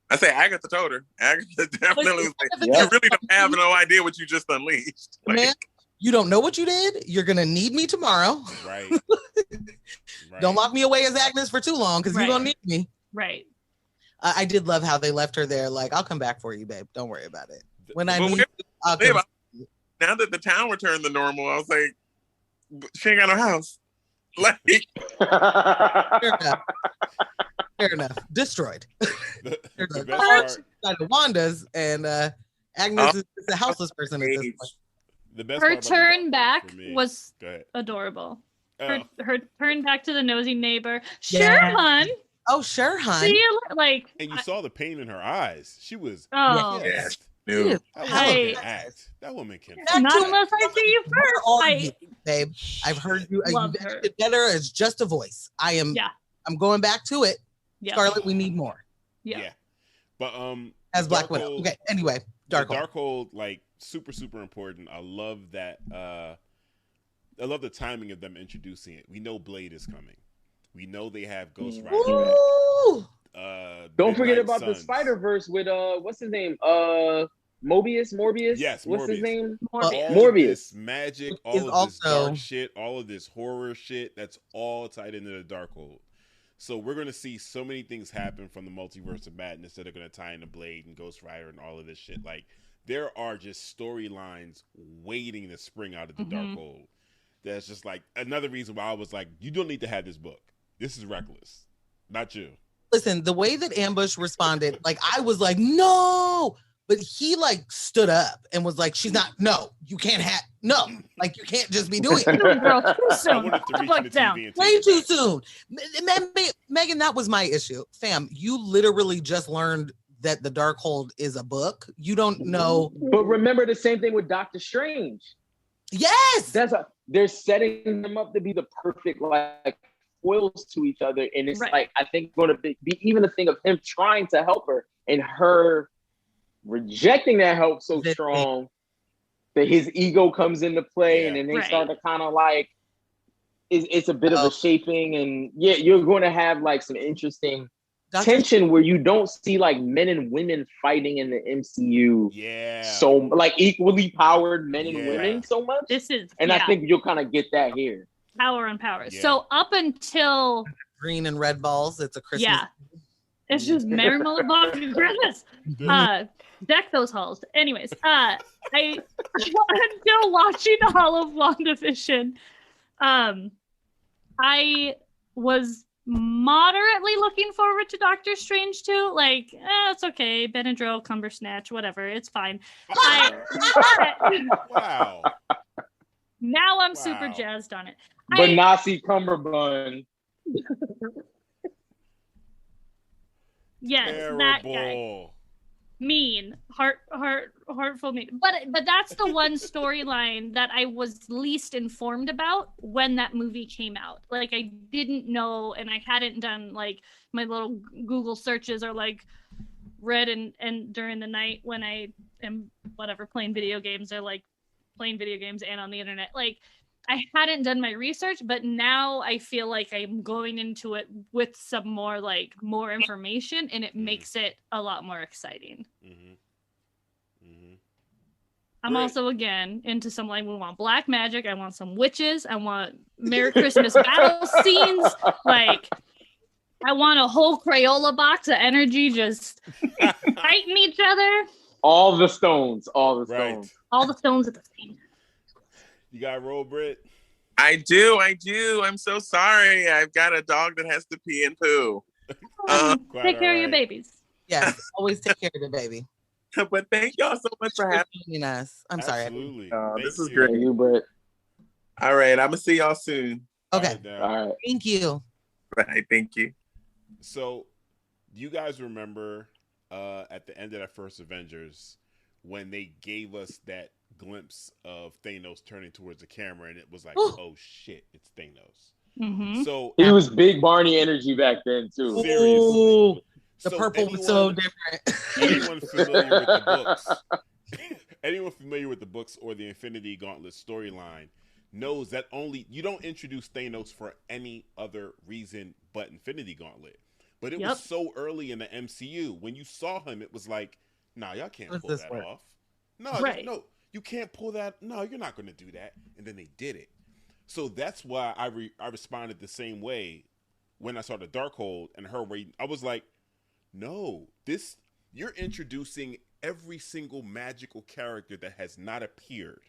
I say Agatha told her. Agatha definitely was like, you really don't have no idea what you just unleashed. Like, man, you don't know what you did. You're gonna need me tomorrow. Right. Don't lock me away as Agnes for too long, because you're gonna need me. Right. I did love how they left her there. Like, I'll come back for you, babe. Don't worry about it. When I need, now that the town returned to normal, I was like, she ain't got no house. Like, fair enough. Destroyed. The Wanda's and Agnes is a houseless person at this point. The best her turn back was adorable. Oh. Her turn back to the nosy neighbor. Sure, hun. Oh, sure, hun. See you, like, and you saw the pain in her eyes. She was. Oh, yes. That woman can act. That woman can. Not unless I see you first, babe. I've heard you. Love You've her. acted better as just a voice. I'm going back to it. Scarlet, we need more. Yeah. But as Black Widow. Okay. Anyway, Darkhold. Darkhold, like, super important. I love that. I love the timing of them introducing it. We know Blade is coming. We know they have Ghost Rider. Don't forget about the Spider-Verse with what's his name? Morbius? Yes, what's Morbius. His name? Morbius. Magic, all of this dark shit, all of this horror shit, that's all tied into the Darkhold. So we're going to see so many things happen from the multiverse of madness that are going to tie into Blade and Ghost Rider and all of this shit. Like, there are just storylines waiting to spring out of the Darkhold. That's just like another reason why I was like, you don't need to have this book. This is reckless. Not you. Listen, the way that Ambush responded, like, I was like, no, but he like stood up and was like, she's not, no, you can't have, no, like, you can't just be doing it. Girl, too soon. Way too soon. Megan, that was my issue. Fam, you literally just learned that the Darkhold is a book. You don't know. But remember the same thing with Doctor Strange. Yes. They're setting them up to be the perfect, like, foils to each other, and it's like, I think going to be even a thing of him trying to help her and her rejecting that help so strong that his ego comes into play, and then they start to kind of like it's a bit of a shaping, and you're going to have like some interesting tension where you don't see like men and women fighting in the MCU so like equally powered men and women so much. I think you'll kind of get that here. Power and power. So up until green and red balls, it's a Christmas. It's just Merry Motherfucking Christmas. Deck those halls. Anyways, until watching all of WandaVision, I was moderately looking forward to Doctor Strange 2. Like, it's okay. Benadryl, Cumbersnatch, whatever. It's fine. Wow. Now I'm super jazzed on it. Benassi Cumberbund. Yes, terrible. That guy. Mean, hurtful, mean. But that's the one storyline that I was least informed about when that movie came out. Like, I didn't know, and I hadn't done like my little Google searches or like read and during the night when I am playing video games or like playing video games and on the internet. Like, I hadn't done my research, but now I feel like I'm going into it with some more information, and it makes it a lot more exciting. I'm also, again, into some, like, we want black magic. I want some witches. I want Merry Christmas battle scenes. Like, I want a whole Crayola box of energy just fighting each other. All the stones. All the stones. All the stones at the same time. You got to roll, Britt? I do. I'm so sorry. I've got a dog that has to pee and poo. Take care of your babies. Yes, always take care of the baby. But thank y'all so much for having us. I'm sorry. Absolutely. This is great. Thank you, Britt. All right. I'm going to see y'all soon. Okay. All right. Thank you. Right. Thank you. So, do you guys remember at the end of that first Avengers when they gave us that glimpse of Thanos turning towards the camera, and it was like, oh shit, it's Thanos. Mm-hmm. So he was big Barney energy back then too. Seriously. The purple was so different. Anyone familiar with the books? Anyone familiar with the books or the Infinity Gauntlet storyline knows that you don't introduce Thanos for any other reason but Infinity Gauntlet. But it was so early in the MCU. When you saw him, it was like, nah, y'all can't pull that off. No, no. You can't pull that. No, you're not going to do that. And then they did it. So that's why I responded the same way when I saw the Darkhold and her waiting. I was like, no, you're introducing every single magical character that has not appeared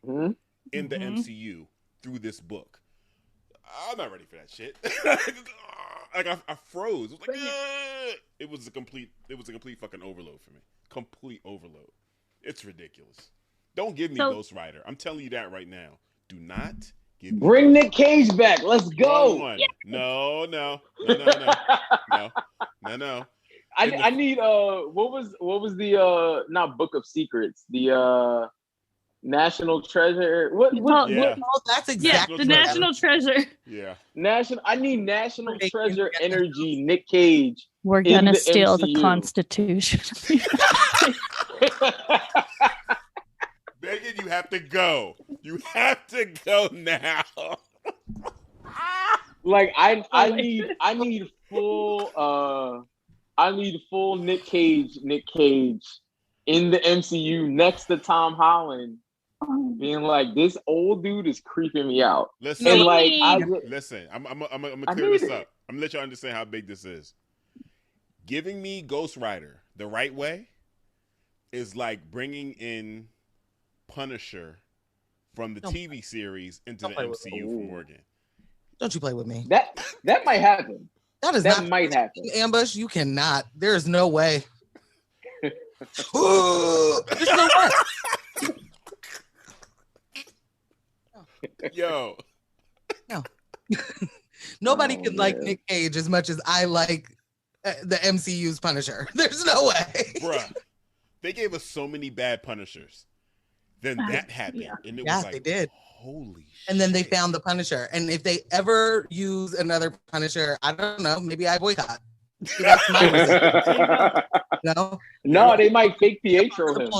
in the MCU through this book. I'm not ready for that shit. Like I froze. It was like, it was a complete fucking overload for me. Complete overload. It's ridiculous. Don't give me Ghost Rider. I'm telling you that right now. Do not give me Bring Nick Cage back. Let's go. No. I need what was the not Book of Secrets, the National Treasure. What? That's exactly the National Treasure. Yeah. I need National Treasure energy. Nick Cage. We're gonna steal the Constitution. Megan, you have to go. You have to go now. Like I need full Nick Cage in the MCU next to Tom Holland, being like, this old dude is creeping me out. Listen, and listen. I'm gonna clear this up. I'm gonna let y'all understand how big this is. Giving me Ghost Rider the right way is like bringing in Punisher from the TV series into the MCU from Oregon. Don't you play with me. That might happen. That might happen. Ambush, you cannot. There is no way. There's no way. Yo. No. Nobody can like Nick Cage as much as I like the MCU's Punisher. There's no way. Bruh. They gave us so many bad Punishers. Then that happened. And it was like, they did. Holy shit. And then they found the Punisher. And if they ever use another Punisher, I don't know, maybe I boycott. That's my No, they might fake Pietro him.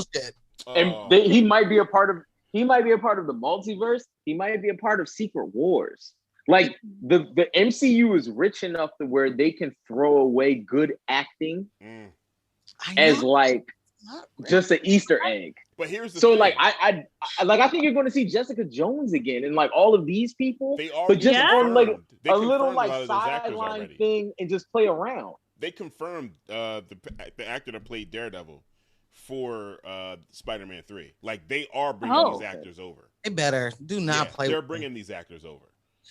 And he might be a part of the multiverse. He might be a part of Secret Wars. Like the MCU is rich enough to where they can throw away good acting as like just an Easter egg. But here's the thing. Like I think you're going to see Jessica Jones again and like all of these people, but just on like a little like sideline thing and just play around. They confirmed the actor that played Daredevil for Spider-Man 3. Like they are bringing these actors over. They better do not play. They're bringing these actors over.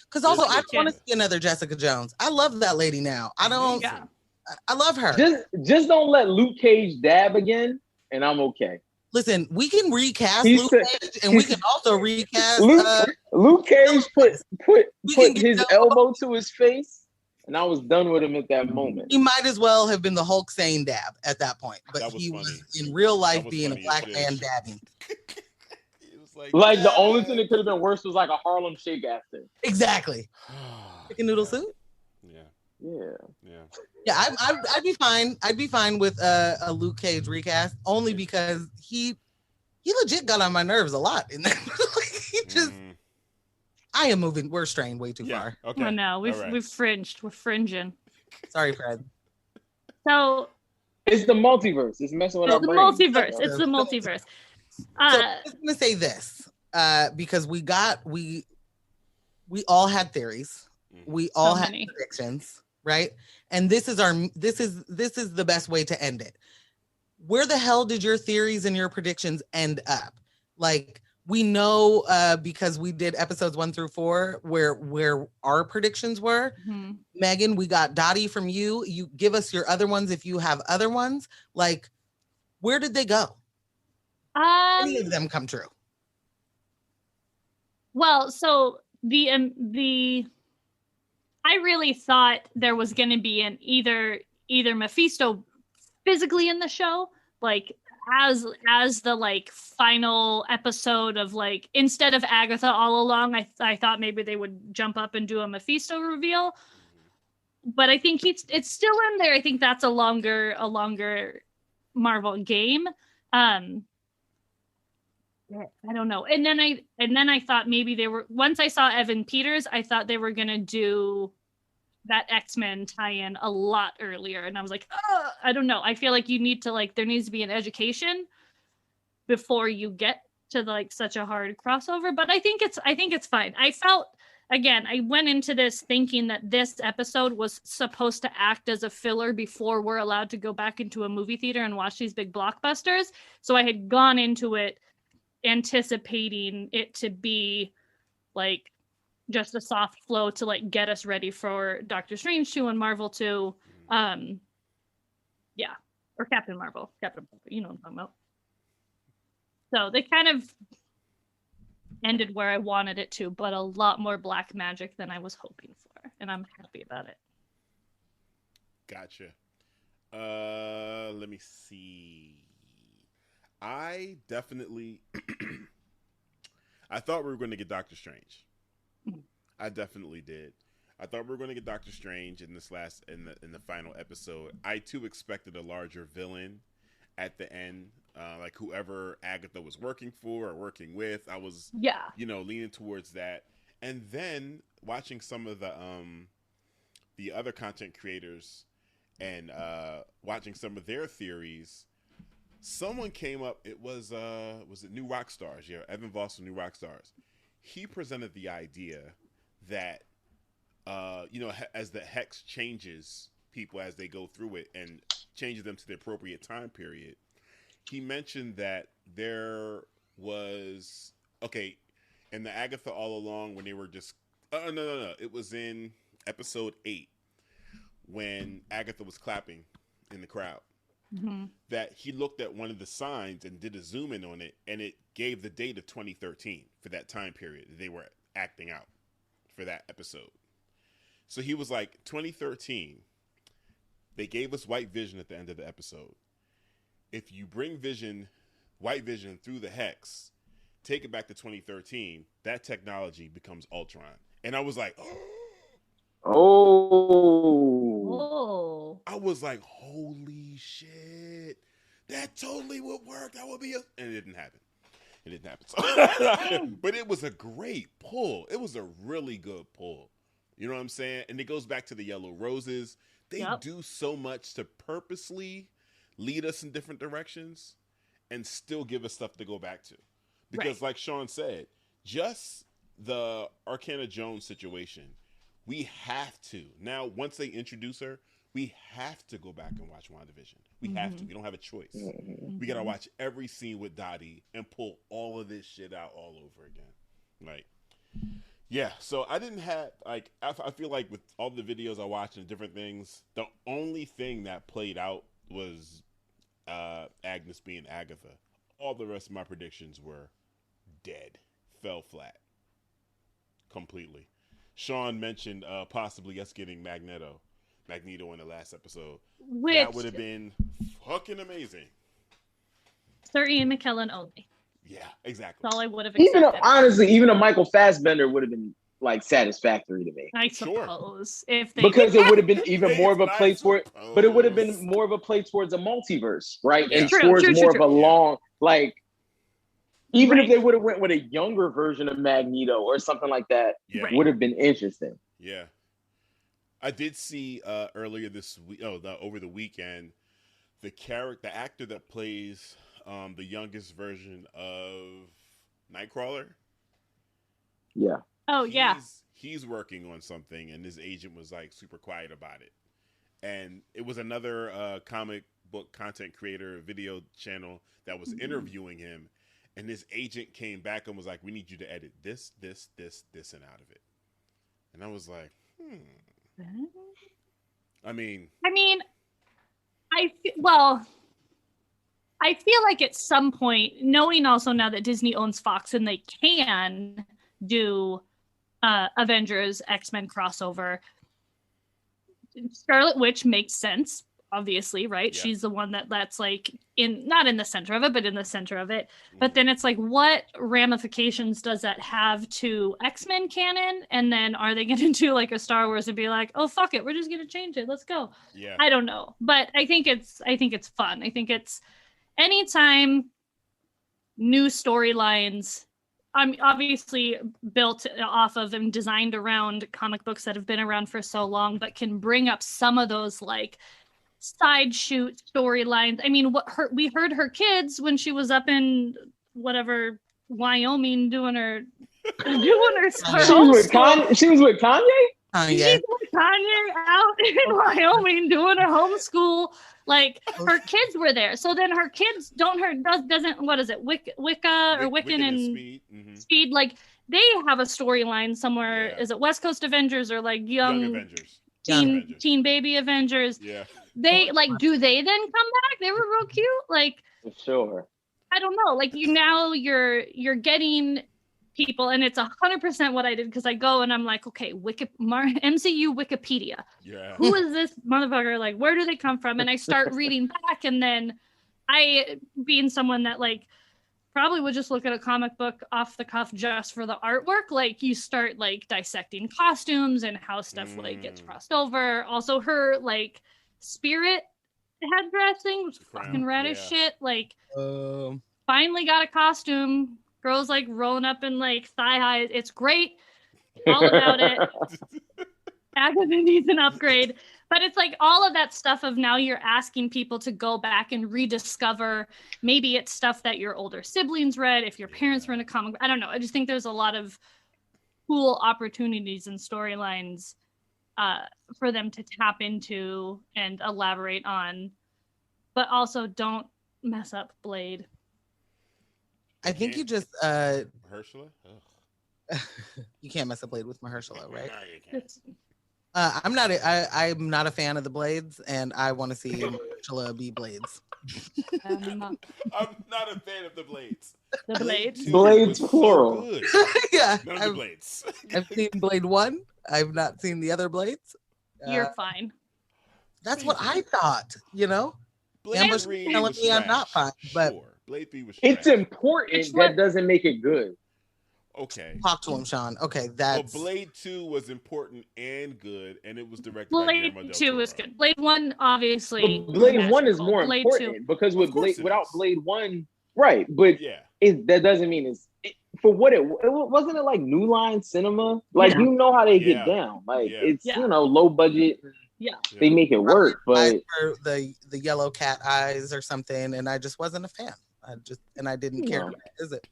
Because also, I don't want to see another Jessica Jones. I love that lady now. I don't. Yeah. I love her. Just don't let Luke Cage dab again, and I'm okay. Listen, we can recast Luke Cage, and we can also recast Luke Cage. Put his elbow to his face, and I was done with him at that moment. He might as well have been the Hulk saying dab at that point, but he was in real life being a black man dabbing. Like the only thing that could have been worse was like a Harlem Shake after. Exactly. Chicken noodle soup. Yeah. I'd be fine. I'd be fine with a Luke Cage recast, only because he legit got on my nerves a lot in that. He just. I am moving. We're straying way too far. Okay. Oh no, we've fringed. We're fringing. Sorry, Fred. So. It's the multiverse. It's messing with our brains. Multiverse. It's the multiverse. So I was gonna say this because we all had theories. We all had predictions, right? And this is the best way to end it. Where the hell did your theories and your predictions end up? Like, we know because we did episodes 1 through 4 where our predictions were. Mm-hmm. Megan, we got Dottie from you. You give us your other ones if you have other ones. Like, where did they go? Any of them come true? Well, so the I really thought there was going to be an either Mephisto physically in the show, like as the like final episode of like, instead of Agatha all along, I thought maybe they would jump up and do a Mephisto reveal, but I think it's still in there. I think that's a longer Marvel game. I don't know. And then I thought maybe once I saw Evan Peters, I thought they were going to do that X-Men tie-in a lot earlier. And I was like, I don't know. I feel like you need to there needs to be an education before you get to like such a hard crossover. But I think it's fine. I felt, again, I went into this thinking that this episode was supposed to act as a filler before we're allowed to go back into a movie theater and watch these big blockbusters. So I had gone into it anticipating it to be like just a soft flow to like get us ready for Doctor Strange 2 and Marvel 2. Or Captain Marvel, you know what I'm talking about. So they kind of ended where I wanted it to, but a lot more black magic than I was hoping for, and I'm happy about it. Gotcha. Let me see. I definitely I thought we were going to get Doctor Strange. I definitely did. I thought we were going to get Doctor Strange in this in the final episode. I too expected a larger villain at the end, like whoever Agatha was working for or working with. I was leaning towards that. And then watching some of the other content creators and watching some of their theories, someone came up. It was it New Rock Stars? Yeah, Evan Voss from New Rock Stars. He presented the idea that as the hex changes people as they go through it and changes them to the appropriate time period. He mentioned that there was in the Agatha All Along when they were just no, it was in episode 8 when Agatha was clapping in the crowd. Mm-hmm. That he looked at one of the signs and did a zoom in on it, and it gave the date of 2013 for that time period they were acting out for that episode. So he was like, 2013, they gave us White Vision at the end of the episode. If you bring White Vision through the hex, take it back to 2013, that technology becomes Ultron. And I was like, oh. I was like, holy shit. That totally would work. That would be and it didn't happen. So, but it was a great pull. It was a really good pull. You know what I'm saying? And it goes back to the Yellow Roses. They do so much to purposely lead us in different directions and still give us stuff to go back to. Because like Sean said, just the Arcana Jones situation, we have to. Now, once they introduce her, we have to go back and watch WandaVision. We have to. We don't have a choice. Mm-hmm. We got to watch every scene with Dottie and pull all of this shit out all over again. Like, Yeah, so I didn't have like I feel like with all the videos I watched and different things, the only thing that played out was Agnes being Agatha. All the rest of my predictions were dead, fell flat, completely. Sean mentioned possibly us getting Magneto in the last episode. That would have been fucking amazing. Sir Ian McKellen only. Yeah, exactly. That's all I would have accepted. Honestly, even a Michael Fassbender would have been like satisfactory to me. I suppose if they because it would have been even more of a play toward, but it would have been more of a play towards a multiverse, right? Yeah. And towards more of a long, like, even if they would have went with a younger version of Magneto or something like that, would have been interesting. Yeah, I did see earlier this week. Over the weekend, the actor that plays the youngest version of Nightcrawler. Yeah. Oh, yeah. He's working on something, and his agent was like super quiet about it. And it was another comic book content creator video channel that was interviewing him, and his agent came back and was like, "We need you to edit this, and out of it." And I was like, I feel like at some point, knowing also now that Disney owns Fox and they can do Avengers X-Men crossover, Scarlet Witch makes sense, obviously, right? Yeah. She's the one that's like not in the center of it, but in the center of it. But then it's like, what ramifications does that have to X-Men canon? And then are they going to do like a Star Wars and be like, oh fuck it, we're just going to change it, let's go? Yeah, I don't know, but I think it's fun. I think it's anytime new storylines, I'm obviously built off of and designed around comic books that have been around for so long, but can bring up some of those like side shoot storylines. I mean, we heard her kids when she was up in whatever Wyoming doing her She was with Kanye? She's with Kanye out in Wyoming doing her homeschool. Like her kids were there, so then her kids doesn't what is it, Wicca or Wiccan and Speed? Mm-hmm. Speed, like they have a storyline somewhere. Yeah. Is it West Coast Avengers or like young Avengers, teen baby Avengers? Yeah, they like. Do they then come back? They were real cute. Like, sure. I don't know. Like you're getting people, and it's 100% what I did, because I go and I'm like, okay, MCU Wikipedia. Yeah. Who is this motherfucker? Like, where do they come from? And I start reading back, and then I, being someone that like probably would just look at a comic book off the cuff just for the artwork, like you start like dissecting costumes and how stuff like gets crossed over. Also, her like spirit headdress thing was fucking rad as shit. Like, finally got a costume. Girls like rolling up in like thigh highs. It's great. All about it. Agatha needs an upgrade. But it's like all of that stuff of now you're asking people to go back and rediscover. Maybe it's stuff that your older siblings read, if your parents were in a comic. I don't know. I just think there's a lot of cool opportunities and storylines for them to tap into and elaborate on. But also don't mess up Blade. I think you just Mahershala? You can't mess up Blade with Mahershala, right? No, you can't. I'm not a fan of the Blades, and I want to see Mahershala be Blades. I'm not a fan of the Blades. The Blades? Blades plural. So Yeah. None of the Blades. I've seen Blade 1. I've not seen the other Blades. You're fine. That's what I thought, you know? Blade telling me I'm not fine, but sure. Blade 3 was it's important. That doesn't make it good. Okay. Talk to him, Sean. Okay, that's... Well, Blade 2 was important and good, and it was directed Blade by Guillermo del 2 Toro. was good. Blade 1, obviously. But Blade 1 is more Blade important 2. because without Blade 1, right? But yeah, that doesn't mean for what it wasn't. It like New Line Cinema. Like you know how they get down. Like it's low budget. Yeah, they make it work. But the yellow cat eyes or something, and I just wasn't a fan. I didn't care. Is it?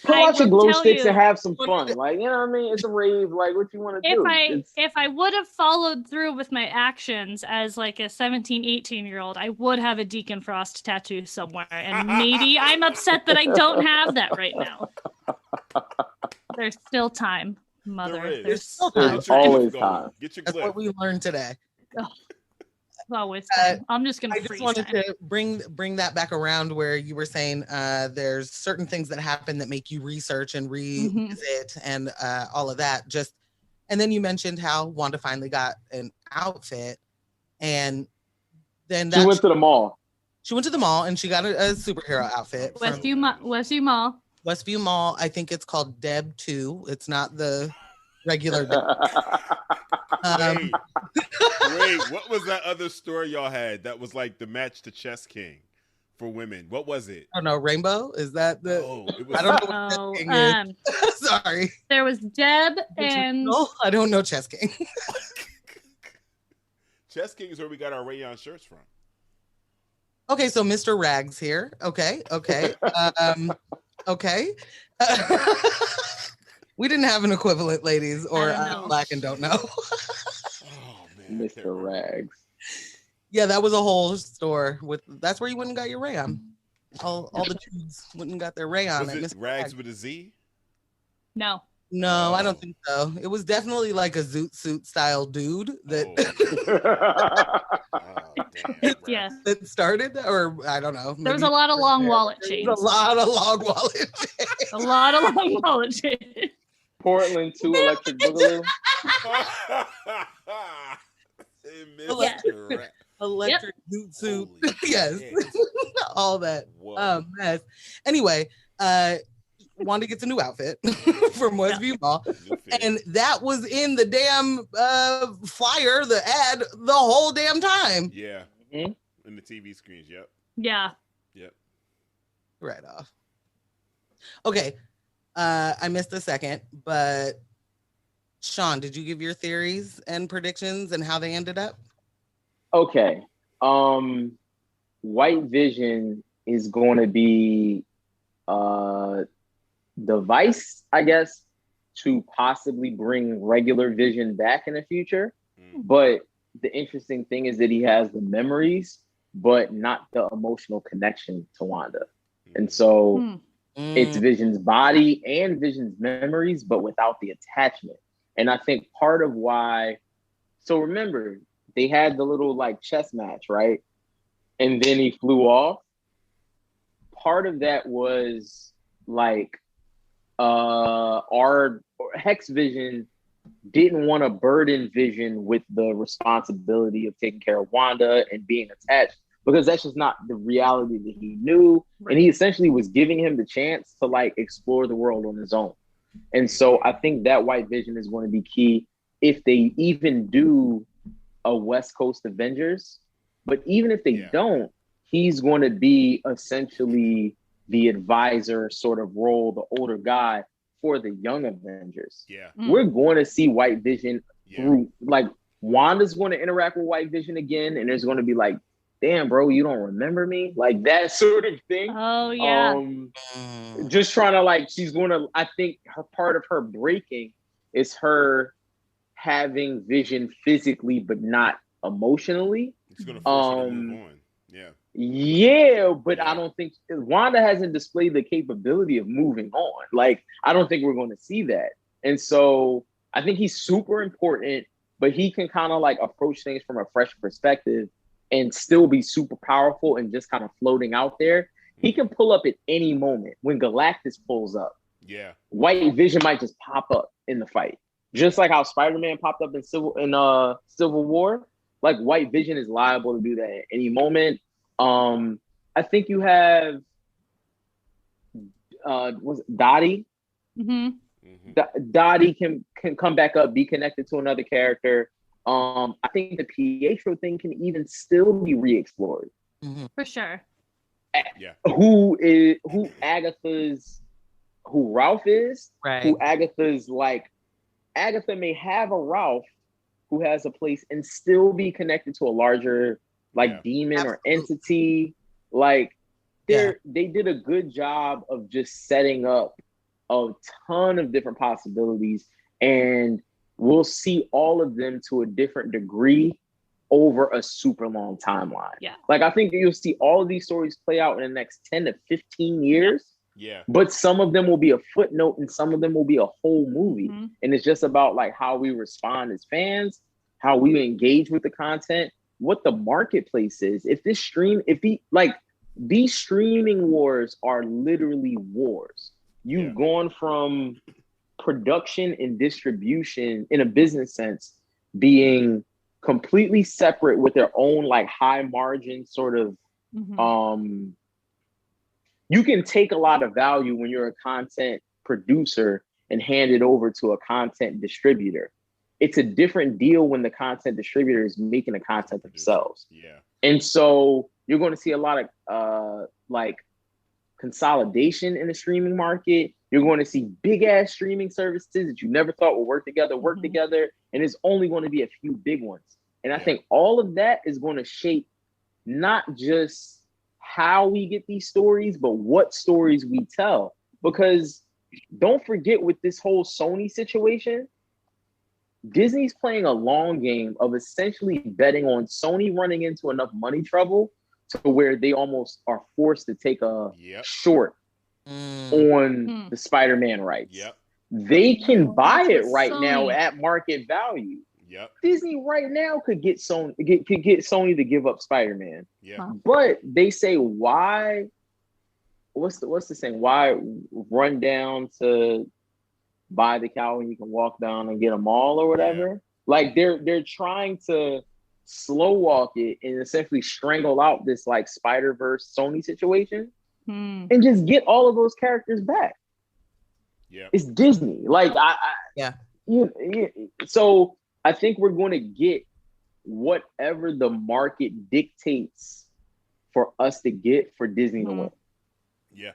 Pull out your glow sticks and have some fun. Like, you know what I mean? It's a rave. Like, what you want to do? If I would have followed through with my actions as like a 17, 18-year-old, I would have a Deacon Frost tattoo somewhere. And maybe I'm upset that I don't have that right now. There's still time. Mother. There's still time. There's always time. Get your That's what we learned today. Oh, always time. I'm just gonna. I just wanted to bring that back around where you were saying there's certain things that happen that make you research and revisit and all of that. And then you mentioned how Wanda finally got an outfit, and then she went to the mall. She went to the mall and she got a superhero outfit. Westview Mall. Westview Mall. I think it's called Deb 2. It's not the regular. Wait, what was that other store y'all had that was like the match to Chess King for women? What was it? Oh no, Rainbow? Is that the? Oh, it was... I don't know what Chess King is. Sorry. There was Deb and. No, I don't know Chess King. Chess King is where we got our rayon shirts from. Okay, so Mr. Rags here. Okay. Okay. We didn't have an equivalent, ladies, or Black and don't know. Oh man, Mr. Rags. Yeah, that was a whole store with. That's where you went and got your rayon. All the dudes went and got their rayon. Was it Rags with a Z? No. No, I don't think so. It was definitely like a zoot suit style dude that yeah that started, or I don't know. There was a lot of long wallet chains. A lot of long wallet chains. A lot of long wallet chains. Portland 2 Electric Boogaloo. Electric zoot suit. Yes. All that mess. Anyway, Wanda gets a new outfit from Westview Mall, and that was in the damn flyer, the ad, the whole damn time. Yeah, in the TV screens. Yep. Yeah. Yep. Right off. Okay, I missed a second, but Sean, did you give your theories and predictions and how they ended up? Okay, White Vision is going to be device, I guess, to possibly bring regular Vision back in the future. But the interesting thing is that he has the memories, but not the emotional connection to Wanda. And so it's Vision's body and Vision's memories, but without the attachment. And I think part of why, so remember, they had the little like chess match, right? And then he flew off. Part of that was like, our Hex Vision didn't want to burden Vision with the responsibility of taking care of Wanda and being attached, because that's just not the reality that he knew. And he essentially was giving him the chance to like explore the world on his own. And so I think that White Vision is going to be key if they even do a West Coast Avengers. But even if they don't, he's going to be essentially the advisor sort of role, the older guy for the young Avengers. Yeah. We're going to see White Vision through, like, Wanda's going to interact with White Vision again, and there's going to be like, damn, bro, you don't remember me? Like that sort of thing. Oh, yeah. Just trying to like, she's going to, I think her part of her breaking is her having Vision physically, but not emotionally. It's going to force her to move on. Yeah. Yeah, but I don't think Wanda hasn't displayed the capability of moving on. Like, I don't think we're going to see that. And so I think he's super important, but he can kind of like approach things from a fresh perspective and still be super powerful and just kind of floating out there. He can pull up at any moment. When Galactus pulls up, White Vision might just pop up in the fight. Just like how Spider-Man popped up in Civil War. Like, White Vision is liable to do that at any moment. I think you have was it Dottie? Dottie can come back up, be connected to another character. I think the Pietro thing can even still be re-explored. For sure. Who Ralph is, right? Who Agatha's like. Agatha may have a Ralph who has a place and still be connected to a larger demon or entity. Like they did a good job of just setting up a ton of different possibilities, and we'll see all of them to a different degree over a super long timeline. Yeah. Like, I think you'll see all of these stories play out in the next 10 to 15 years. Yeah. But some of them will be a footnote and some of them will be a whole movie. Mm-hmm. And it's just about like how we respond as fans, how we engage with the content, what the marketplace is. These streaming wars are literally wars. You've gone from production and distribution in a business sense being completely separate with their own like high margin sort of you can take a lot of value when you're a content producer and hand it over to a content distributor. It's a different deal when the content distributor is making the content themselves. Yeah. And so you're going to see a lot of like consolidation in the streaming market. You're going to see big ass streaming services that you never thought would work together. And there's only going to be a few big ones. And I think all of that is going to shape not just how we get these stories, but what stories we tell. Because don't forget, with this whole Sony situation, Disney's playing a long game of essentially betting on Sony running into enough money trouble to where they almost are forced to take a short on the Spider-Man rights. Yep. They can buy it right now at market value. Yep. Disney right now could get Sony to give up Spider-Man. Yeah. But they say, why? What's the saying? Why run down to buy the cow when you can walk down and get them all or whatever? Yeah. Like they're trying to slow walk it and essentially strangle out this like Spider-Verse Sony situation and just get all of those characters back. Yeah. It's Disney. Like so I think we're going to get whatever the market dictates for us to get for Disney to win. Yeah.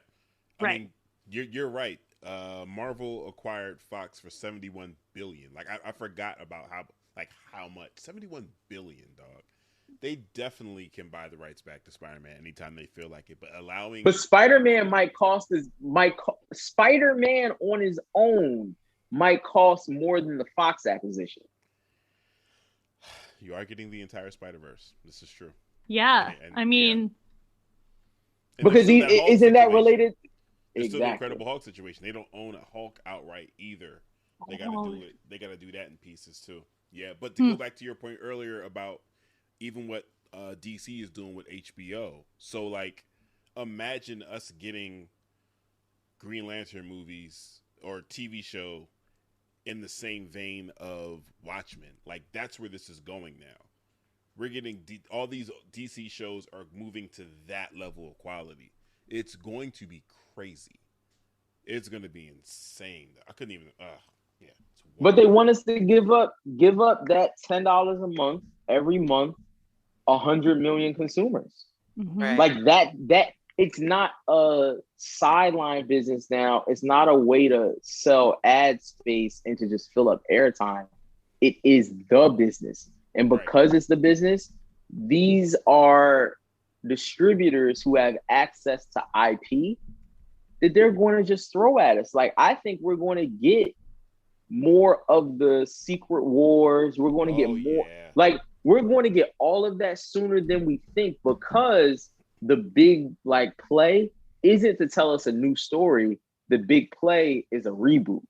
I mean, you're right. Marvel acquired Fox for $71 billion. Like I forgot about how much. $71 billion, dog. They definitely can buy the rights back to Spider-Man anytime they feel like it. But Spider-Man Spider-Man on his own might cost more than the Fox acquisition. You are getting the entire Spider-Verse. This is true. Yeah. And I mean, because isn't that related? It's still the Incredible Hulk situation. They don't own a Hulk outright either. They got to do it. They got to do that in pieces too. Yeah, but to go back to your point earlier about even what DC is doing with HBO. So like, imagine us getting Green Lantern movies or TV show in the same vein of Watchmen. Like that's where this is going now. We're getting all these DC shows are moving to that level of quality. It's going to be crazy. It's going to be insane. I couldn't even. Yeah. But they want us to give up that $10 a month every month, 100 million consumers. Right. Like that. It's not a sideline business now. It's not a way to sell ad space and to just fill up airtime. It is the business. And because it's the business, these are distributors who have access to IP that they're going to just throw at us. Like, I think we're going to get more of the Secret Wars. We're going to get more. Yeah. Like, we're going to get all of that sooner than we think, because the big like play isn't to tell us a new story. The big play is a reboot.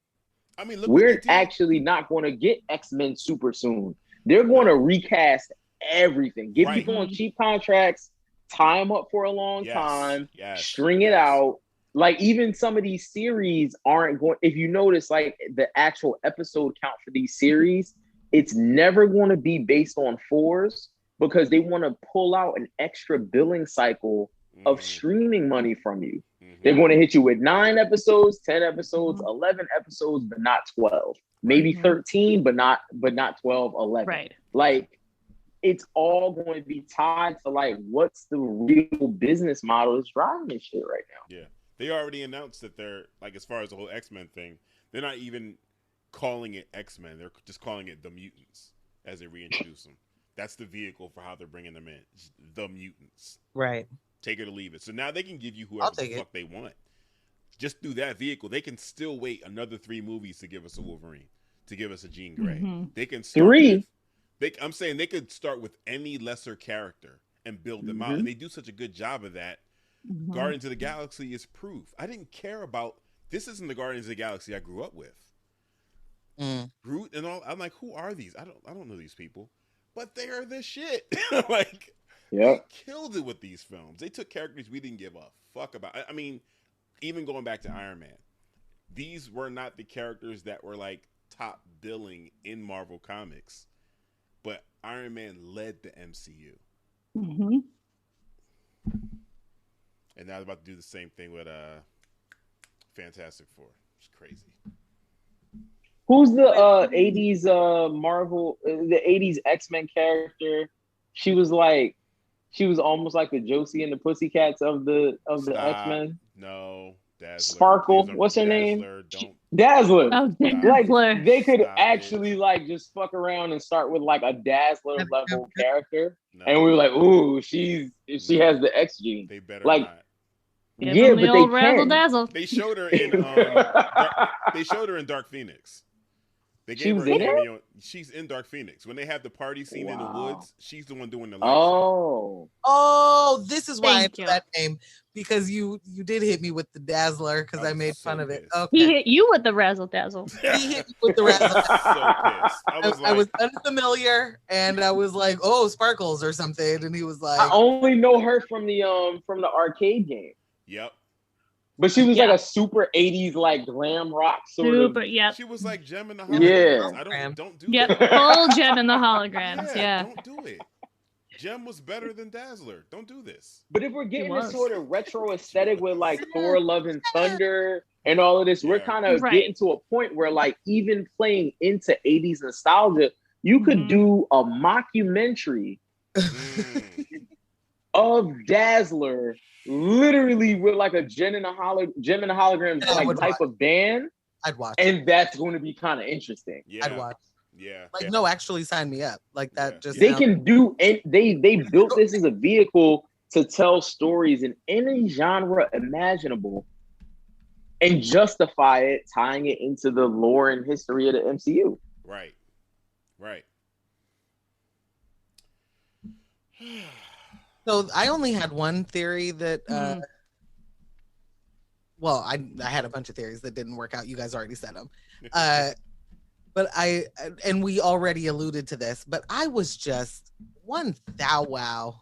I mean, we're actually not going to get X-Men super soon. They're going to recast everything, give people on cheap contracts, tie them up for a long time, string it out. Like, even some of these series aren't going, if you notice, like the actual episode count for these series, it's never going to be based on 4s, because they want to pull out an extra billing cycle of streaming money from you. They're going to hit you with 9 episodes, 10 episodes, 11 episodes, but not 12. Maybe 13, but not 12, 11. Right. Like, it's all going to be tied to like, what's the real business model that's driving this shit right now? Yeah. They already announced that they're, like, as far as the whole X-Men thing, they're not even calling it X-Men. They're just calling it The Mutants as they reintroduce them. That's the vehicle for how they're bringing them in. Just The Mutants. Right. Take it or leave it. So now they can give you whoever the fuck they want. Just through that vehicle, they can still wait another 3 movies to give us a Wolverine, to give us a Jean Grey. They can start 3. I'm saying they could start with any lesser character and build them out. And they do such a good job of that Guardians of the Galaxy is proof. I didn't care about this. Isn't the Guardians of the Galaxy I grew up with? Groot and all. I'm like, who are these? I don't know these people, but they are the shit. Like, they killed it with these films. They took characters we didn't give a fuck about. I mean, even going back to Iron Man, these were not the characters that were like top billing in Marvel Comics, but Iron Man led the MCU. And now they're about to do the same thing with Fantastic Four. It's crazy. Who's the 80s Marvel, the 80s X-Men character? She was almost like the Josie and the Pussycats of the X-Men. No, Dazzler. Sparkle. What's her name? Dazzler. Oh, Dazzler. Like, they could actually like just fuck around and start with like a Dazzler level character, and we were like, ooh, she has the X gene. They better like. Not. Yeah, but they can. They showed her in Dark Phoenix. They gave her a cameo. She's in Dark Phoenix. When they have the party scene in the woods, she's the one doing the light show. Oh, this is why I know that name, because you did hit me with the Dazzler because I made fun of it. Okay. He hit you with the razzle dazzle. He hit me with the razzle dazzle. I was unfamiliar and I was like, oh, Sparkles or something, and he was like, I only know her from the arcade game. Yep. But she was like a super 80s like glam rock sort of. Yep. She was like Gem in the Holograms. Yeah. Don't do that. Yep, full Gem in the Holograms. Yeah. Don't do it. Gem was better than Dazzler. Don't do this. But if we're getting this sort of retro aesthetic with like Thor, Love and Thunder and all of this, we're kind of getting to a point where like even playing into 80s nostalgia, you could do a mockumentary of Dazzler, literally with like a Gem in the Holograms like type of band. I'd watch, and that's going to be kind of interesting. Yeah. I'd watch. Yeah. Like, no, actually sign me up. Like that. Just they can do, and they built this as a vehicle to tell stories in any genre imaginable, and justify it, tying it into the lore and history of the MCU. Right. So I only had one theory that, well, I had a bunch of theories that didn't work out. You guys already said them. But and we already alluded to this, but I was just one wow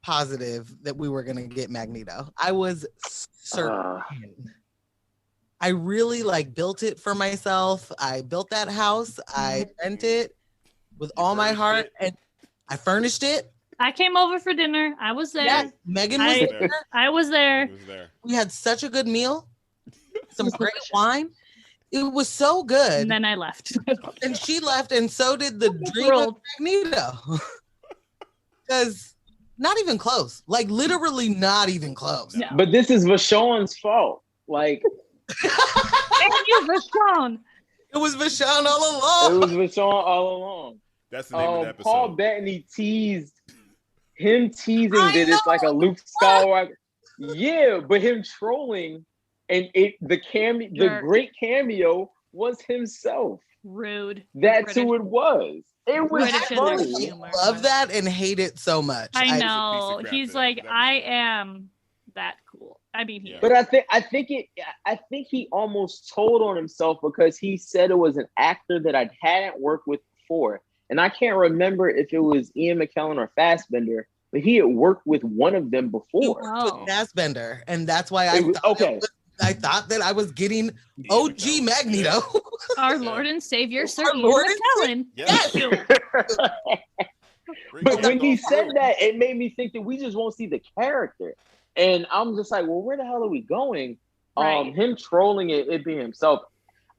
positive that we were going to get Magneto. I was certain. I really like built it for myself. I built that house. I rent it with all my heart, and I furnished it. I came over for dinner. I was there. Yeah, Megan was there. I was there. We had such a good meal. Some great wine. It was so good. And then I left. And she left, and so did the dream of Magneto. Because not even close. Like, literally not even close. No. But this is ViShawn's fault. Like... Thank you, ViShawn. It was ViShawn all along. It was ViShawn all along. That's the name of the episode. Paul Bettany teasing that it's like a Luke Skywalker. Yeah, but him trolling, and the great cameo was himself. Rude. That's who it was. It was funny. Love that and hate it so much. I know. He's like, I am that cool. I mean, but I think he almost told on himself because he said it was an actor that I hadn't worked with before. And I can't remember if it was Ian McKellen or Fassbender, but he had worked with one of them before. He worked with Fassbender, and that's why I thought that I was getting OG Magneto. Our Lord and Savior, Sir Ian McKellen. Yes. But when he said that, it made me think that we just won't see the character. And I'm just like, well, where the hell are we going? Right. Him trolling it being himself.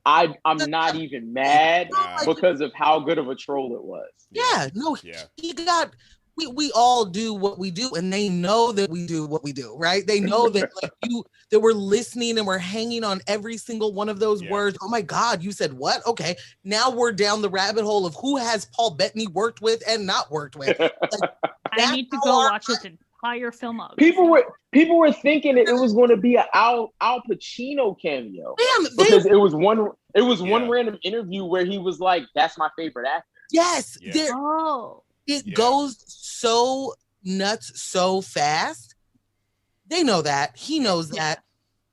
I'm not even mad because of how good of a troll it was. He got. We all do what we do, and they know that we do what we do, right? They know that that we're listening and we're hanging on every single one of those words. Oh my God, you said what? Okay, now we're down the rabbit hole of who has Paul Bettany worked with and not worked with. I need to go watch this entire film out. People were thinking it was going to be an Al Pacino cameo. Because it was one random interview where he was like, "That's my favorite actor." Yes. It goes so nuts so fast They know that. He knows that.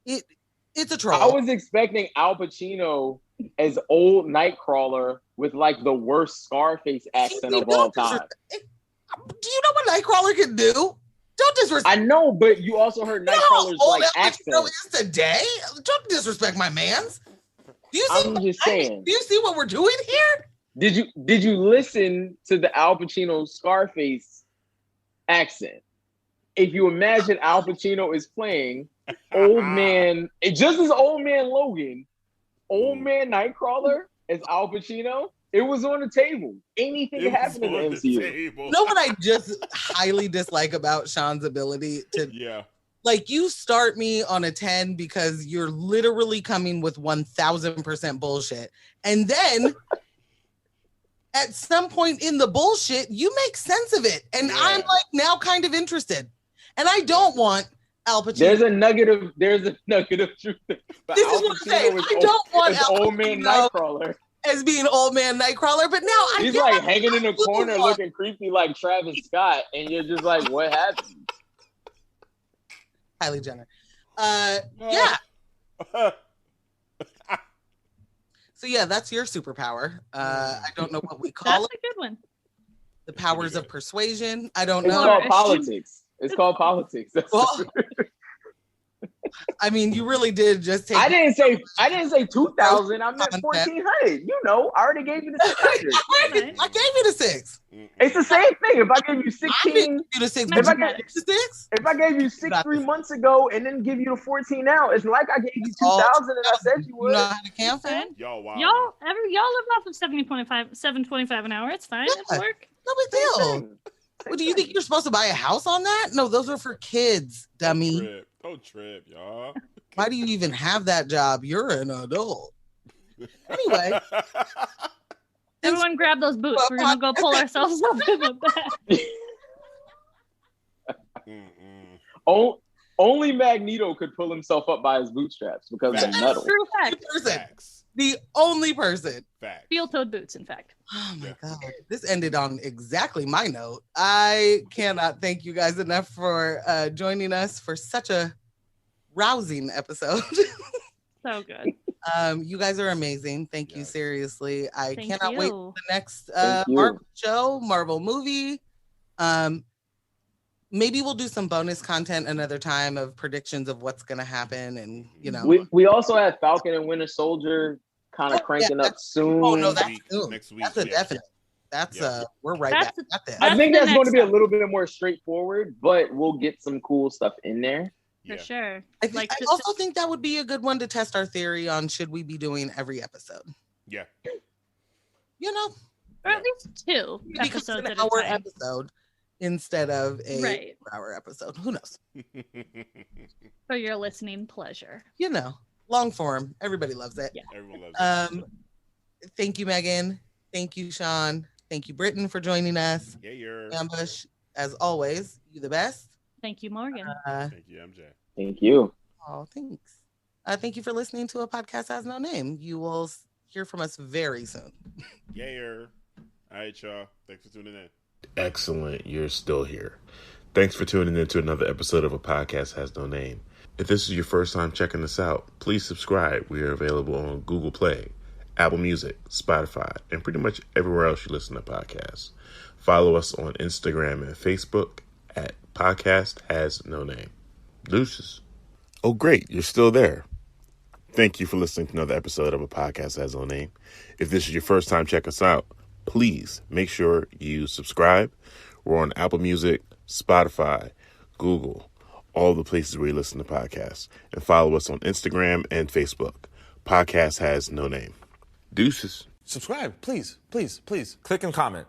It's a troll. I was expecting Al Pacino as old Nightcrawler with like the worst Scarface accent of all time. Do you know what Nightcrawler can do? Don't disrespect. I know, but you also heard Nightcrawler's like accent. Is today? Don't disrespect my man's. Do you see? I'm just saying. Do you see what we're doing here? Did you listen to the Al Pacino Scarface accent? If you imagine Al Pacino is playing old man, just as old man Logan, old man Nightcrawler as Al Pacino, it was on the table. Anything can happen in the MCU. You know what I just highly dislike about Sean's ability to like, you start me on a 10 because you're literally coming with 1000% bullshit. And then at some point in the bullshit, you make sense of it. And I'm like now kind of interested. And I don't want Al Pacino. There's a nugget of truth. But this is what I'm saying. I don't want Al old man Nightcrawler as being old man Nightcrawler, but now he's like hanging in the corner looking creepy like Travis Scott, and you're just like, what happened? Kylie Jenner. Yeah. So yeah, that's your superpower. I don't know what we call it. That's a good one. The powers of persuasion. I don't know. It's called politics. It's called politics. Well, I mean, you really did just take. I didn't say 2,000. I meant 1,400. You know, I already gave you the 600. I gave you the 6. It's the same thing. If I gave you 16, if I gave you 6 3 months ago and then give you the 14 now, it's like I gave you 2,000 and I said you would. You know how to count that? Y'all live off of 7.25 an hour. It's fine. It's work. No big deal. What do you think you're supposed to buy a house on that? No, those are for kids, dummy. Don't trip, y'all. Why do you even have that job? You're an adult. Anyway. Everyone grab those boots. We're going to go pull ourselves up in the back. Only Magneto could pull himself up by his bootstraps because of the metal. True fact. The only person. Steel-toed boots, in fact. Oh my God. This ended on exactly my note. I cannot thank you guys enough for joining us for such a rousing episode. So good. You guys are amazing. Thank you. Seriously. I cannot wait for the next Marvel movie. Maybe we'll do some bonus content another time of predictions of what's going to happen. And, you know, we also have Falcon and Winter Soldier kind of cranking up soon. Oh, no, that's soon. Next week. That's a definite. That's we're right back at that. I think that's going to be a little bit more straightforward, but we'll get some cool stuff in there. For sure. I also think that would be a good one to test our theory on should we be doing every episode. Yeah. You know? Or at least 2 episodes at a time. Episode instead of a 4-hour episode. Who knows? For your listening pleasure. You know, long form. Everybody loves it. Yeah. Everyone loves it. Thank you, Megan. Thank you, Sean. Thank you, Brittain, for joining us. Yeah, Ambush, as always, you the best. Thank you, Morgan. Thank you, MJ. Thank you. Oh, thanks. Thank you for listening to A Podcast Has No Name. You will hear from us very soon. Yeah. All right, y'all. Thanks for tuning in. Excellent. You're still here. Thanks for tuning in to another episode of A Podcast Has No Name. If this is your first time checking us out, please subscribe. We are available on Google Play, Apple Music, Spotify, and pretty much everywhere else you listen to podcasts. Follow us on Instagram and Facebook at Podcast Has No Name. Deuces. Oh, great. You're still there. Thank you for listening to another episode of A Podcast Has No Name. If this is your first time checking us out, please make sure you subscribe. We're on Apple Music, Spotify, Google, all the places where you listen to podcasts. And follow us on Instagram and Facebook. Podcast Has No Name. Deuces. Subscribe, please. Click and comment.